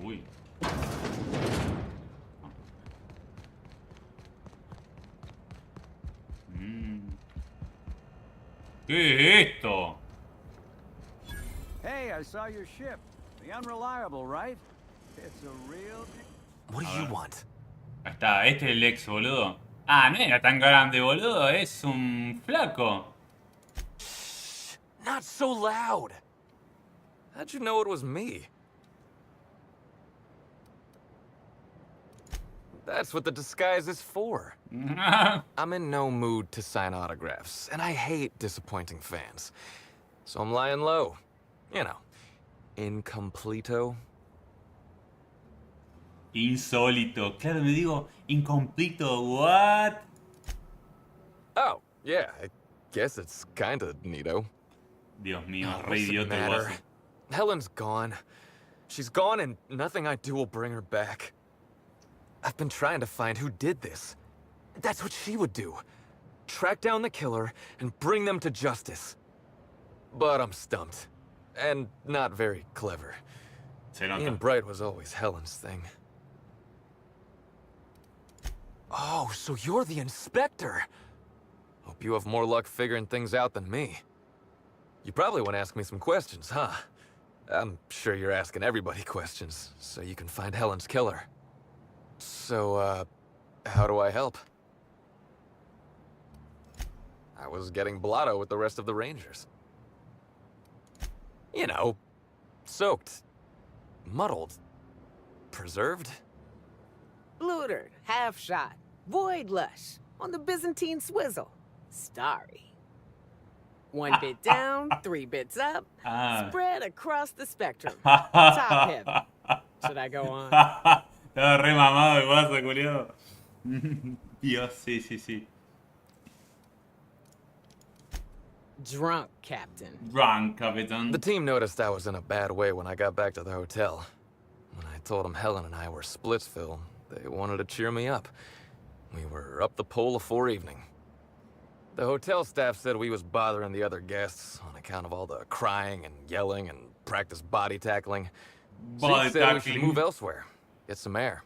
Uy. ¿Qué es esto? Hey, I saw your ship. The Unreliable, right? It's a real... What do you want? Ahí está, este es el ex, boludo. Ah, no era tan grande, boludo. Es un flaco. Not so loud. How'd you know it was me? That's what the disguise is for. I'm in no mood to sign autographs, and I hate disappointing fans. So I'm lying low. You know, incompleto. Insólito. Claro, me digo incompleto. What? Oh, yeah, I guess it's kinda neato. Dios mío, Oh, re what's the idiota el matter? guaso. Helen's gone. She's gone and nothing I do will bring her back. I've been trying to find who did this. That's what she would do. Track down the killer and bring them to justice. But I'm stumped. And not very clever. Being bright was always Helen's thing. Oh, so you're the inspector. Hope you have more luck figuring things out than me. You probably want to ask me some questions, huh? I'm sure you're asking everybody questions, so you can find Helen's killer. So, how do I help? I was getting blotto with the rest of the Rangers. You know, soaked, muddled, preserved. Blutered, half shot, void lush, on the Byzantine swizzle, starry. 1 bit down, 3 bits up, spread across the spectrum. Top heavy. Should I go on? Estaba re mamado el guaso, culiado. Dios, sí, sí, sí. Drunk, Captain. Drunk, Captain. The team noticed I was in a bad way when I got back to the hotel. When I told them Helen and I were Splitsville, they wanted to cheer me up. We were up the pole afore evening. The hotel staff said we was bothering the other guests on account of all the crying and yelling and practice body tackling. Zeke said we should move elsewhere, get some air.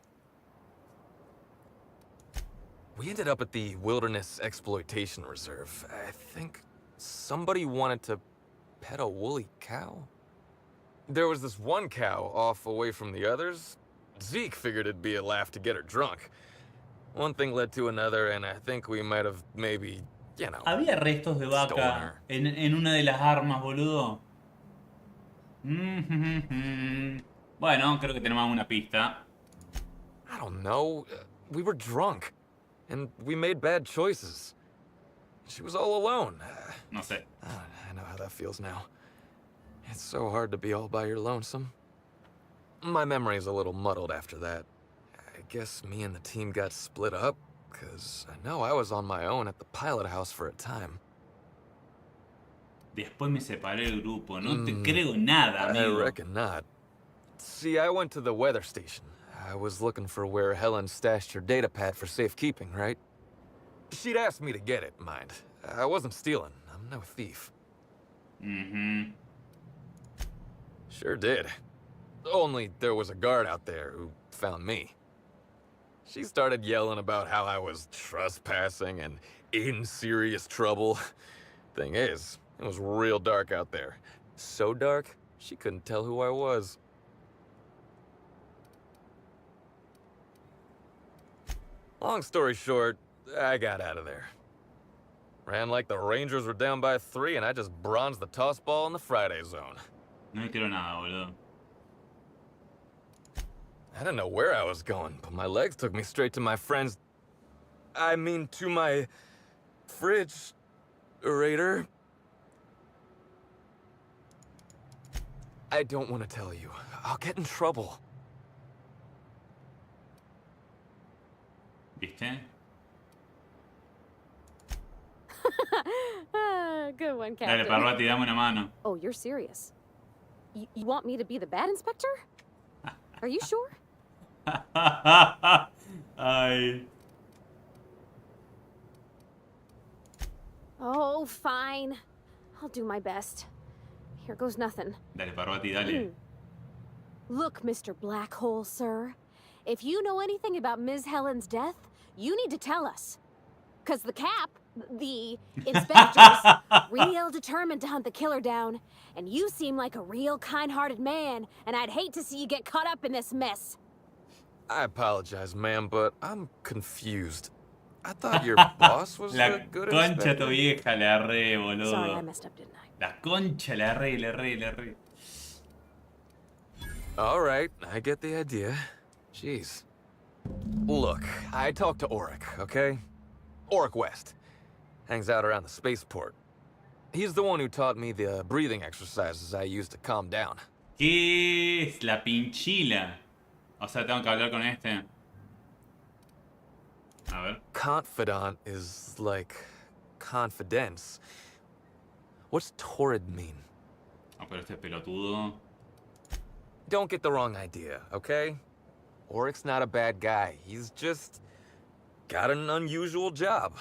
We ended up at the Wilderness Exploitation Reserve. I think somebody wanted to pet a woolly cow? There was this one cow off away from the others. Zeke figured it'd be a laugh to get her drunk. One thing led to another, and I think we might have maybe, you know, Había restos de vaca en una de las armas, boludo. Bueno, creo que tenemos una pista. I don't know. We were drunk, and we made bad choices. She was all alone. No sé. I know how that feels now. It's so hard to be all by your lonesome. My memory's a little muddled after that. I guess me and the team got split up, because I know I was on my own at the pilot house for a time. Después me separé del grupo. No te creo nada, amigo. I reckon not. See, I went to the weather station. I was looking for where Helen stashed her data pad for safekeeping, right? She'd asked me to get it, mind. I wasn't stealing. I'm no thief. Sure did. Only there was a guard out there who found me. She started yelling about how I was trespassing and in serious trouble. Thing is, it was real dark out there. So dark, she couldn't tell who I was. Long story short, I got out of there. Ran like the Rangers were down by 3, and I just bronzed the toss ball in the Friday zone. No me creo nada, boludo. I didn't know where I was going, but my legs took me straight to my friend's... I mean, to my... fridge-rator. I don't want to tell you. I'll get in trouble. ¿Viste? Good one, Captain. Dale, Parvati, dame una mano. Oh, you're serious? You want me to be the bad inspector? Are you sure? Ay. Oh, fine. I'll do my best. Here goes nothing. Dale, Parvati, dale. Look, Mr. Black Hole, sir. If you know anything about Ms. Helen's death, you need to tell us. 'Cause the the inspector's real determined to hunt the killer down. And you seem like a real kind-hearted man, and I'd hate to see you get caught up in this mess. I apologize, ma'am, but I'm confused. I thought your boss was La a good concha tu inspector. vieja, le erré, boludo. Sorry, I messed up, didn't I? La concha, le erré. All right, I get the idea. Jeez. Look, I talked to Auric, okay? Auric West. Hangs out around the spaceport. He's the one who taught me the breathing exercises I use to calm down. ¿Qué es la pinchila? O sea, tengo que hablar con este. A ver. Confidant is like confidence. What's torrid mean? Ah, pero este pelotudo. Don't get the wrong idea, okay? Auric's not a bad guy. He's just got an unusual job.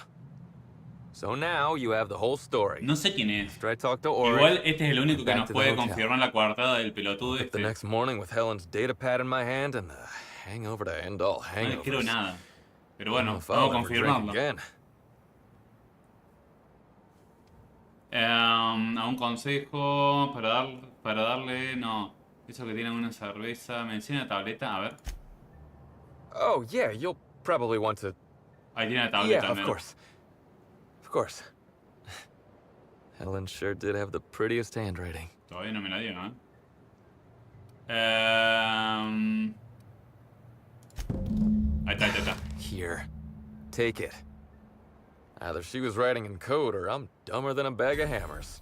So now you have the whole story. No sé quién es. After I talked to Auric, Igual este es el único que back nos to the puede hotel. confirmar la coartada del pelotudo The este. next morning with Helen's data pad in my hand and the hangover to end all No le creo hangovers. nada. Pero bueno, If I'll vamos a ever drink confirmarlo. again. A un consejo para darle, no. Eso que tiene una cerveza. Menciona la tableta, a ver. Oh, yeah, you'll probably want to... Ahí tiene la tableta. Yeah, al of menos. course. Of course. Helen sure did have the prettiest handwriting. Todavía no me la dio, ¿eh? Ahí está. Here. Take it. Either she was writing in code or I'm dumber than a bag of hammers.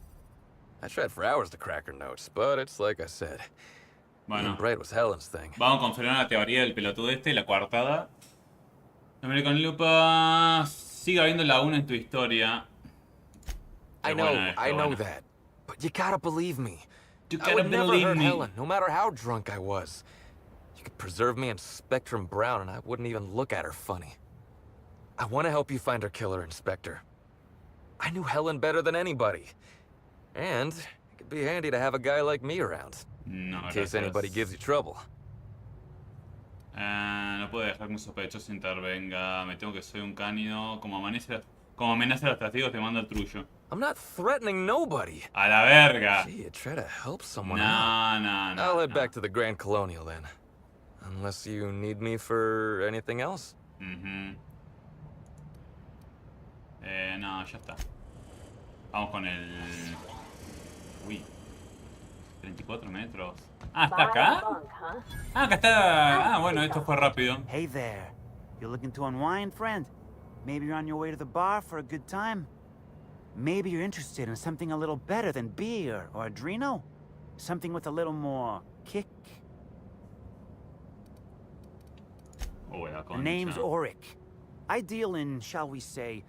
I tried for hours to crack her notes, but it's like I said. Bueno. Being bright was Helen's thing. Vamos a confirmar la teoría del pelotudo este, la coartada. American Lupa. Siga viendo la 1 en tu historia. I know that. But you gotta believe me. You I gotta would never believe hurt me. Helen, no matter how drunk I was. You could preserve me in Spectrum Brown and I wouldn't even look at her funny. I want to help you find her killer, Inspector. I knew Helen better than anybody. And it could be handy to have a guy like me around. No, in case anybody gives you trouble. No puedo dejar que un sospechoso intervenga. Me tengo que soy un cánido. Como amenaza a los testigos, te mando el trullo. I'm not threatening nobody. A la verga. Gee, try to help someone No, out. no. I'll head back to the Grand Colonial then. Unless you need me for anything else. No, ya está. Vamos con el... Uy. 34 metros. Ah, ¿está acá? Ah, acá está... Ah, bueno, esto fue rápido. Hey there. You looking to unwind, friend? Maybe you're on your way to the bar for a good time? Maybe you're interested in something a little better than beer or Adreno? Something with a little more kick? The name's Auric. I deal in, shall we say,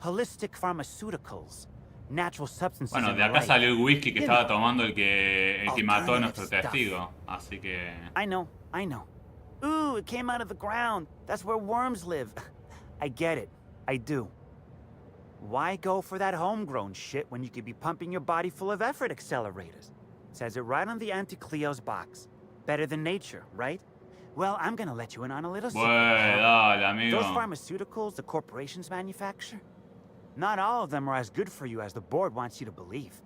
holistic pharmaceuticals. Natural substances. Bueno, de acá salió el whisky que estaba tomando el que mató a nuestro testigo. Así que... I know. Ooh, it came out of the ground. That's where worms live. I get it. I do. Why go for that homegrown shit when you could be pumping your body full of effort accelerators? Says it right on the Anti-Cleo's box. Better than nature, right? Well, I'm gonna let you in on a little secret. Dale, amigo. Those pharmaceuticals the corporations manufacture, not all of them are as good for you as the board wants you to believe.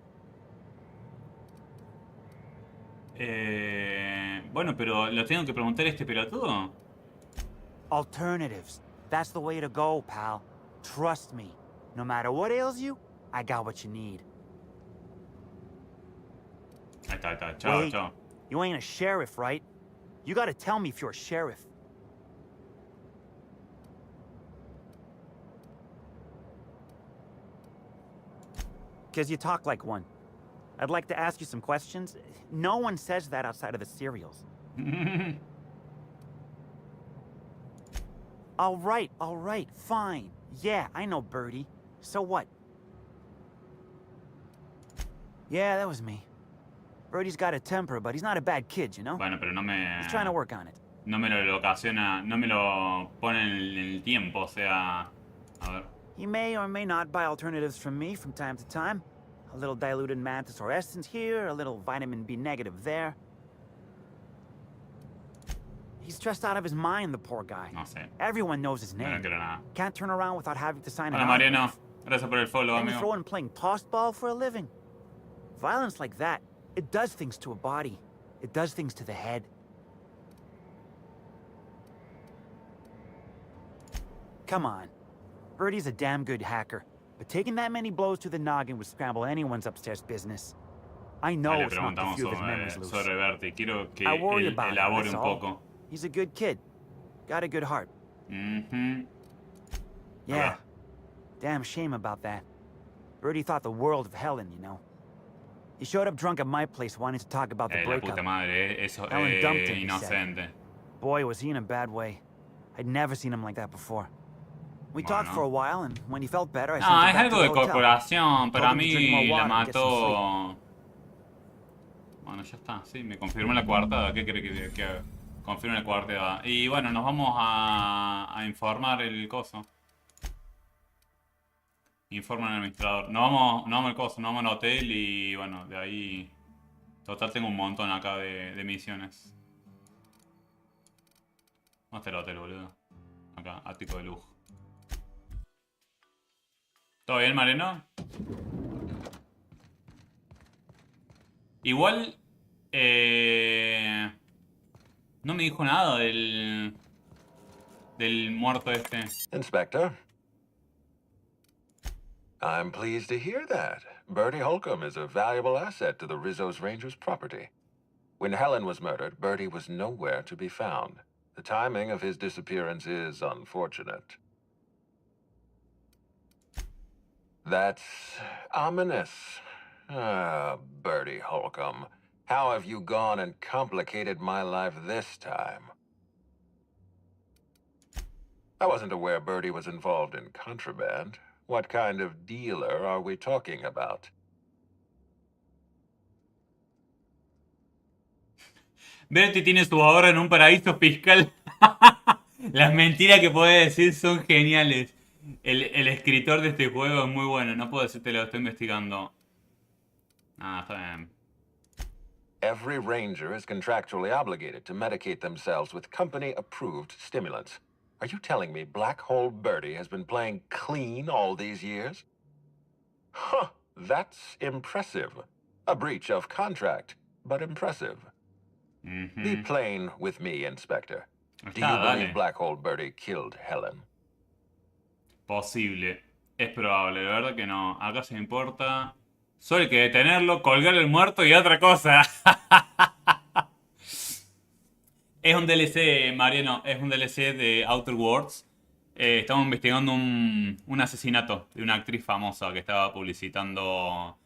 Bueno, pero ¿lo tengo que preguntar a este pelotudo? Alternatives. That's the way to go, pal. Trust me. No matter what ails you, I got what you need. Ahí está. Chao, Wait, chao. You ain't a sheriff, right? You gotta tell me if you're a sheriff. Because you talk like one. I'd like to ask you some questions. No one says that outside of the serials. All right, fine. Yeah, I know Birdie. So what? Yeah, that was me. Birdie's got a temper, but he's not a bad kid, you know? Bueno, pero no me... He's trying to work on it. No me lo ocasiona, no me lo pone en el tiempo, o sea... A ver. He may or may not buy alternatives from me from time to time. A little diluted mantis or essence here, a little vitamin B negative there. He's stressed out of his mind, the poor guy. No sé. Everyone knows his No name. quiero nada. Can't turn around without having to sign Hola, an Mariano. Gracias por el follow, And you amigo. throw in playing tossed ball for a living. Violence like that, it does things to a body. It does things to the head. Come on. Birdie's a damn good hacker, but taking that many blows to the noggin would scramble anyone's upstairs business. I know Le it's knocked a preguntamos few of his memories loose. sobre Bertie. Quiero que I worry él about him, elabore that's un all. poco. He's a good kid. Got a good heart. Yeah. Damn shame about that. Birdie thought the world of Helen, you know. He showed up drunk at my place wanting to talk about the La breakup. puta madre, eso Helen dumped him, he said. inocente. Boy, was he in a bad way. I'd never seen him like that before. We talked for a while, and when he felt better, I sent No, him es back to algo the de hotel. corporación. Para Told him to drink more mí la water and get some sleep. mató. Bueno, ya está. Sí, me confirmó la coartada. ¿Qué cree que haga? Confirme la coartada. Y bueno, nos vamos a informar el coso. Informa al administrador. No vamos al coso, no vamos al hotel y bueno, de ahí... Total tengo un montón acá de misiones. ¿Dónde está el hotel, boludo? Acá, ático de lujo. ¿Todo bien, Mareno? Igual... no me dijo nada del muerto este. Inspector. I'm pleased to hear that. Bertie Holcomb is a valuable asset to the Rizzo's Rangers property. When Helen was murdered, Bertie was nowhere to be found. The timing of his disappearance is unfortunate. That's ominous. Ah, Bertie Holcomb. How have you gone and complicated my life this time? I wasn't aware Bertie was involved in contraband. What kind of dealer are we talking about? Bertie tiene su ahorro en un paraíso fiscal. Las mentiras que puede decir son geniales. El escritor de este juego es muy bueno. No puedo decirte, lo estoy investigando. Ah, está bien. Every ranger is contractually obligated to medicate themselves with company-approved stimulants. Are you telling me Black Hole Birdie has been playing clean all these years? Huh, that's impressive. A breach of contract, but impressive. Be plain with me, Inspector. Do you believe Black Hole Birdie killed Helen? Posible. Es probable, la verdad que no. Acá se me importa. Solo hay que detenerlo, colgar el muerto y otra cosa. Es un DLC, Mariano. Es un DLC de Outer Worlds. Estamos investigando un asesinato de una actriz famosa que estaba publicitando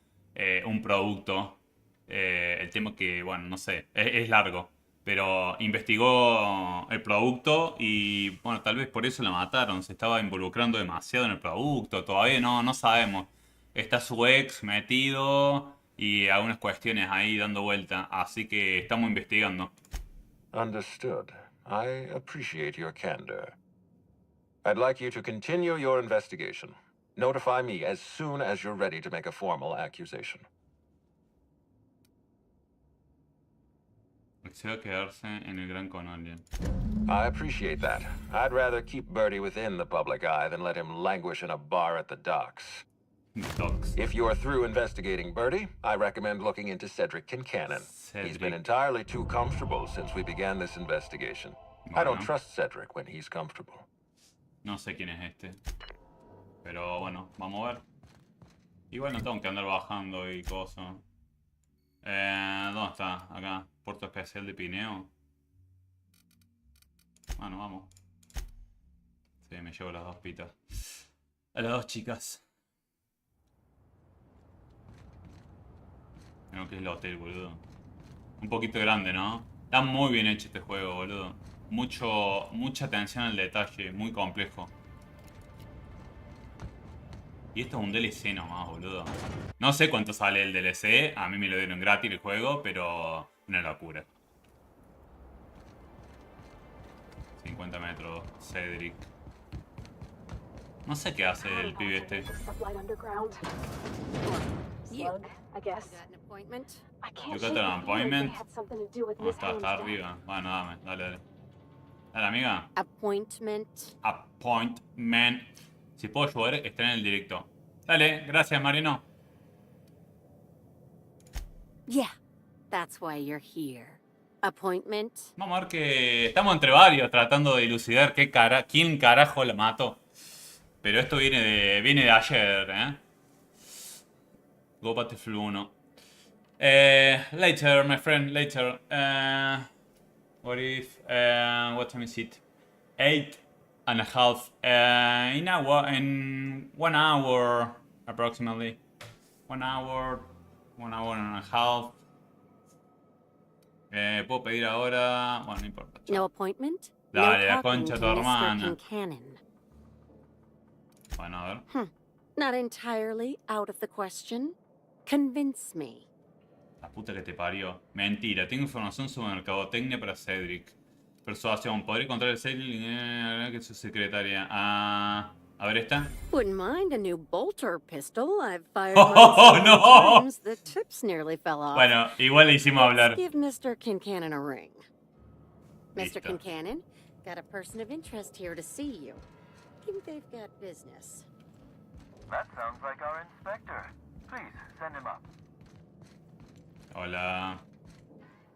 un producto. El tema que, bueno, no sé, es largo. Pero investigó el producto y, bueno, tal vez por eso la mataron. Se estaba involucrando demasiado en el producto. Todavía no sabemos. Está su ex metido y algunas cuestiones ahí dando vuelta. Así que estamos investigando. Understood. I appreciate your candor. I'd like you to continue your investigation. Notify me as soon as you're ready to make a formal accusation. Deseo quedarse en el Gran Canyon. I appreciate that. I'd rather keep Birdie within the public eye than let him languish in a bar at the docks. If you're through investigating Birdie, I recommend looking into Cedric Kincannon. He's been entirely too comfortable since we began this investigation. I don't trust Cedric when he's comfortable. No sé quién es este. Pero bueno, vamos a ver. Igual no tengo que andar bajando y cosas. ¿Dónde está? Acá. Puerto especial de Pineo. Bueno, vamos. Sí, me llevo las dos pitas. A las dos chicas. Creo que es el hotel, boludo. Un poquito grande, ¿no? Está muy bien hecho este juego, boludo. Mucha atención al detalle. Muy complejo. Y esto es un DLC nomás, boludo. No sé cuánto sale el DLC. A mí me lo dieron gratis el juego, pero una locura. 50 metros, Cedric. No sé qué hace el pibe este. You got an appointment? No, está arriba. Bueno, dale. Dale, amiga. Appointment. Si puedo ayudar, está en el directo. Dale, gracias, Marino. Yeah, that's why you're here. Appointment. Vamos a ver que estamos entre varios tratando de dilucidar quién carajo la mató. Pero esto viene de ayer, ¿eh? Go Battlefield 1. Later, my friend, later. What if... what time is it? 8:30. In 1 hour, approximately. 1 hour, 1 hour and a half. ¿Puedo pedir ahora? Bueno, no importa. No appointment? Dale, la concha a tu hermana. Bueno, a ver. Not entirely out of the question. Convince me. La puta que te parió. Mentira, tengo información sobre mercadotecnia para Cedric. Persuasión, podré encontrar el Cedric que es su secretaria. A ver esta. Wouldn't mind a new bolter pistol. I've fired no. times. The tips nearly fell off. Bueno, igual le hicimos hablar. Give Mr. Kincannon a ring. Listo. Mr. Kincannon, got a person of interest here to see you. Think they've got business. That sounds like our inspector. Please, send him up. Hola.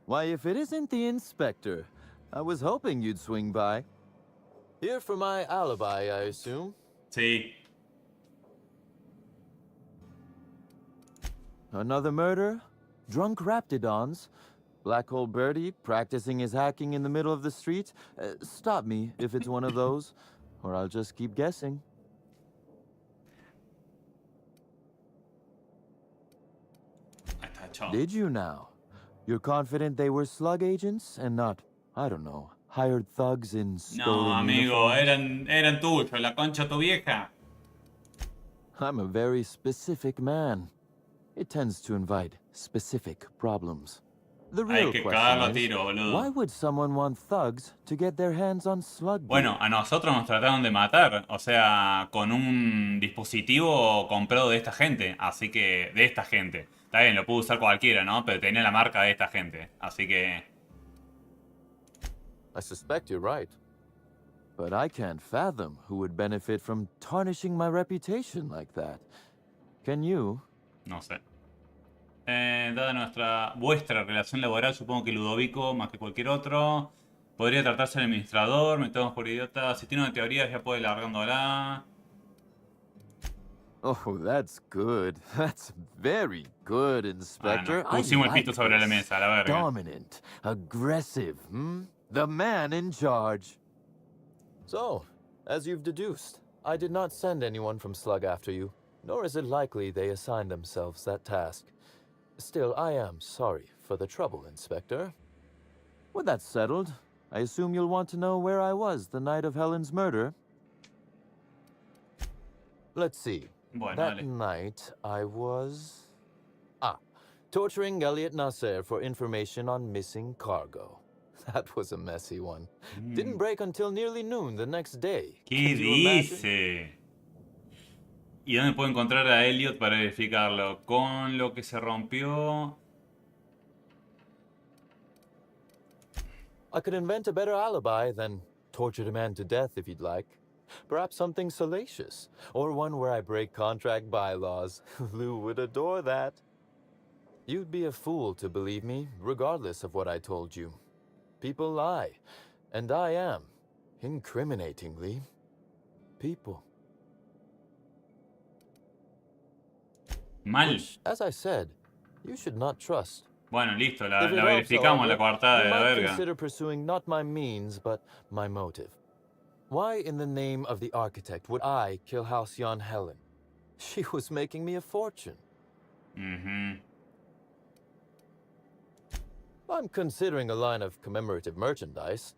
Why, if it isn't the inspector, I was hoping you'd swing by. Here for my alibi, I assume? Sí. Another murder? Drunk Raptidons? Black Hole Birdie practicing his hacking in the middle of the street? Stop me if it's one of those, or I'll just keep guessing. Did you now? You're confident they were slug agents and not, I don't know, hired thugs in stolen No, amigo, uniforms? eran tuyos, la concha tu vieja. I'm a very specific man. It tends to invite specific problems. The Hay real que cagarlo a question tiro, is, boludo. why would someone want thugs to get their hands on slug Bueno, a nosotros nos trataron de matar, o sea, con un dispositivo comprado de esta gente, así que, de esta gente. Está bien, lo pudo usar cualquiera, ¿no? Pero tenía la marca de esta gente, así que... I suspect you're right. But I can't fathom who would benefit from tarnishing my reputation like that. Can you? No sé. Dada vuestra relación laboral, supongo que Ludovico, más que cualquier otro, podría tratarse al administrador, me tomo por idiota. Si tiene una teoría, ya puede ir largándola. Oh, that's good. That's very good, Inspector. No. Pusimos el pito sobre la this. mesa, a la verga. Dominant, aggressive, The man in charge. So, as you've deduced, I did not send anyone from Slug after you, nor is it likely they assigned themselves that task. Still, I am sorry for the trouble, Inspector. With that settled, I assume you'll want to know where I was the night of Helen's murder. Let's see. Bueno, that dale. night, I was... torturing Elliot Nasser for information on missing cargo. That was a messy one. Didn't break until nearly noon the next day. ¿Qué Can you imagine? dice? ¿Y dónde puedo encontrar a Elliot para verificarlo? Con lo que se rompió... I could invent a better alibi than tortured a man to death if you'd like. Perhaps something salacious, or one where I break contract bylaws. Lou would adore that. You'd be a fool to believe me, regardless of what I told you. People lie, and I am, incriminatingly, people. Mal. Which, as I said, you should not trust. Bueno, listo, la If it helps, verificamos, la however, coartada de you la might verga. consider pursuing not my means, but my motive. Why in the name of the architect would I kill Halcyon Helen? She was making me a fortune. I'm considering a line of commemorative merchandise.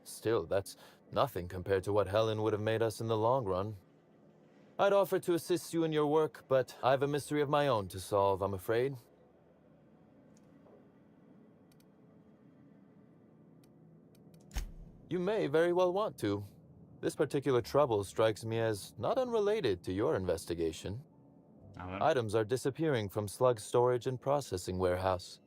Still, that's nothing compared to what Helen would have made us in the long run. I'd offer to assist you in your work, but I have a mystery of my own to solve, I'm afraid. You may very well want to. This particular trouble strikes me as not unrelated to your investigation. Items are disappearing from Slug's storage and processing warehouse.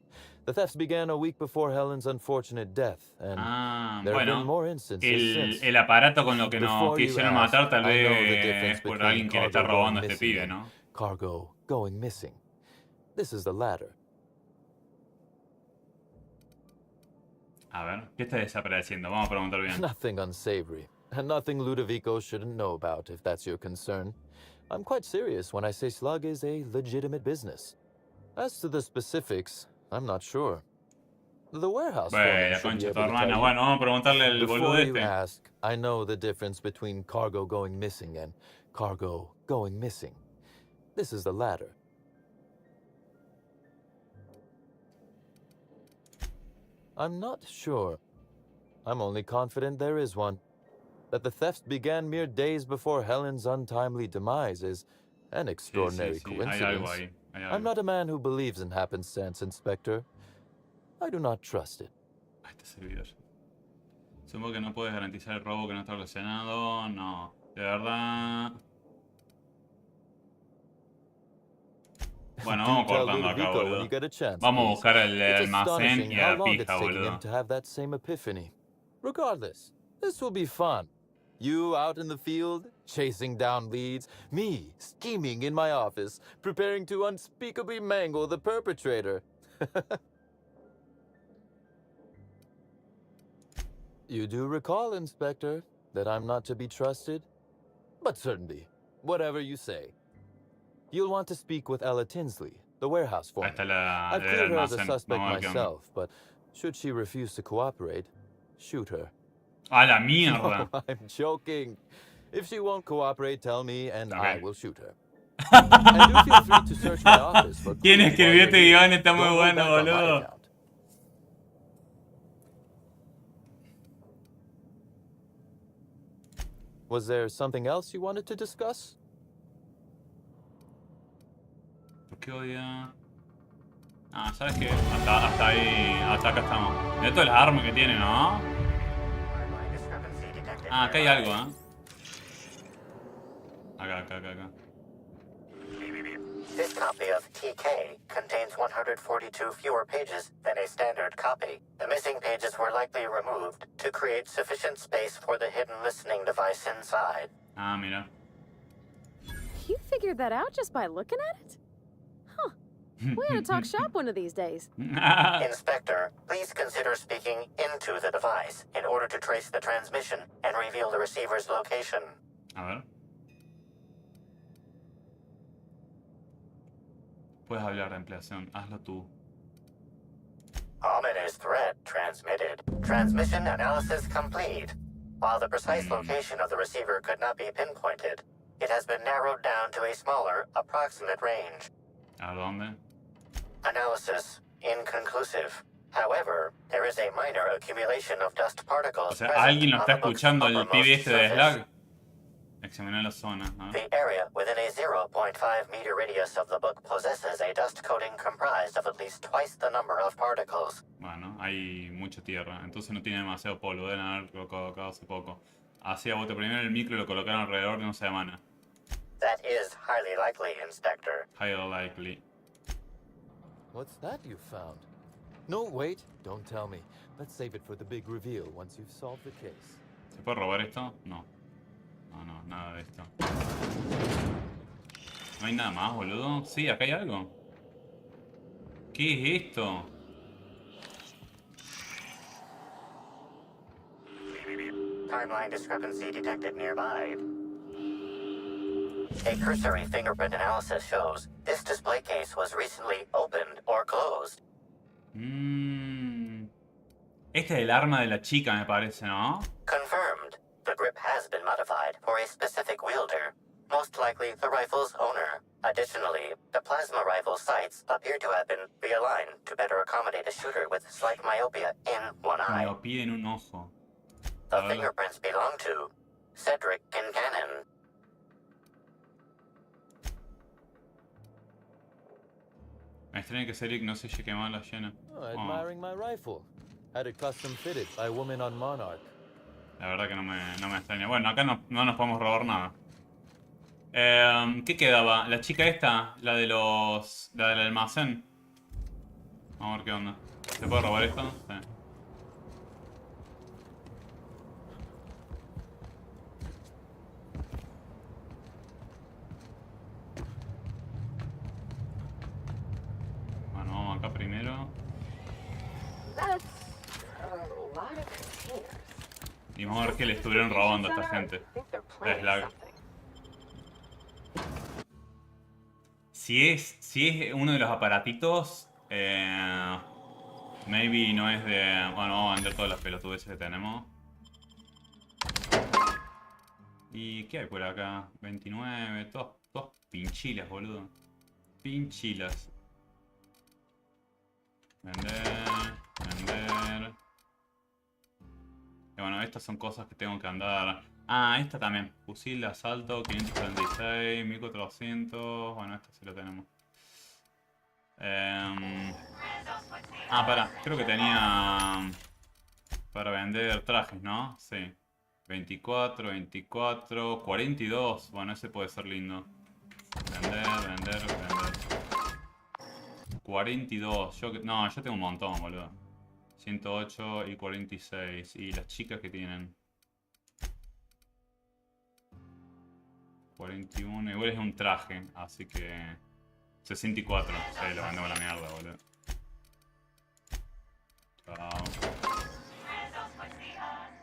The thefts began a week before Helen's unfortunate death, and there have been more instances since. El aparato con lo que nos Before you quisieron ask, matar tal I know the vez difference es por between alguien que le está cargo robando a going este missing pibe, and ¿no? Cargo going missing. This is the latter. A ver, ¿qué está desapareciendo? Vamos a preguntar bien. Nothing unsavory, and nothing Ludovico shouldn't know about, if that's your concern. I'm quite serious when I say Slug is a legitimate business. As to the specifics, I'm not sure. The warehouse foreman should be able to tell you. Bueno, vamos a preguntarle al boludo Before you este. ask, I know the difference between cargo going missing and cargo going missing. This is the latter. I'm not sure. I'm only confident there is one. That the thefts began mere days before Helen's untimely demise is an extraordinary coincidence. Hay algo ahí. Hay algo. I'm not a man who believes in happenstance, Inspector. I do not trust it. Este servidor. Supongo que no puedes garantizar el robo que no está relacionado. No, de verdad. Bueno, vamos cortando acá, boludo. Vamos a buscar el almacén y a la pija, boludo. To have that same epiphany. Regardless, this will be fun. You out in the field, chasing down leads. Me, scheming in my office, preparing to unspeakably mangle the perpetrator. You do recall, Inspector, that I'm not to be trusted? But certainly, whatever you say. You'll want to speak with Ella Tinsley, the warehouse foreman. I've cleared her as a suspect myself, but should she refuse to cooperate, shoot her. A la mierda. No, I'm joking. If she won't cooperate, tell me, and I will shoot her. And do feel free to search my office for ¿Quién escribió este guión? Está muy bueno, boludo. Was there something else you wanted to discuss? ¿Por qué odia? Ah, ¿sabes qué? Hasta ahí, hasta acá estamos. Mira todas las armas que tiene, ¿no? Ah, acá hay algo, ¿eh? Acá. This copy of TK contains 142 fewer pages than a standard copy. The missing pages were likely removed to create sufficient space for the hidden listening device inside. Ah, mira. You figured that out just by looking at it? Huh. We ought to talk shop one of these days. Inspector, please consider speaking into the device in order to trace the transmission and reveal the receiver's location. A ver. Puedes hablar de ampliación. Hazlo tú. Ominous threat transmitted. Transmission analysis complete. While the precise location of the receiver could not be pinpointed, it has been narrowed down to a smaller, approximate range. ¿A dónde? Analysis inconclusive. However, there is a minor accumulation of dust particles. O sea, alguien lo está escuchando, el pibe este de Slag. Examina la zona. ¿No? The area within a 0.5 meter radius of the book possesses a dust coating comprised of at least twice the number of particles. Bueno, hay mucha tierra, entonces no tiene demasiado polvo. Deben haber colocado hace poco. Así a bote primero el micro lo colocaron alrededor de una semana. That is highly likely, Inspector. Highly likely. What's that you found? No, wait, don't tell me. Let's save it for the big reveal once you've solved the case. ¿Se puede robar esto? No. No, nada de esto. ¿No hay nada más, boludo? Sí, acá hay algo. ¿Qué es esto? Timeline discrepancy detected nearby. A cursory fingerprint analysis shows this display case was recently opened or closed. Este es el arma de la chica, me parece, ¿no? Confirmed. The grip has been modified for a specific wielder, most likely the rifle's owner. Additionally, the plasma rifle sights appear to have been realigned to better accommodate a shooter with slight myopia in one eye. Miopía en un ojo. The fingerprints belong to Cedric Kincannon. Me extraña que Cedric no se llegue mal la llena. Admiring my rifle. Had it custom fitted by a woman on Monarch. La verdad que no me extraña. Bueno, acá no nos podemos robar nada. ¿Qué quedaba? La chica esta, la del almacén. Vamos a ver qué onda. ¿Se puede robar esto? Sí. Bueno, vamos acá primero. Y vamos a ver qué le estuvieron robando a esta gente. De Slag. Si es uno de los aparatitos, maybe no es de... Bueno, vamos a vender todas las pelotudeces que tenemos. ¿Y qué hay por acá? 29, todos pinchilas, boludo. Pinchilas. Vender. Y bueno, estas son cosas que tengo que andar... Ah, esta también. Fusil de asalto, 536, 1400... Bueno, esta sí la tenemos. Pará. Creo que tenía... Para vender trajes, ¿no? Sí. 24, 42. Bueno, ese puede ser lindo. Vender. 42. Yo tengo un montón, boludo. 108 y 46. Y las chicas que tienen 41. Igual es un traje, así que 64. Sí, lo vendemos a la mierda, boludo. Chao.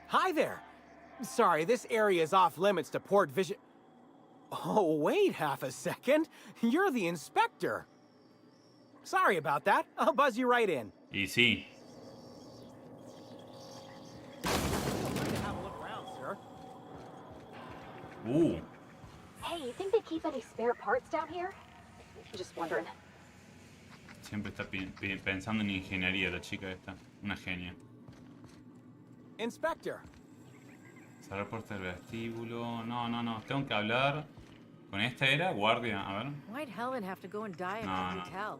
Hi there. Sorry, this area is off limits to port vision. Oh, wait half a second. You're the inspector. Sorry about that. I'll buzz you right in. Y sí. Hey, you think they keep any spare parts down here? Just wondering. Siempre está pensando en ingeniería la chica esta. Una genia. Inspector. Cerrar puerta del vestíbulo. No. Tengo que hablar. ¿Con esta era? Guardia. A ver. Why'd Helen have to go and die at the hotel?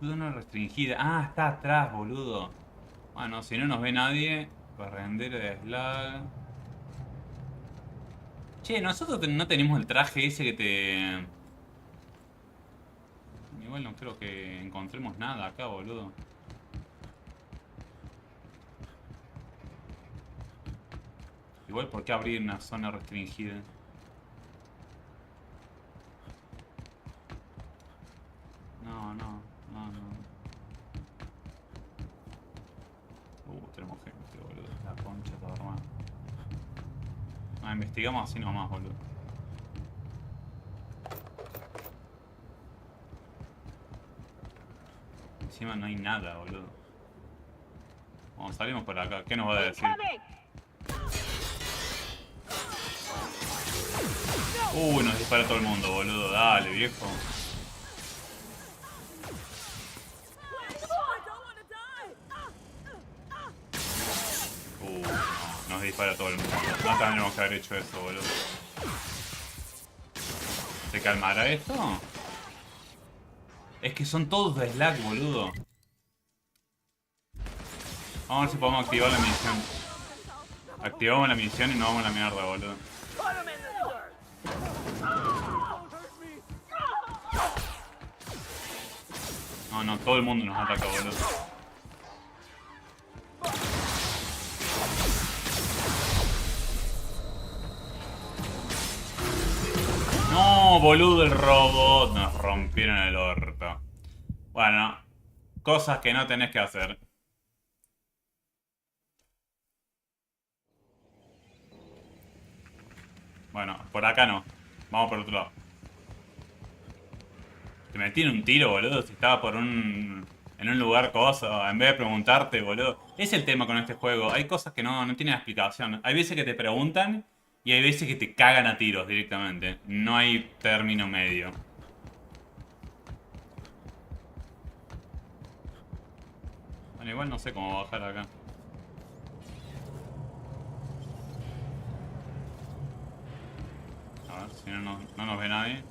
Zona restringida. Ah, está atrás, boludo. Bueno, si no nos ve nadie, barrendero de slag. Che, nosotros no tenemos el traje ese que te... Igual no creo que encontremos nada acá, boludo. Igual, ¿por qué abrir una zona restringida? No. Tenemos gente, boludo. La concha toda armada. Ah, investigamos así nomás, boludo. Encima no hay nada, boludo. Vamos, salimos por acá. ¿Qué nos va a decir? Nos dispara todo el mundo, boludo. Dale, viejo. Nos dispara todo el mundo. No tendríamos que haber hecho eso, boludo. ¿Se calmará esto? Es que son todos de Slack, boludo. Vamos a ver si podemos activar la misión. Activamos la misión y nos vamos a la mierda, boludo. No, todo el mundo nos ataca, boludo. No, boludo, el robot. Nos rompieron el orto. Bueno, cosas que no tenés que hacer. Bueno, por acá no. Vamos por otro lado. Te metí en un tiro, boludo, si estaba en un lugar cosa, en vez de preguntarte, boludo. Es el tema con este juego. Hay cosas que no tienen explicación. Hay veces que te preguntan y hay veces que te cagan a tiros directamente. No hay término medio. Bueno, igual no sé cómo bajar acá. A ver, si no nos ve nadie.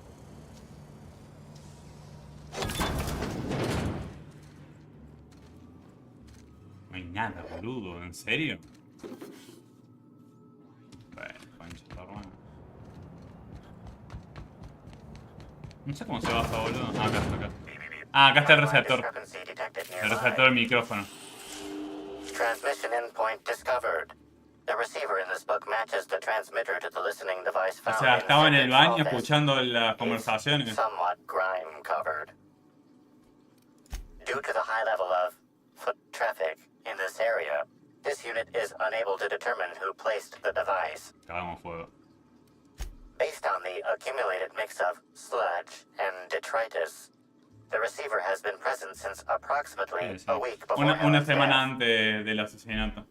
No hay nada, boludo. ¿En serio? Bueno, concha, está bueno. No sé cómo se baja, boludo. Ah, acá. Ah, acá está el receptor. El receptor del micrófono. Transmission endpoint discovered. The receiver in this book matches the transmitter to the listening device O found sea, in estaba en el baño office. escuchando las conversaciones. Somewhat grime covered. Due to the high level of foot traffic in this area, this unit is unable to determine who placed the device. Cagamos fuego. Based on the accumulated mix of sludge and detritus, the receiver has been present since approximately a week before Una Helen's semana death. antes del asesinato.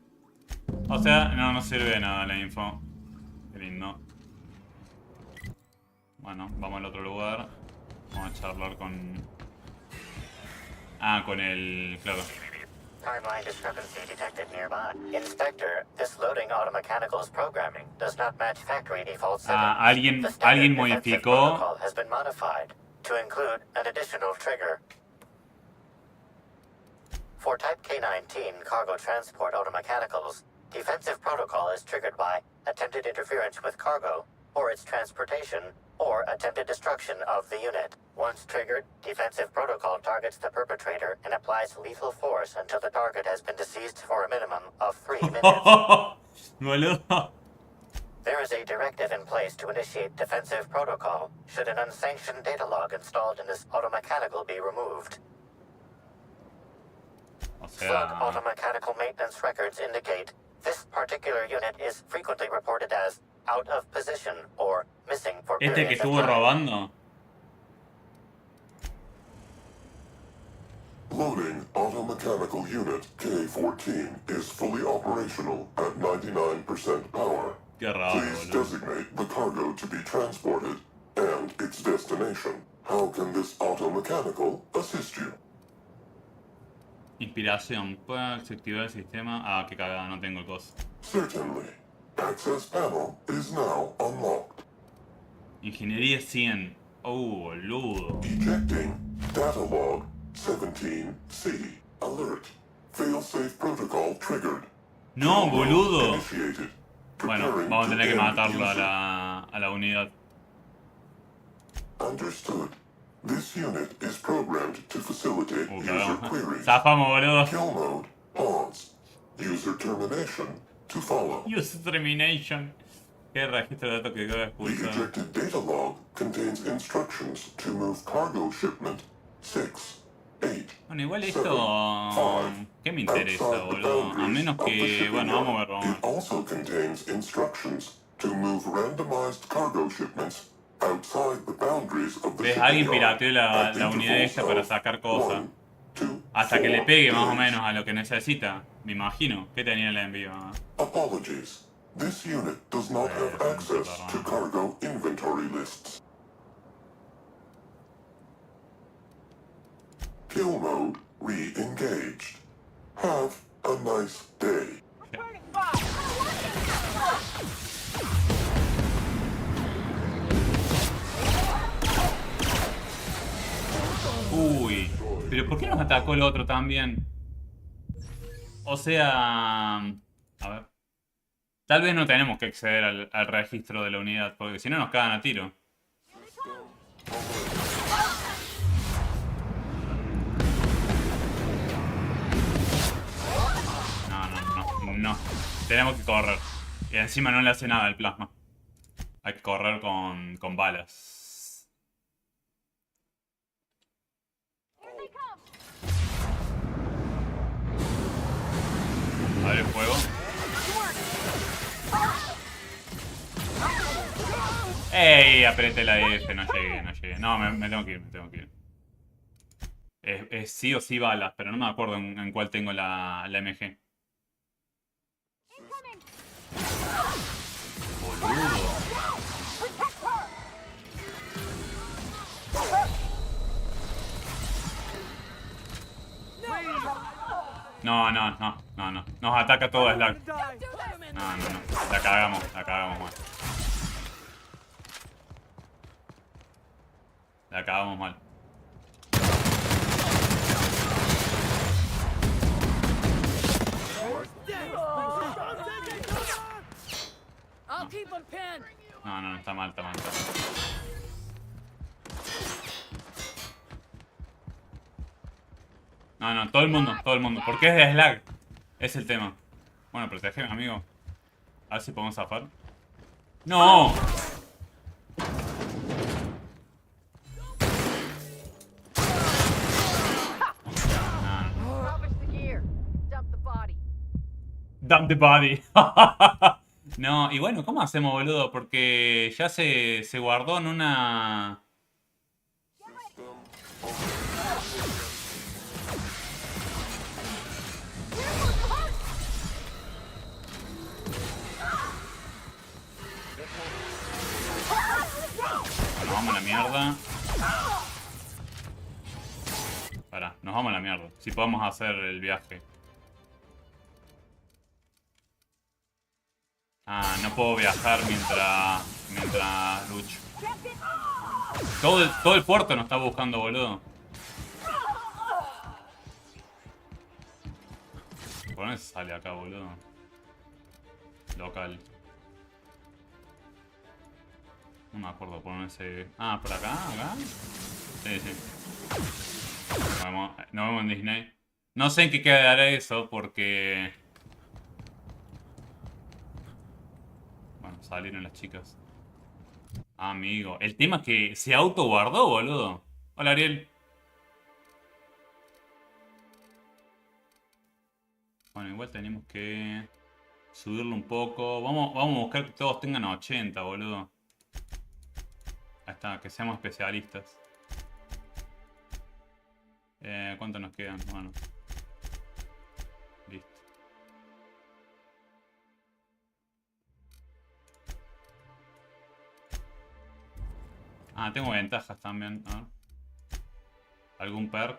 O sea, no sirve de nada la info. Qué lindo. Bueno, vamos al otro lugar. Vamos a charlar con... Ah, con el... Claro. Timeline discrepancy detected nearby. Inspector, this loading automechanical's programming does not match factory default settings. Ah, alguien Defensive modificó... protocol has been modified to include an additional trigger. For Type K-19 cargo transport automechanicals, defensive protocol is triggered by attempted interference with cargo, or its transportation, or attempted destruction of the unit. Once triggered, defensive protocol targets the perpetrator and applies lethal force until the target has been deceased for a minimum of 3 minutes. Boludo. There is a directive in place to initiate defensive protocol should an unsanctioned data log installed in this automechanical be removed. Slug automechanical maintenance records indicate this particular unit is frequently reported as out of position or missing for ¿Este que periods of estuvo time. robando? Loading automechanical unit K-14 is fully operational at 99% power. Qué raro, Please boludo. designate the cargo to be transported and its destination. How can this automechanical assist you? Inspiración. ¿Puedes activar el sistema? Ah, qué cagada, no tengo el coso. Certainly. Access panel is now unlocked. Ingeniería 100. Oh, boludo. Ejecting data log 17C. Alert. Failsafe protocol triggered. No, boludo. Initiated. Bueno, vamos a tener que matarlo a la unidad. Understood. This unit is programmed to facilitate user queries. Zafamos, boludo. Kill mode. Pause. User termination to follow. User termination. ¿Qué registro de datos que acaba de The expulsar? ejected data log contains instructions to move cargo shipment 6, 8, Bueno, igual esto... ¿Qué me interesa, boludo? A menos que... Bueno, vamos a ver, vamos a ver. It also contains instructions to move randomized cargo shipments outside the boundaries of the ¿Ves? shipping Alguien yard pirateó la at unidad esta para sacar cosas. Hasta que le pegue más o menos a lo que necesita. Me imagino. ¿Qué tenía el envío? Apologies. This unit does not have access to cargo inventory lists. Kill mode re-engaged. Have a nice day. Uy. ¿Pero por qué nos atacó el otro también? O sea... A ver. Tal vez no tenemos que acceder al registro de la unidad, porque si no nos cagan a tiro. No. Tenemos que correr. Y encima no le hace nada el plasma. Hay que correr con balas. Abre fuego. ¡Ey! Apreté la F, no llegué. No, me tengo que ir, Es sí o sí balas, pero no me acuerdo en cuál tengo la MG. Boludo. No. Nos ataca todo Slack. No. La cagamos mal. La acabamos mal. No, está mal. No, todo el mundo. Porque es de Slag. Es el tema. Bueno, protégeme, amigo. A ver si podemos zafar. ¡No! Dump the body. No, y bueno, ¿cómo hacemos, boludo? Porque ya se guardó en una... Nos vamos a la mierda. Pará, nos vamos a la mierda. Si podemos hacer el viaje. Ah, no puedo viajar mientras lucho. Todo el puerto nos está buscando, boludo. ¿Por dónde se sale acá, boludo? Local. No me acuerdo por dónde se... Ah, ¿por acá? Sí. Nos vemos en Disney. No sé en qué quedará eso porque... Bueno, salieron las chicas. Amigo. El tema es que se autoguardó, boludo. Hola, Ariel. Bueno, igual tenemos que subirlo un poco. Vamos a buscar que todos tengan 80, boludo. Ahí está, que seamos especialistas. ¿Cuánto nos quedan? Bueno. Listo. Ah, tengo ventajas también. A ver. ¿Algún perk?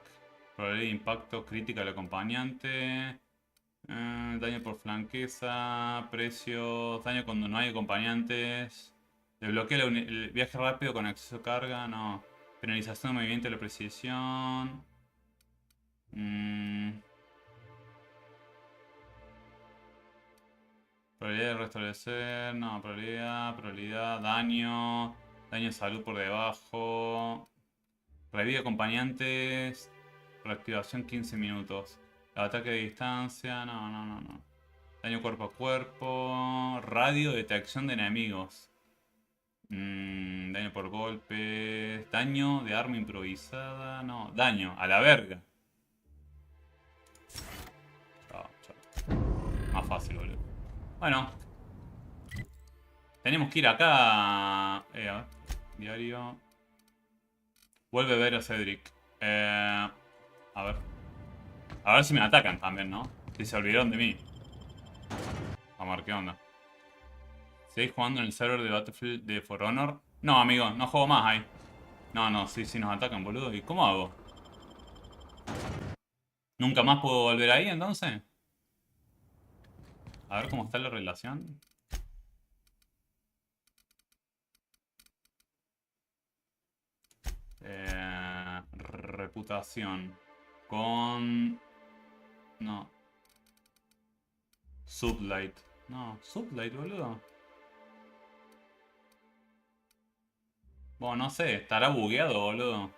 Probabilidad de impacto crítica del acompañante. Daño por flanqueza. Precios. Daño cuando no hay acompañantes. Desbloquea el viaje rápido con acceso a carga. No. Penalización de movimiento de la precisión. Probabilidad de restablecer. No, probabilidad, daño. Daño de salud por debajo. Revive acompañantes. Reactivación 15 minutos. Ataque de distancia. No. Daño cuerpo a cuerpo. Radio, detección de enemigos. Daño por golpes. Daño de arma improvisada. No, daño, a la verga. Chao. Más fácil, boludo. Bueno. Tenemos que ir acá. A ver. Diario. Vuelve a ver a Cedric. A ver. A ver si me atacan también, ¿no? Si se olvidaron de mí. Vamos a ver qué onda. ¿Seguís jugando en el server de Battlefield de For Honor? No, amigo, no juego más ahí. No, sí nos atacan, boludo. ¿Y cómo hago? ¿Nunca más puedo volver ahí, entonces? A ver cómo está la relación. Reputación. Con... No. Sublight. No, Sublight, boludo. Bueno, no sé, estará bugueado, boludo.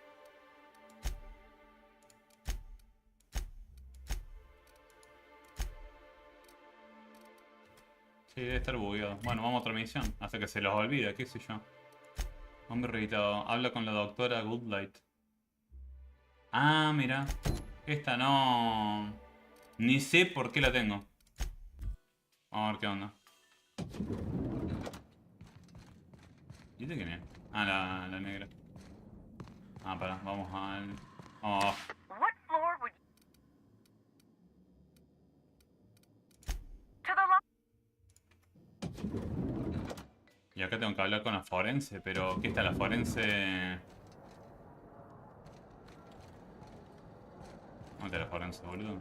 Sí, debe estar bugueado. Bueno, vamos a otra misión. Hasta que se los olvide, qué sé yo. Hombre reeditado. Habla con la doctora Goodlight. Ah, mira. Esta no... Ni sé por qué la tengo. Vamos a ver qué onda. ¿Y este quién es? Ah, la negra. Ah, pará, vamos al... Vamos abajo. Y acá tengo que hablar con la forense, pero ¿qué está la forense? ¿Dónde está la forense, boludo?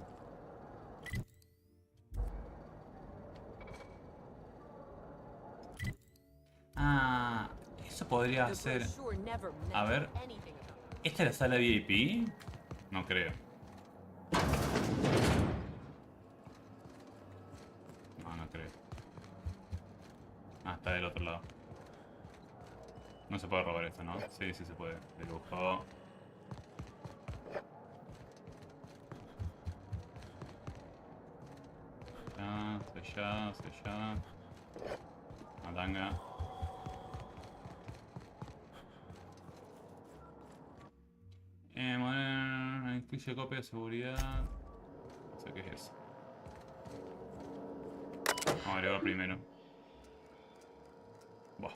Ah, eso podría ser... A ver... ¿Esta es la sala VIP? No creo. No creo. Ah, está del otro lado. No se puede robar esto, ¿no? Sí se puede. Dibujo. Sellada. Matanga. Incluye copia de seguridad. No sé qué es eso. Vamos a agregar primero. Buah.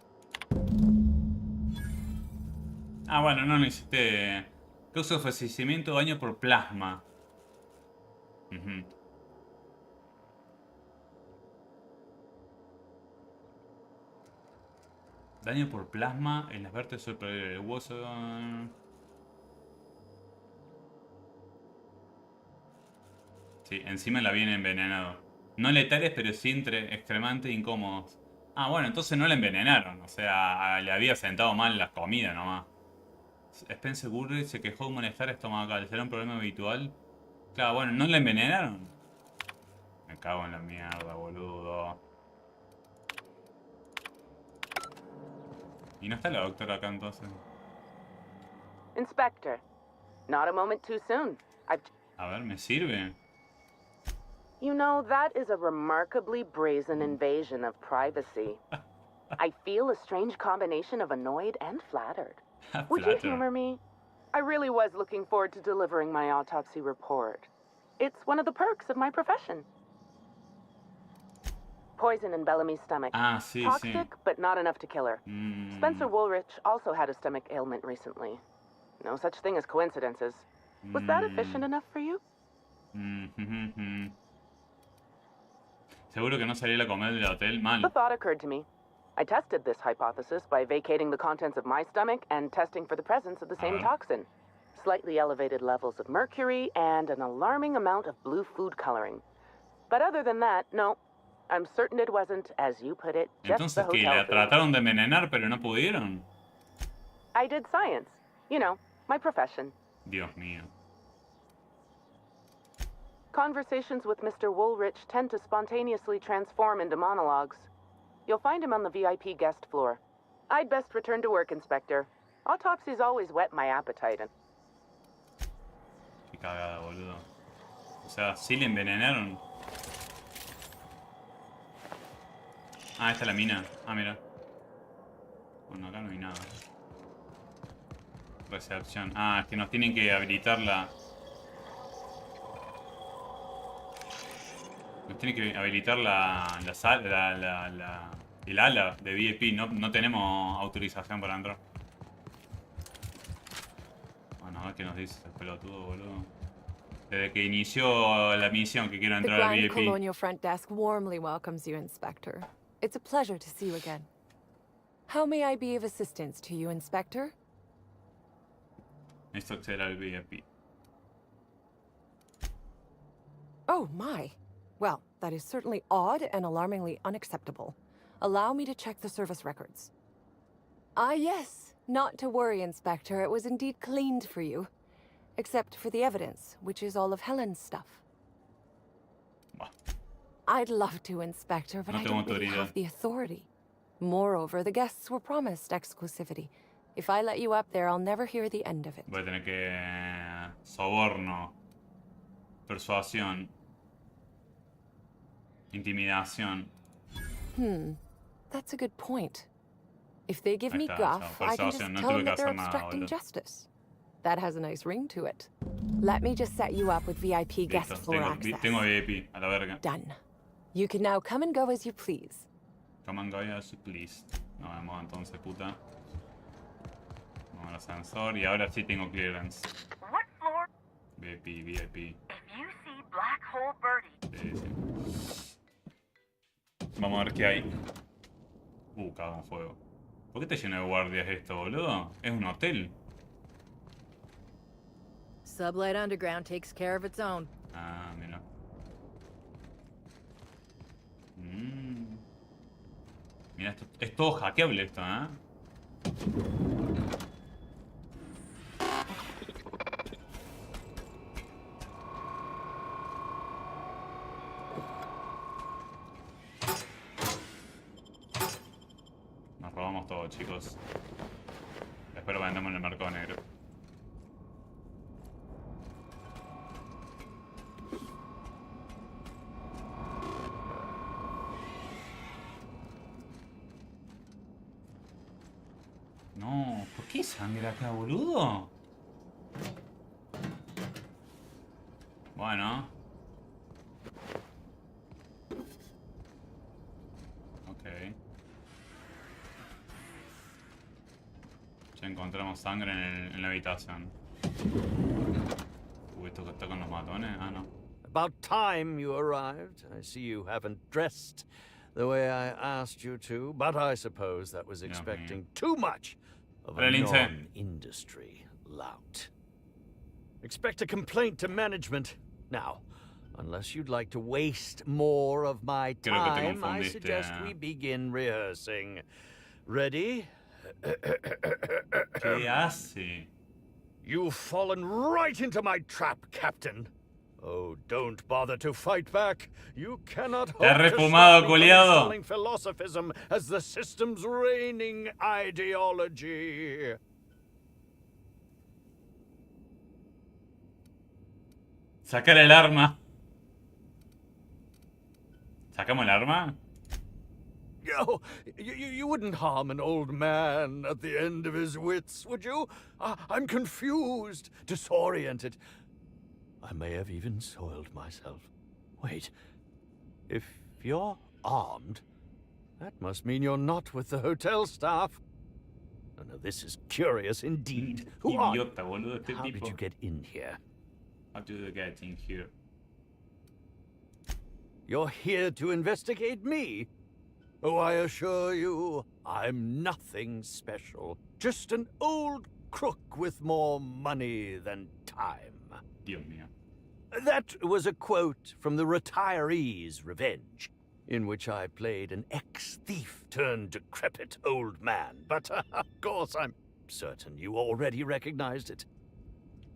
Ah, bueno, no necesité. Causa fallecimiento o daño por plasma. Daño por plasma en las vértebras superiores del hueso. Sí, encima la viene envenenado. No letales, pero sí extremadamente incómodos. Ah, bueno, entonces no la envenenaron. O sea, le había sentado mal la comida nomás. Spencer Burry se quejó de un malestar estomacal. ¿Será un problema habitual? Claro, bueno, ¿no la envenenaron? Me cago en la mierda, boludo. ¿Y no está la doctora acá entonces? Inspector, not a moment too soon. A ver, ¿me sirve? You know, that is a remarkably brazen invasion of privacy. I feel a strange combination of annoyed and flattered. Would you humor me? I really was looking forward to delivering my autopsy report. It's one of the perks of my profession. Poison in Bellamy's stomach. Ah, sí, Toxic, but not enough to kill her. Spencer Woolrich also had a stomach ailment recently. No such thing as coincidences. Was that efficient enough for you? Seguro que no salí a comer del hotel mal. The thought occurred to me. I tested this hypothesis by vacating the contents of my stomach and testing for the presence of the same toxin. Slightly elevated levels of mercury and an alarming amount of blue food coloring. But other than that, no. I'm certain it wasn't, as you put it, just the Entonces, ¿qué? hotel ¿La food. trataron de envenenar pero no pudieron? I did science. You know, my profession. Dios mío. Conversations with Mr. Woolrich tend to spontaneously transform into monologues. You'll find him on the VIP guest floor. I'd best return to work, Inspector. Autopsies always whet my appetite. Qué cagada, boludo. O sea, sí le envenenaron. Ah, esta es la mina. Ah, mira. Bueno, acá no hay nada. Recepción. Ah, es que nos tienen que habilitar la... Nos tienen que habilitar la sala, el ala de VIP. No tenemos autorización para entrar. Bueno, a ver qué nos dice ese pelotudo, boludo. Desde que inició la misión que quiero entrar al The VIP. Grand Colonial Front Desk warmly welcomes you, Inspector. It's a pleasure to see you again. How may I be of assistance to you, Inspector? Esto acceder al VIP. Oh, my. Well, that is certainly odd and alarmingly unacceptable. Allow me to check the service records. Ah, yes. Not to worry, Inspector. It was indeed cleaned for you. Except for the evidence, which is all of Helen's stuff. I'd love to, Inspector, but I don't really have the authority. Moreover, the guests were promised exclusivity. If I let you up there, I'll never hear the end of it. Voy a tener que... soborno. Persuasión. Intimidación. That's a good point. If they give me guff, I can just tell them that they're obstructing justice. That has a nice ring to it. Let me just set you up with VIP guest floor access. Tengo VIP, a la verga. Done. You can now come and go as you please. Come and go as you please. Nos vemos entonces, puta. Vamos al ascensor y ahora sí tengo clearance. What floor? VIP, VIP. If you see Black Hole Birdie. Sí, sí. Vamos a ver qué hay. Cagón fuego. ¿Por qué te lleno de guardias esto, boludo? Es un hotel. Sublight Underground takes care of its own. Ah, mira. Mira, esto es todo hackeable esto, ¿eh? Nos robamos todo, chicos. Espero vendamos en el mercado negro. No, ¿por qué hay sangre acá, boludo? Bueno. Ok. Ya encontramos sangre en la habitación. Esto que está con los matones. Ah, no. About time you arrived. I see you haven't dressed the way I asked you to, but I suppose that was expecting too much of a non-industry lout. Expect a complaint to management. Now, unless you'd like to waste more of my time, I suggest we begin rehearsing. Ready? ¿Qué hace? You've fallen right into my trap, Captain. Oh, don't bother to fight back. You cannot hope to stop me from installing philosophism as the system's reigning ideology. Sacar el arma. ¿Sacamos el arma? Oh, you wouldn't harm an old man at the end of his wits, would you? I'm confused, disoriented. I may have even soiled myself. Wait, if you're armed, that must mean you're not with the hotel staff. Oh, no, this is curious indeed. Who are you? How did you get in here? How did you get in here? You're here to investigate me? Oh, I assure you, I'm nothing special. Just an old crook with more money than time. Dios mío. That was a quote from The Retiree's Revenge, in which I played an ex-thief turned decrepit old man. But, of course, I'm certain you already recognized it.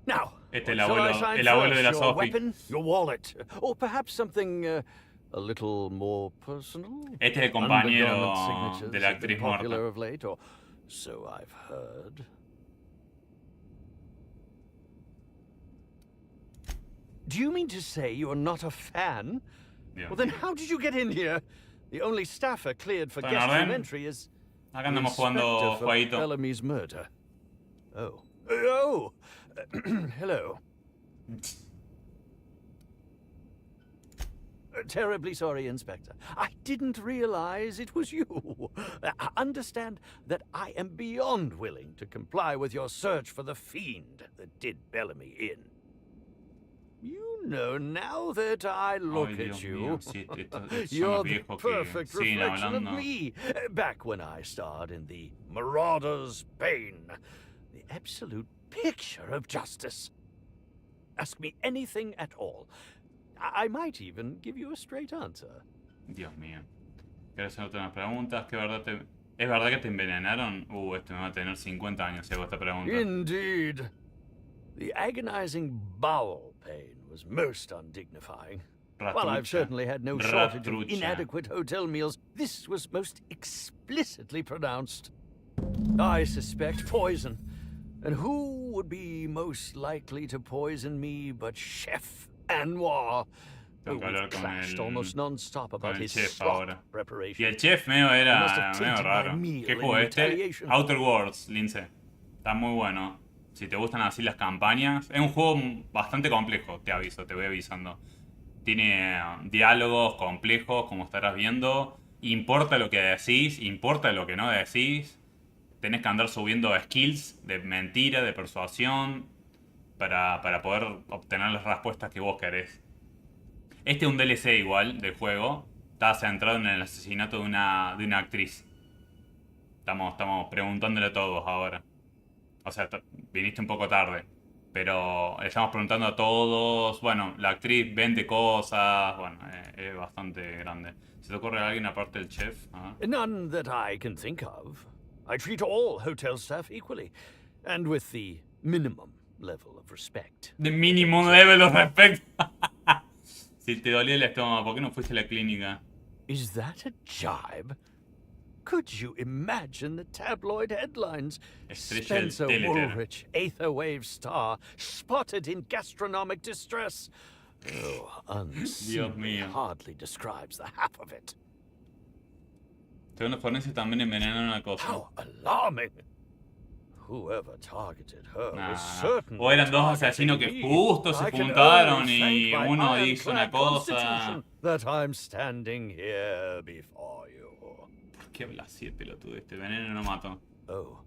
Now, Este es what shall I sign el abuelo de la first? Your Sophie. weapon, your wallet, or perhaps something a little more personal? Este es el compañero Undergarment signatures de la have been actriz muerta. popular of late, or so I've heard. Do you mean to say you're not a fan? Dios Well, then mío. how did you get in here? The only staffer cleared for ¿Todo en guest room orden? entry is Acá andamos jugando inspector for jueguito. Bellamy's murder. Oh. Oh! Hello. Terribly sorry, Inspector. I didn't realize it was you. Understand that I am beyond willing to comply with your search for the fiend that did Bellamy in. You know, now that I look Ay, Dios at you, mío, sí, estos son you're los the viejos que perfect siguen reflection of hablando. me, back when I starred in the Marauder's Bane. The absolute picture of justice. Ask me anything at all. I might even give you a straight answer. Dios mío. Quiero hacerte unas preguntas. ¿Es verdad que te envenenaron? Este me va a tener 50 años si hago esta pregunta. Indeed. The agonizing bowel pain was most undignifying. While I've certainly had no shortage of inadequate hotel meals, this was most explicitly pronounced. I suspect poison. And who would be most likely to poison me but Chef Anwar? Who clashed almost non-stop about his slop preparation. Y el chef medio era medio raro. ¿Qué juego este? Outer Worlds, Lince. Está muy bueno. Si te gustan así las campañas. Es un juego bastante complejo, te aviso, te voy avisando. Tiene diálogos complejos, como estarás viendo. Importa lo que decís, importa lo que no decís. Tenés que andar subiendo skills de mentira, de persuasión, para poder obtener las respuestas que vos querés. Este es un DLC igual del juego. Está centrado en el asesinato de una actriz. Estamos preguntándole a todos ahora. O sea, viniste un poco tarde. Pero le estamos preguntando a todos. Bueno, la actriz vende cosas. Bueno, es bastante grande. ¿Se te ocurre alguien aparte del chef? None that I can think of. I treat all hotel staff equally, and with the minimum level of respect. The minimum level of respect. Si te dolía el estómago, ¿por qué no fuiste a la clínica? Is that a jibe? Could you imagine the tabloid headlines? Spencer Woolrich, Aetherwave star, spotted in gastronomic distress. Oh, unseen hardly describes the half of it. Según los forenses también envenenaron una cosa. How alarming! Whoever targeted her was certain. O eran dos asesinos que justo se juntaron y uno hizo una cosa. That I'm standing here before you. ¿Por qué hablas así, pelotudo? Este veneno no mato.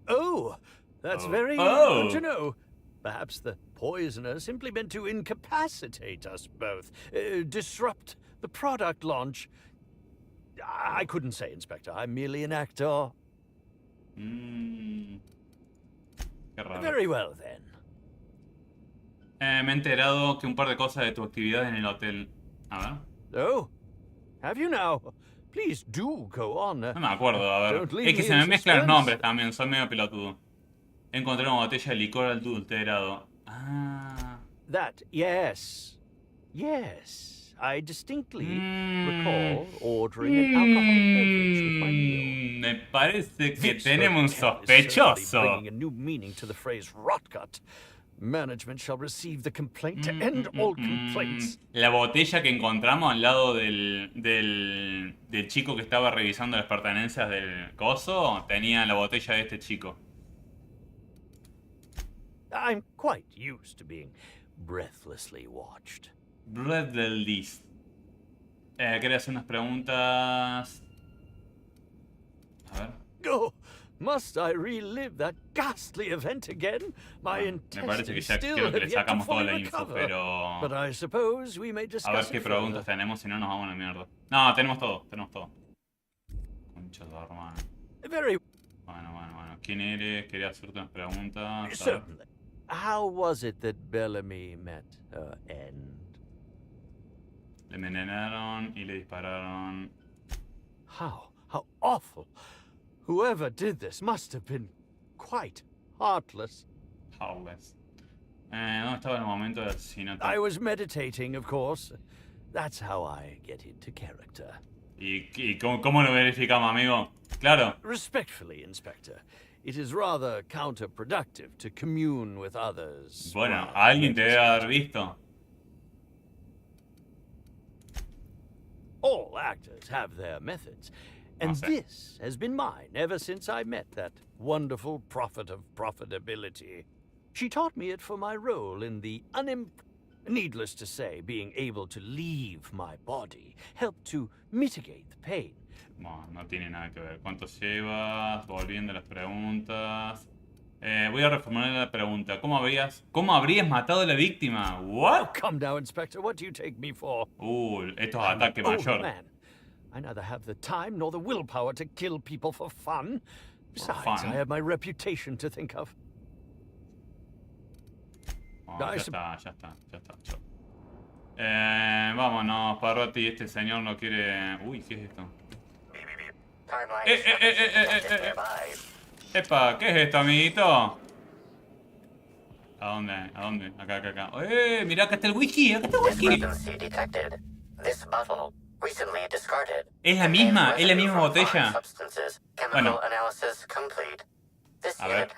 Oh, that's very good to know. Perhaps the poisoner simply meant to incapacitate us both, disrupt the product launch. I couldn't say, Inspector. I'm merely an actor. Qué raro. Very well, then. Me he enterado que un par de cosas de tu actividad en el hotel. A ver. Oh, have you now? Please do go on. No me acuerdo, a ver. Es que se me mezclan los nombres también, soy medio pelotudo. Encontré una botella de licor adulterado. That, yes. Yes. I distinctly recall ordering an alcoholic beverage with my meal. Me parece que tenemos un sospechoso. Bringing a new meaning to the phrase rotgut. Management shall receive the complaint to end all complaints. La botella que encontramos al lado del chico que estaba revisando las pertenencias del coso tenía la botella de este chico. I'm quite used to being breathlessly watched. Breathless. Quería hacer unas preguntas. A ver. Oh, must I relive that ghastly event again? My Me parece que intestines ya still creo que have le yet to sacamos toda fully la info, recover. pero... But I suppose we may A ver discuss qué it preguntas further. tenemos, si no nos vamos a la mierda. No, tenemos todo, Concha de hermano. Very Bueno. ¿Quién eres? Quería hacerte unas preguntas. certainly. How was it that Bellamy met her end? Le envenenaron y le dispararon. How awful. Whoever did this must have been quite heartless. Heartless. ¿Dónde estaba el momento del asesinato? I was meditating, of course. That's how I get into character. ¿Y cómo lo verificamos, amigo? Claro. Respectfully, Inspector, it is rather counterproductive to commune with others. Bueno, alguien te debe haber visto. All actors have their methods, and this has been mine ever since I met that wonderful prophet of profitability. She taught me it for my role in the Needless to say, being able to leave my body helped to mitigate the pain. Bueno, no tiene nada que ver. ¿Cuánto llevas? Volviendo a las preguntas. Voy a reformular la pregunta. ¿Cómo habrías matado a la víctima? What? Oh, come now, Inspector. What do you take me for? Esto es ataque mayor. Man. I neither have the time nor the willpower to kill people for fun. Besides, I have my reputation to think of. Ya está. Vámonos, Parroti. Este señor no quiere... Uy, ¿qué es esto? Epa, ¿qué es esto, amiguito? ¿A dónde? Acá. Mirá, acá está el whisky, ¿Es la misma botella? Bueno. A ver,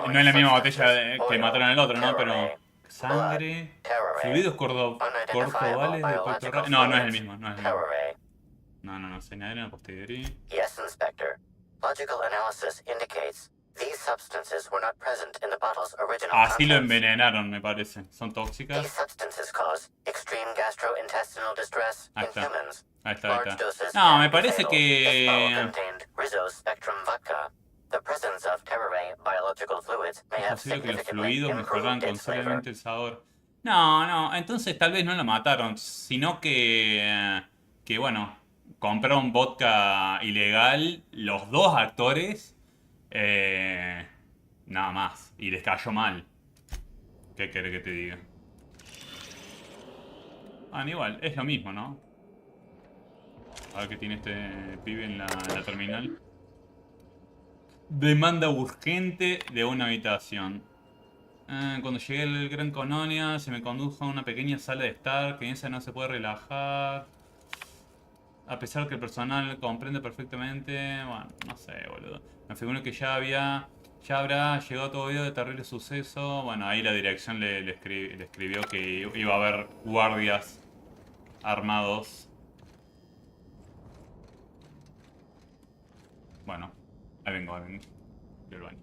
no es la misma botella que mataron al otro, ¿no? Pero... Sangre... Fluidos corporales de Puerto Rico... No es el mismo. No, señal posteriori. Yes, Inspector. Logical analysis indicates these substances were not present in the bottle's original Así lo envenenaron, me parece. Son tóxicas. These substances cause extreme gastrointestinal distress in humans. Ahí está. No, me parece que... Es posible que los fluidos mejoran considerablemente el sabor. No, entonces tal vez no lo mataron, sino que bueno, compraron vodka ilegal los dos actores, nada más, y les cayó mal. ¿Qué querés que te diga? Igual, es lo mismo, ¿no? A ver qué tiene este pibe en la terminal. Demanda urgente de una habitación. Cuando llegué al Gran Colonia se me condujo a una pequeña sala de estar, que en esa no se puede relajar. A pesar que el personal comprende perfectamente. Bueno, no sé, boludo. Me figuro que ya habrá llegado todo video de terrible suceso. Bueno, ahí la dirección le escribió que iba a haber guardias armados. Bueno, ahí vengo. Del baño.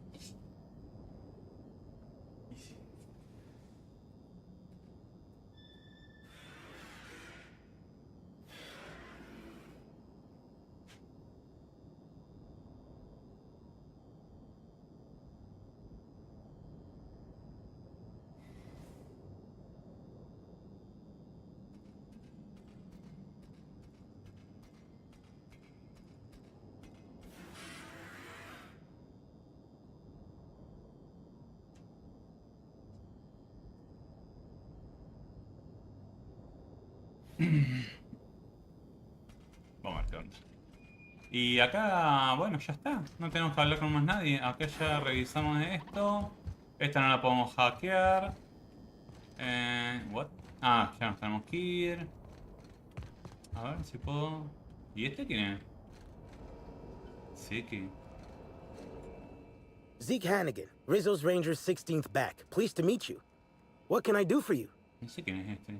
Vamos a ver qué onda. Y acá, bueno, ya está. No tenemos que hablar con más nadie. Acá ya revisamos esto. Esta no la podemos hackear. What? Ya nos tenemos que ir. A ver si puedo... ¿Y este quién es? Zeke. Zeke Hannigan, Rizzo's Rangers 16th back. Pleased to meet you. What can I do for you? No sé quién es este.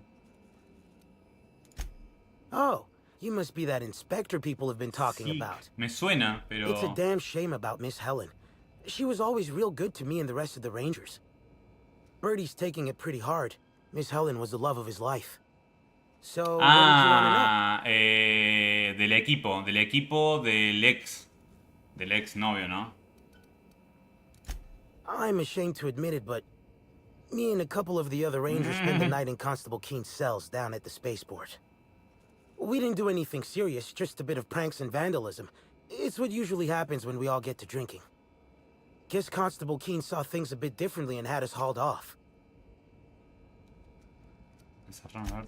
Oh, you must be that inspector people have been talking about. Me suena, pero... It's a damn shame about Miss Helen. She was always real good to me and the rest of the Rangers. Birdie's taking it pretty hard. Miss Helen was the love of his life. So, what did you want to know? Del equipo del ex novio, ¿no? I'm ashamed to admit it, but me and a couple of the other Rangers spent the night in Constable Keene's cells down at the spaceport. We didn't do anything serious, just a bit of pranks and vandalism. It's what usually happens when we all get to drinking. Guess Constable Keene saw things a bit differently and had us hauled off.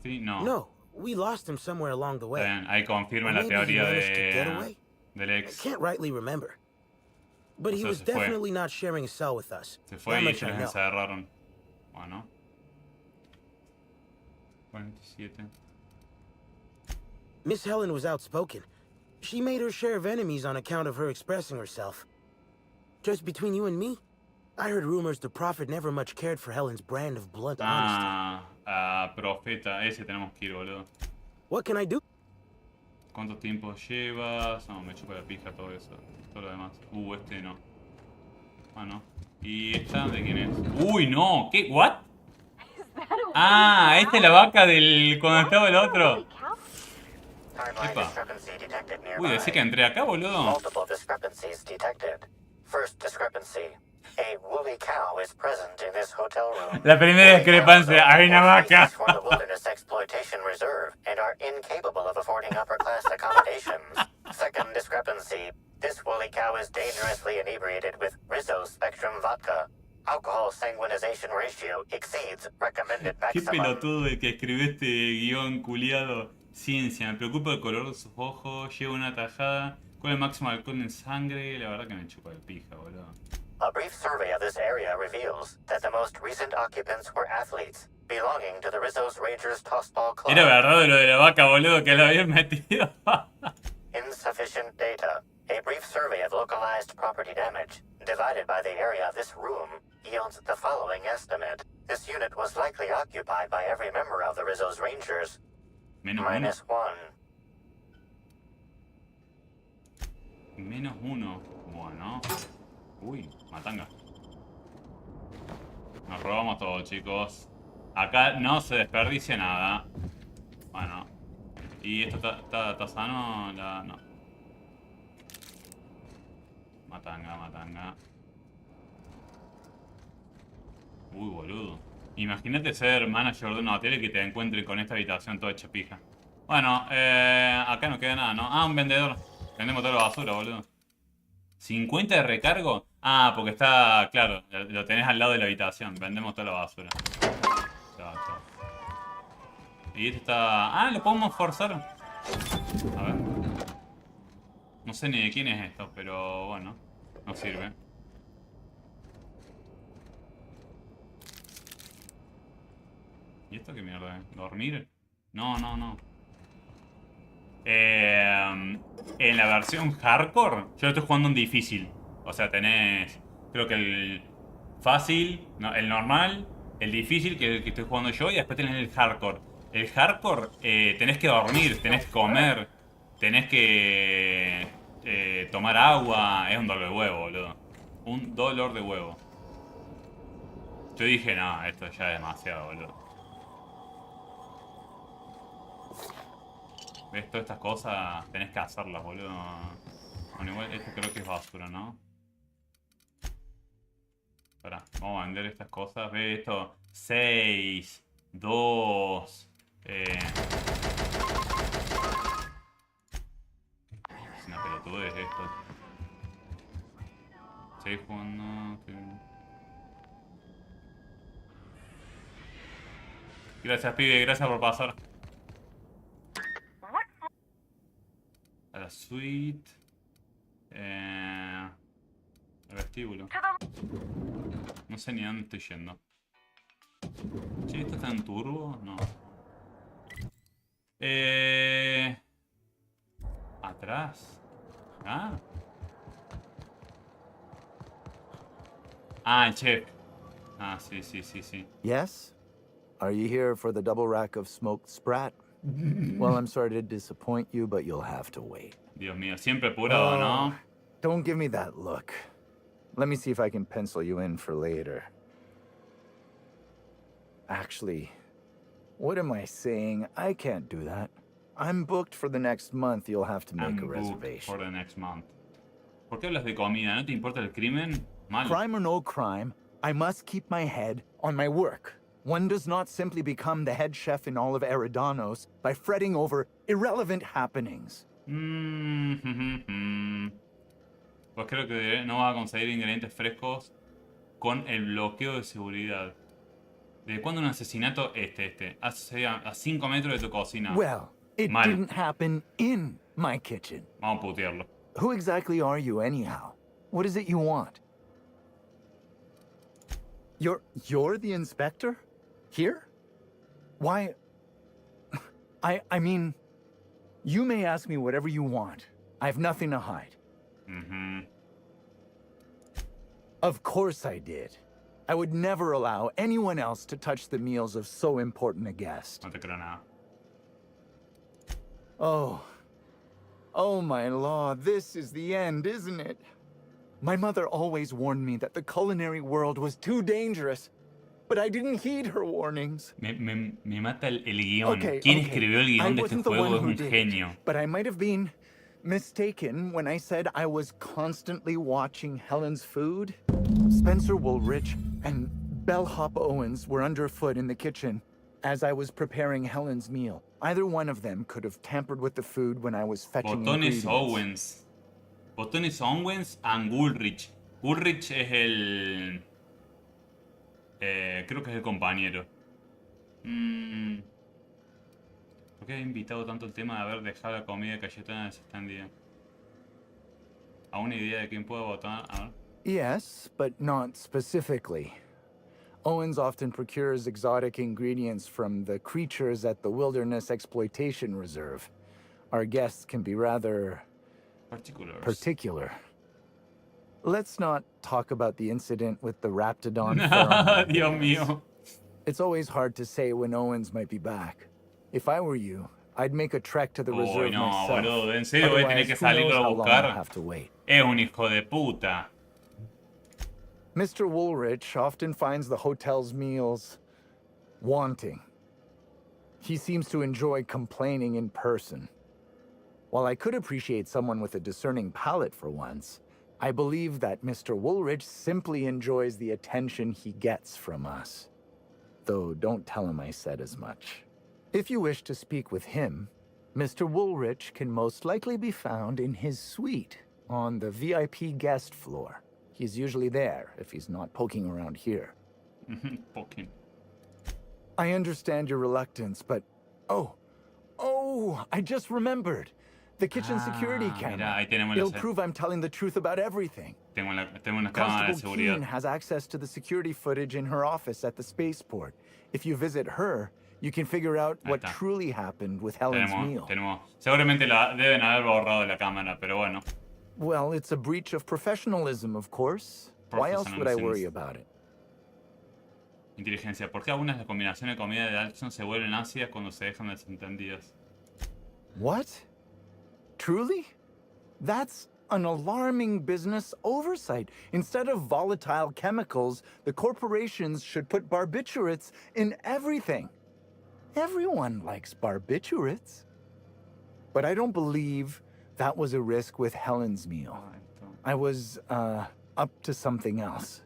No, we lost him somewhere along the way. Ahí confirma la teoría del ex. I can't rightly remember. But he was definitely not sharing a cell with us. Se fue y se los encerraron. Bueno. 47. Miss Helen was outspoken. She made her share of enemies on account of her expressing herself. Just between you and me, I heard rumors the Prophet never much cared for Helen's brand of blunt honesty. Profeta. Ese tenemos que ir, boludo. What can I do? ¿Cuánto tiempo llevas? No, me chupa la pija todo eso. Todo lo demás. Este no. Ah, no. ¿Y esta de quién es? ¡Uy, no! ¿Qué? ¿What? Ah, esta es la vaca del... cuando estaba el otro. Epa. Uy, decís que entré acá, boludo. Multiple discrepancies detected. First discrepancy. A woolly cow is present in this hotel room. La primera discrepancia, hay una vaca. From the Wilderness Exploitation Reserve and are incapable of affording upper-class accommodations. Second discrepancy. This woolly cow is dangerously inebriated with Rizzo Spectrum vodka. Alcohol sanguinization ratio exceeds recommended Qué maximum. pelotudo el que escribió este guión culiado. Ciencia, me preocupa el color de sus ojos, lleva una tajada. ¿Cuál es el máximo alcohol en sangre? La verdad que me chupa el pija, boludo. A brief survey of this area reveals that the most recent occupants were athletes belonging to the Rizzo's Rangers Tossball Club. Era verdad lo de la vaca, boludo, que lo habían metido. Insufficient data. A brief survey of localized property damage, divided by the area of this room, yields the following estimate. This unit was likely occupied by every member of the Rizzo's Rangers. Minus one. Menos uno. Bueno. Uy, matanga. Nos robamos todo, chicos. Acá no se desperdicia nada. Bueno. ¿Y esto está sano? No. Matanga. Uy, boludo. Imagínate ser manager de un hotel y que te encuentren con esta habitación toda hecha pija. Bueno, acá no queda nada, ¿no? Ah, un vendedor. Vendemos toda la basura, boludo. 50 de recargo. Ah, porque está, claro, lo tenés al lado de la habitación. Vendemos toda la basura. Chao. Y este está... Ah, lo podemos forzar. A ver. No sé ni de quién es esto, pero bueno. No sirve. ¿Y esto qué mierda es? ¿Dormir? No. En la versión hardcore, yo lo estoy jugando en difícil. O sea, tenés... Creo que el fácil, no, el normal, el difícil, que es el que estoy jugando yo, y después tenés el hardcore. El hardcore, tenés que dormir, tenés que comer, tenés que tomar agua. Es un dolor de huevo, boludo. Un dolor de huevo. Yo dije, no, esto ya es demasiado, boludo. ¿Ves? Todas estas cosas tenés que hacerlas, boludo. Bueno, igual esto creo que es basura, ¿no? Espera, vamos a vender estas cosas. Ve esto. 6, 2. Es una pelotudez esto. Seguir jugando. Gracias, pibe. Gracias por pasar. A la suite. El vestíbulo. No sé ni a dónde estoy yendo. Che, ¿esto está en turbo? No. Atrás. El chef. Sí. Yes? Are you here for the double rack of smoked sprat? Well, I'm sorry to disappoint you, but you'll have to wait. Dios mío, siempre apurado, ¿no? Don't give me that look. Let me see if I can pencil you in for later. Actually, what am I saying? I can't do that. I'm booked for the next month. You'll have to make a reservation. For the next month. ¿Por qué hablas de comida? ¿No te importa el crimen? Mal. Crime or no crime, I must keep my head on my work. One does not simply become the head chef in all of Eridanos by fretting over irrelevant happenings. Pues creo que no vas a conseguir ingredientes frescos con el bloqueo de seguridad. ¿Desde cuándo un asesinato hace a 5 metros de tu cocina? Well, it Mal. didn't happen in my kitchen. Vamos a putearlo. Who exactly are you anyhow? What is it you want? You're the inspector? Here? Why... I mean... You may ask me whatever you want. I have nothing to hide. Mm-hmm. Of course I did. I would never allow anyone else to touch the meals of so important a guest. No te creo nada. Oh my law, this is the end, isn't it? My mother always warned me that the culinary world was too dangerous, but I didn't heed her warnings. Me mata el guión. ¿Quién escribió el guión de este juego? Es un genio. But I might have been mistaken when I said I was constantly watching Helen's food. Spencer Woolrich and Bellhop Owens were underfoot in the kitchen as I was preparing Helen's meal. Either one of them could have tampered with the food when I was fetching Botones ingredients. Botones Owens and Woolrich. Woolrich es el... creo que es el compañero. ¿Por qué he invitado tanto el tema de haber dejado la comida cayetana en ese stand-día? ¿A una idea de quién pueda votar? A ver. Yes, but not specifically. Owens often procures exotic ingredients from the creatures at the Wilderness Exploitation Reserve. Our guests can be rather... particular. Let's not talk about the incident with the Raptidon. Dios mío. It's always hard to say when Owens might be back. If I were you, I'd make a trek to the reserve myself. Boludo, en serio voy a tener que salirlo a buscar. Es un hijo de puta. Mr. Woolrich often finds the hotel's meals wanting. He seems to enjoy complaining in person. While I could appreciate someone with a discerning palate for once, I believe that Mr. Woolrich simply enjoys the attention he gets from us. Though don't tell him I said as much. If you wish to speak with him, Mr. Woolrich can most likely be found in his suite on the VIP guest floor. He's usually there if he's not poking around here. Poking. I understand your reluctance, but... Oh, I just remembered. The kitchen security camera. It'll prove I'm telling the truth about everything. Tengo una cámara de Constable seguridad. Keene has access to the security footage in her office at the spaceport. If you visit her, you can figure out what truly happened with Helen's meal. Seguramente deben haber borrado la cámara, pero bueno. Well, it's a breach of professionalism, of course. Why else would I worry about it? Inteligencia. ¿Por qué algunas de las combinaciones de comida de Alson se vuelven ácidas cuando se dejan desentendidas? What? Truly? That's an alarming business oversight. Instead of volatile chemicals, the corporations should put barbiturates in everything. Everyone likes barbiturates. But I don't believe that was a risk with Helen's meal. I was, up to something else.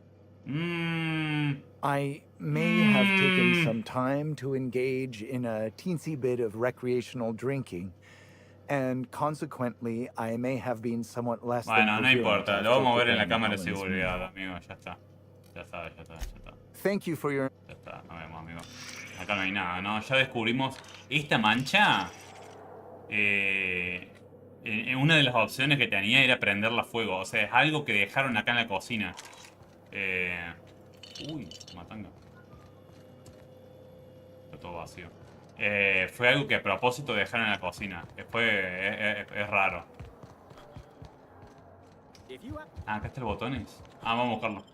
I may have taken some time to engage in a teensy bit of recreational drinking, and consequently, I may have been somewhat less than Bueno, no importa. Lo vamos a ver en la cámara de seguridad, amigo. Ya está. Ya está. Thank you for your... Ya está, nos vemos, amigo. Acá no hay nada, ¿no? Ya descubrimos esta mancha. Una de las opciones que tenía era prenderla a fuego. O sea, es algo que dejaron acá en la cocina. Uy, matanga. Está todo vacío. Fue algo que a propósito dejaron en la cocina. Es raro. Acá está el botones. Vamos a buscarlo.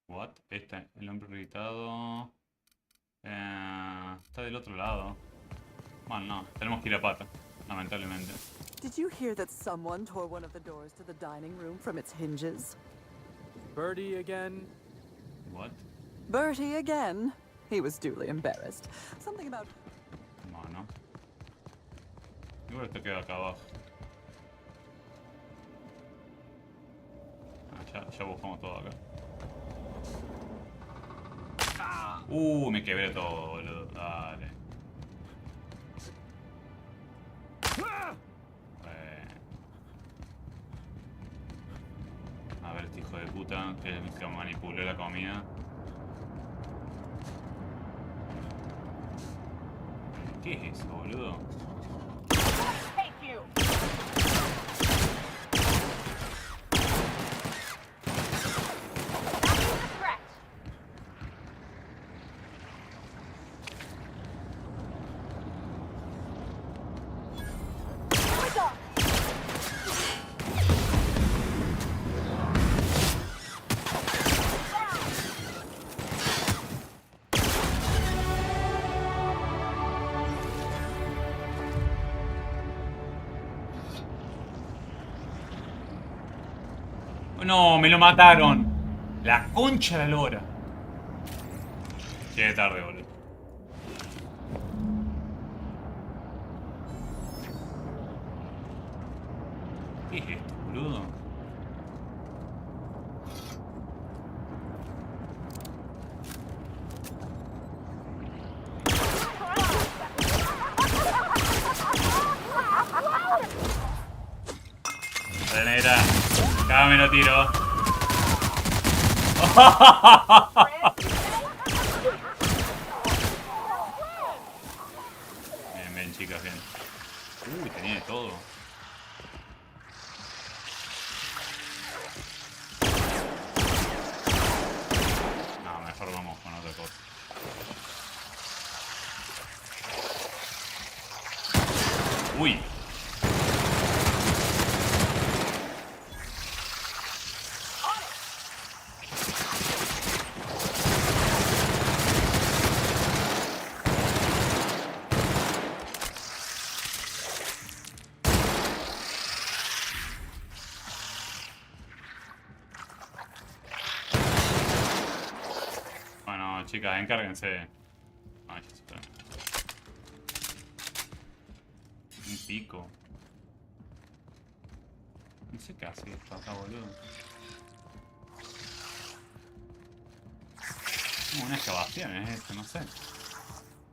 What? El hombre irritado. Está del otro lado. Bueno, no, tenemos que ir a pata, lamentablemente. Did you hear that someone tore one of the doors to the dining room from its hinges? Bertie again? What? Bertie again. He was duly embarrassed. Something about... Bueno. Igual esto queda acá abajo. Ya buscamos todo acá. Me quebré todo, boludo. Dale. A ver este hijo de puta que manipuló la comida. ¿Qué es eso, boludo? No, me lo mataron. La concha de la lora. Llegué tarde, boludo. ¿Qué es esto, boludo? La negra. Acá me lo tiro. Bien, bien, chicas, bien. Uy, tenía de todo. No, mejor vamos con otra cosa. Uy. Bueno, chicas, encárguense. Ay, espera. Un pico. No sé qué hace esto acá, boludo. Como una excavación es esto, no sé.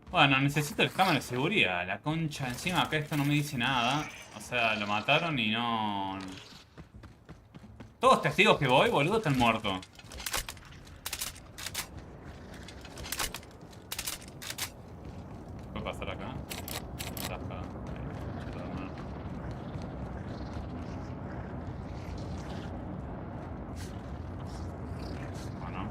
Bueno, necesito el cámara de seguridad. La concha encima acá esto no me dice nada. O sea, lo mataron y no... Todos los testigos que voy, boludo, están muertos. ¿Qué puede pasar acá? Zasca. Bueno.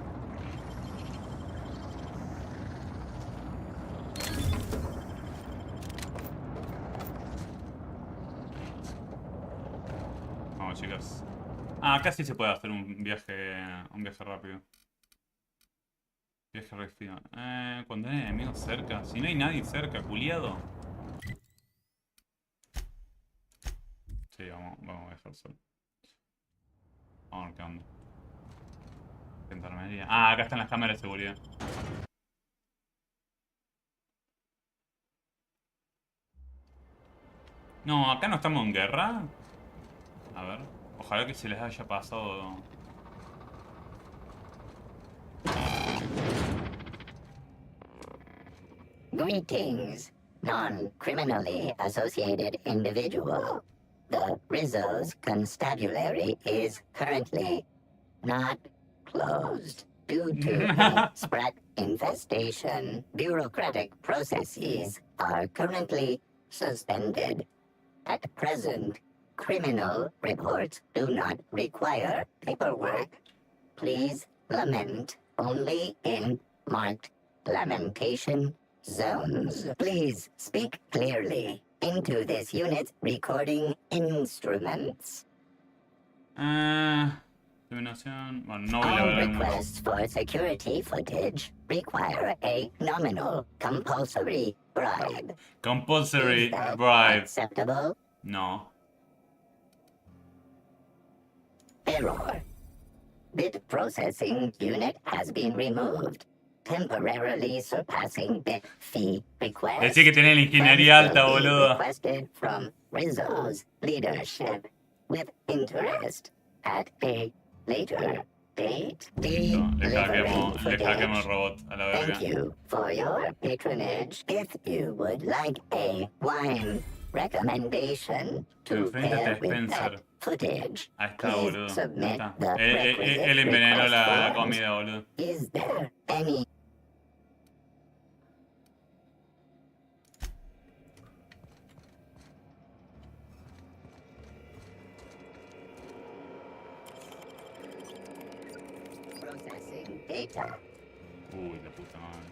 Vamos, chicas. Ah, acá sí se puede hacer un viaje rápido. Viaje rápido. Cuando hay enemigos cerca. Si no hay nadie cerca, culiado. Sí, vamos a viajar solo. Vamos a ver qué onda. Gendarmería. Ah, acá están las cámaras de seguridad. No, acá no estamos en guerra. A ver. Ojalá que se les haya pasado. Greetings, non-criminally associated individual. The Rizzo's constabulary is currently not closed due to a sprat infestation. Bureaucratic processes are currently suspended. At present, criminal reports do not require paperwork. Please lament only in marked lamentation zones. Please speak clearly into this unit's recording instruments. Terminación. Bueno, no voy a All ver mucho. requests for security footage require a nominal compulsory bribe. Compulsory Is that bribe. acceptable? No. Error. Bit processing unit has been removed. Temporarily surpassing bit fee request. Decí que tenía la ingeniería alta, boludo. Requested from Rizzo's leadership with interest at a later date. Le hackeamos el robot a la verga. Thank you for your patronage. If you would like a wine recommendation to pair with that footage, Ahí está, please boludo. Ahí submit está. the requisite Él envenenó request la forms. comida, boludo. Is there any Uy, la puta madre.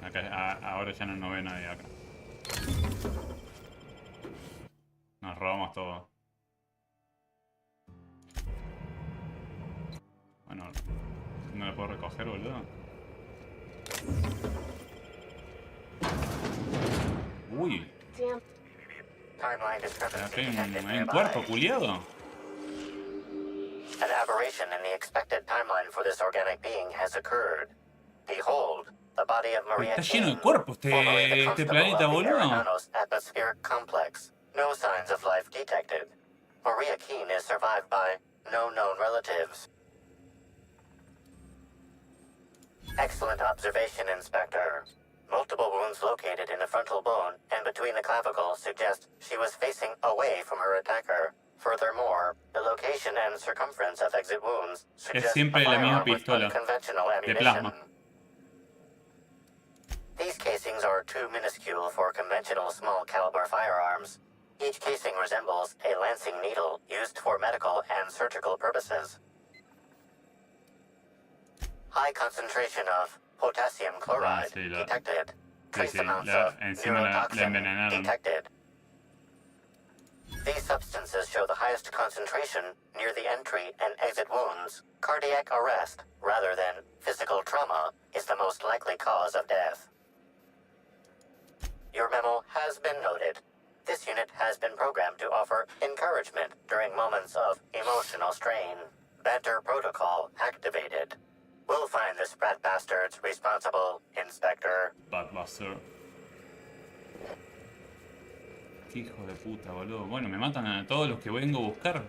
Acá, ahora ya no ve nadie acá. Nos robamos todo. Bueno, no lo puedo recoger, boludo. Uy. Acá hay un cuerpo culiado. An aberration in the expected timeline for this organic being has occurred. Behold, the body of Maria Está lleno Keane, de cuerpos formerly the este constable planeta, of the boludo. Arananos atmospheric complex. No signs of life detected. Maria Keane is survived by no known relatives. Excellent observation, Inspector. Multiple wounds located in the frontal bone and between the clavicles suggest she was facing away from her attacker. Furthermore, the location and circumference of exit wounds suggest Es siempre a la misma firearm with pistola unconventional de ammunition. plasma. These casings are too minuscule for conventional small caliber firearms. Each casing resembles a lancing needle used for medical and surgical purposes. High concentration of potassium chloride detected. Trace amounts of neurotoxin detected. These substances show the highest concentration near the entry and exit wounds. Cardiac arrest, rather than physical trauma, is the most likely cause of death. Your memo has been noted. This unit has been programmed to offer encouragement during moments of emotional strain. Banter protocol activated. We'll find the sprat bastards responsible, Inspector. Badbuster. Qué hijo de puta, boludo. Bueno, me matan a todos los que vengo a buscar.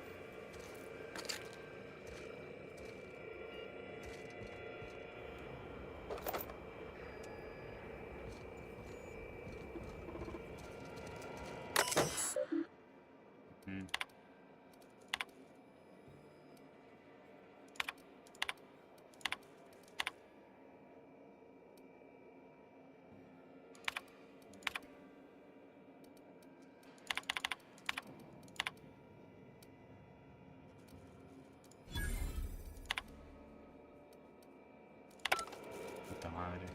Puta madre.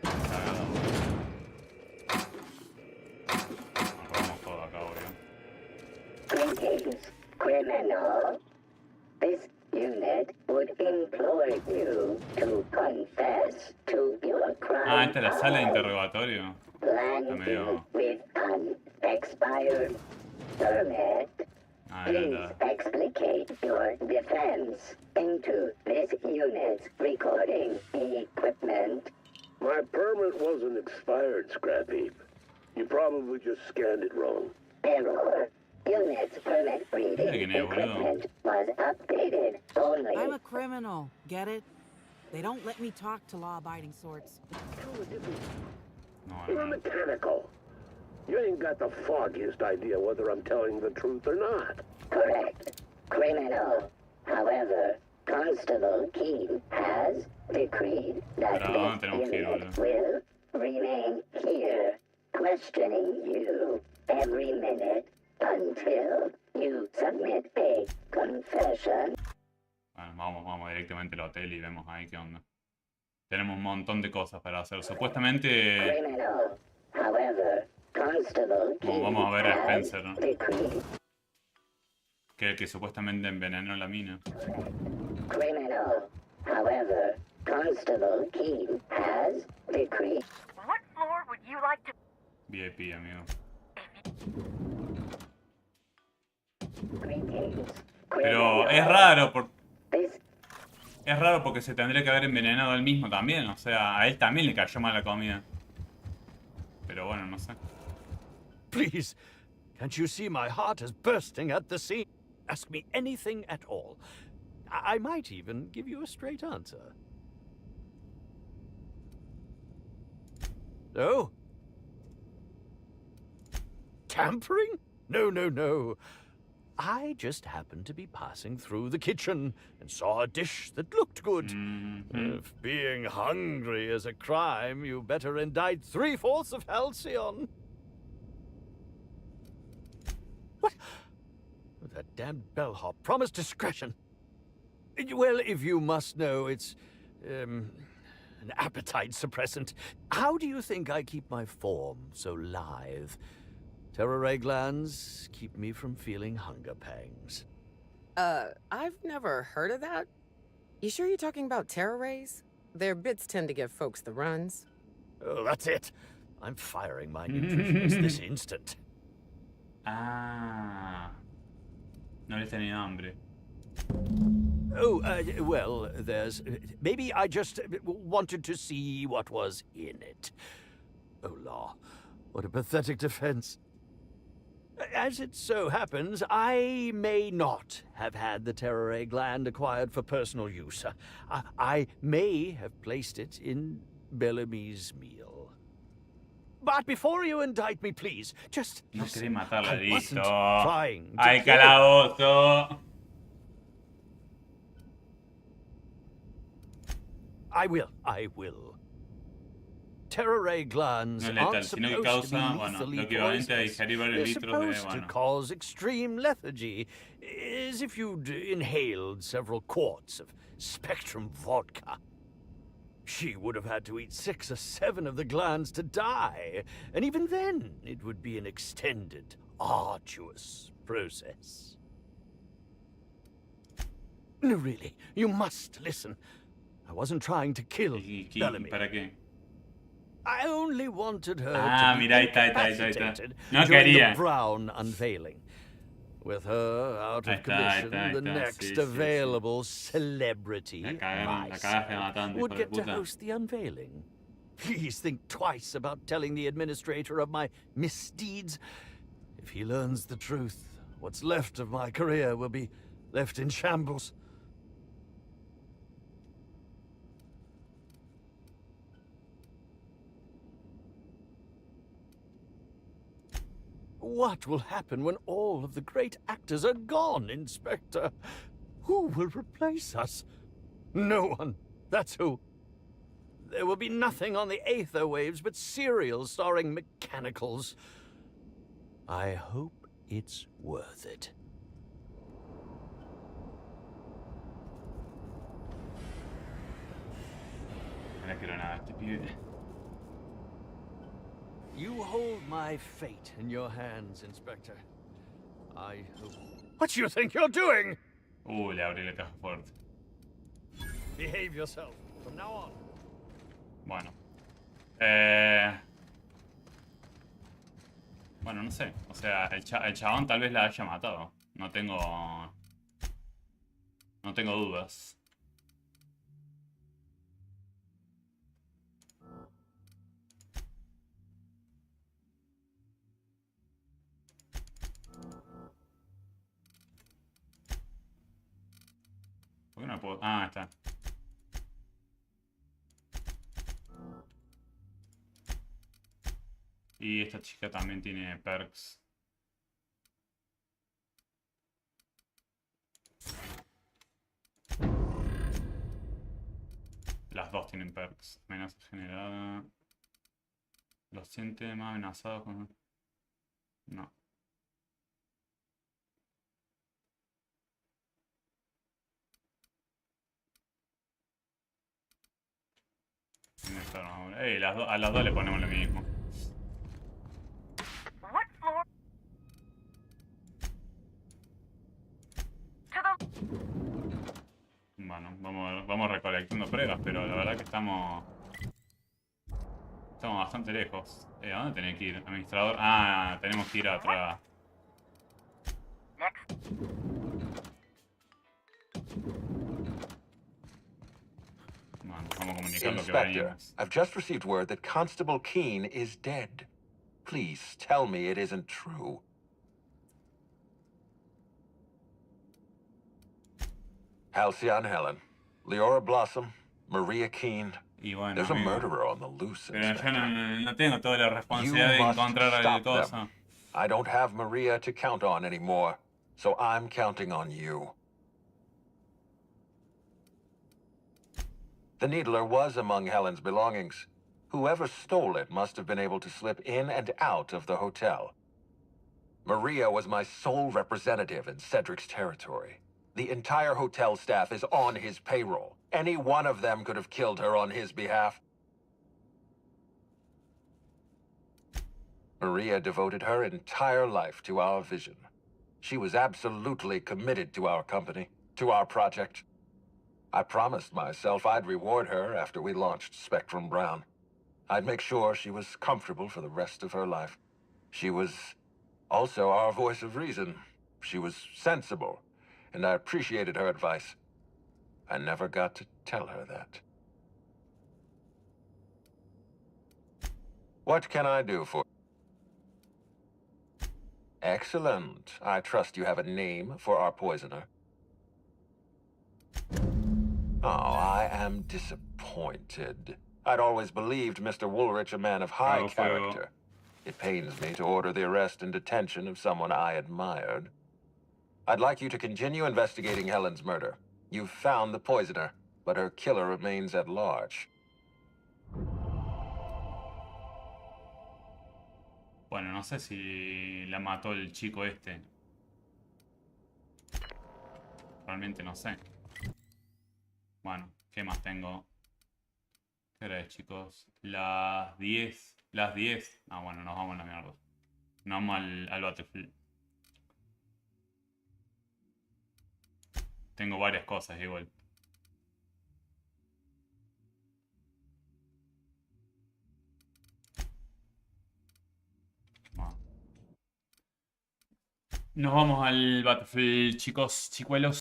Cagado, boludo. Nos robamos todo acá, obvio. Greetings, criminal. This unit would implore you to confess to your crime. Ah, esta es la sala de interrogatorio. Está Landing medio... with an expired permit. Please explicate your defense into this unit's recording equipment. My permit wasn't expired, Scrap Heap. You probably just scanned it wrong. Error. Unit's permit reading equipment was updated only. I'm a criminal. Get it? They don't let me talk to law-abiding sorts. You're mechanical. You ain't got the foggiest idea whether I'm telling the truth or not. Correct. Criminal. However, Constable Keene has decreed that this unit will remain here, questioning you every minute until you submit a confession. Bueno, vamos directamente al hotel y vemos ahí qué onda. Tenemos un montón de cosas para hacer. Supuestamente... Criminal. However, Constable Keene vamos a ver a has Spencer, ¿no? decreed. Que el que supuestamente envenenó la mina. Criminal. However, Constable Keene has decreed. What floor would you like to... VIP, amigo. Pero es raro es raro porque se tendría que haber envenenado él mismo también. O sea, a él también le cayó mal la comida. Pero bueno, no sé. Please, can't you see my heart is bursting at the seam? Ask me anything at all. I might even give you a straight answer. Oh? Tampering? No, no, no. I just happened to be passing through the kitchen and saw a dish that looked good. If being hungry is a crime, you better indict 3/4 of Halcyon. What? That damned bellhop promised discretion. Well, if you must know, it's, an appetite suppressant. How do you think I keep my form so lithe? Terror ray glands keep me from feeling hunger pangs. I've never heard of that. You sure you're talking about terror rays? Their bits tend to give folks the runs. Oh, that's it. I'm firing my nutritionist this instant. Ah. No le tenía hambre. Oh, well, there's... Maybe I just wanted to see what was in it. Oh, law. What a pathetic defense. As it so happens, I may not have had the terror ray gland acquired for personal use. I may have placed it in Bellamy's meal. But before you indict me, please, just No listen. querés matarla, I wasn't listo. trying to ¡Ay, kill- calabozo! I will. Terror ray glands No es aren't letal, sino que supposed to be causa, bueno, lo lethally equivalente a poisonous. digerir varios They're litros de, supposed to bueno. cause extreme lethargy, as if you'd inhaled several quarts of Spectrum vodka. She would have had to eat 6 or 7 of the glands to die, and even then, it would be an extended, arduous process. No, really, you must listen. I wasn't trying to kill Bellamy. ¿Para qué? I only wanted her Ah, to be mira, ahí está. incapacitated No during quería. the Brown unveiling. With her out Ahí of está, commission, the next sí, available celebrity, La cagaste matando, would hijo de get to puta. host the unveiling. Please think twice about telling the administrator of my misdeeds. If he learns the truth, what's left of my career will be left in shambles. What will happen when all of the great actors are gone, Inspector? Who will replace us? No one. That's who. There will be nothing on the aether waves but serials starring mechanicals. I hope it's worth it. No quiero nada, este pibe. You hold my fate in your hands, Inspector. I hope... What do you think you're doing? Le abrí la caja fuerte. Behave yourself from now on. Bueno. Bueno, no sé. O sea, el chabón tal vez la haya matado. No tengo dudas. ¿Por qué no puedo? Ah, está. Y esta chica también tiene perks. Las dos tienen perks. Amenaza generada. Los siente más amenazados con... No. A las dos le ponemos lo mismo. Bueno, vamos recolectando pruebas, pero la verdad que estamos bastante lejos. ¿A dónde tenés que ir? Administrador. Ah, tenemos que ir a otra. Bueno, vamos a comunicar lo que Inspector, venimos. I've just received word that Constable Keene is dead. Please tell me it isn't true. Halcyon Helen, Leora Blossom, Maria Keene. Y bueno, There's a amigo, murderer on the loose, pero yo Inspector. no tengo toda la You responsabilidad de must encontrar el stop cosa. them. I don't have Maria to count on anymore. so I'm counting on you. The Needler was among Helen's belongings. Whoever stole it must have been able to slip in and out of the hotel. Maria was my sole representative in Cedric's territory. The entire hotel staff is on his payroll. Any one of them could have killed her on his behalf. Maria devoted her entire life to our vision. She was absolutely committed to our company, to our project. I promised myself I'd reward her after we launched Spectrum Brown. I'd make sure she was comfortable for the rest of her life. She was also our voice of reason. She was sensible, and I appreciated her advice. I never got to tell her that. What can I do for you? Excellent. I trust you have a name for our poisoner. Oh, I am disappointed. I'd always believed Mr. Woolrich a man of high character. It pains me to order the arrest and detention of someone I admired. I'd like you to continue investigating Helen's murder. You've found the poisoner, but her killer remains at large. Bueno, no sé si la mató el chico este. Realmente no sé. Bueno, ¿qué más tengo? ¿Qué hora es, chicos? Las 10. Las 10. Ah, bueno, nos vamos a la mierda. Nos vamos al Battlefield. Tengo varias cosas igual. Bueno. Nos vamos al Battlefield, chicos, chicuelos.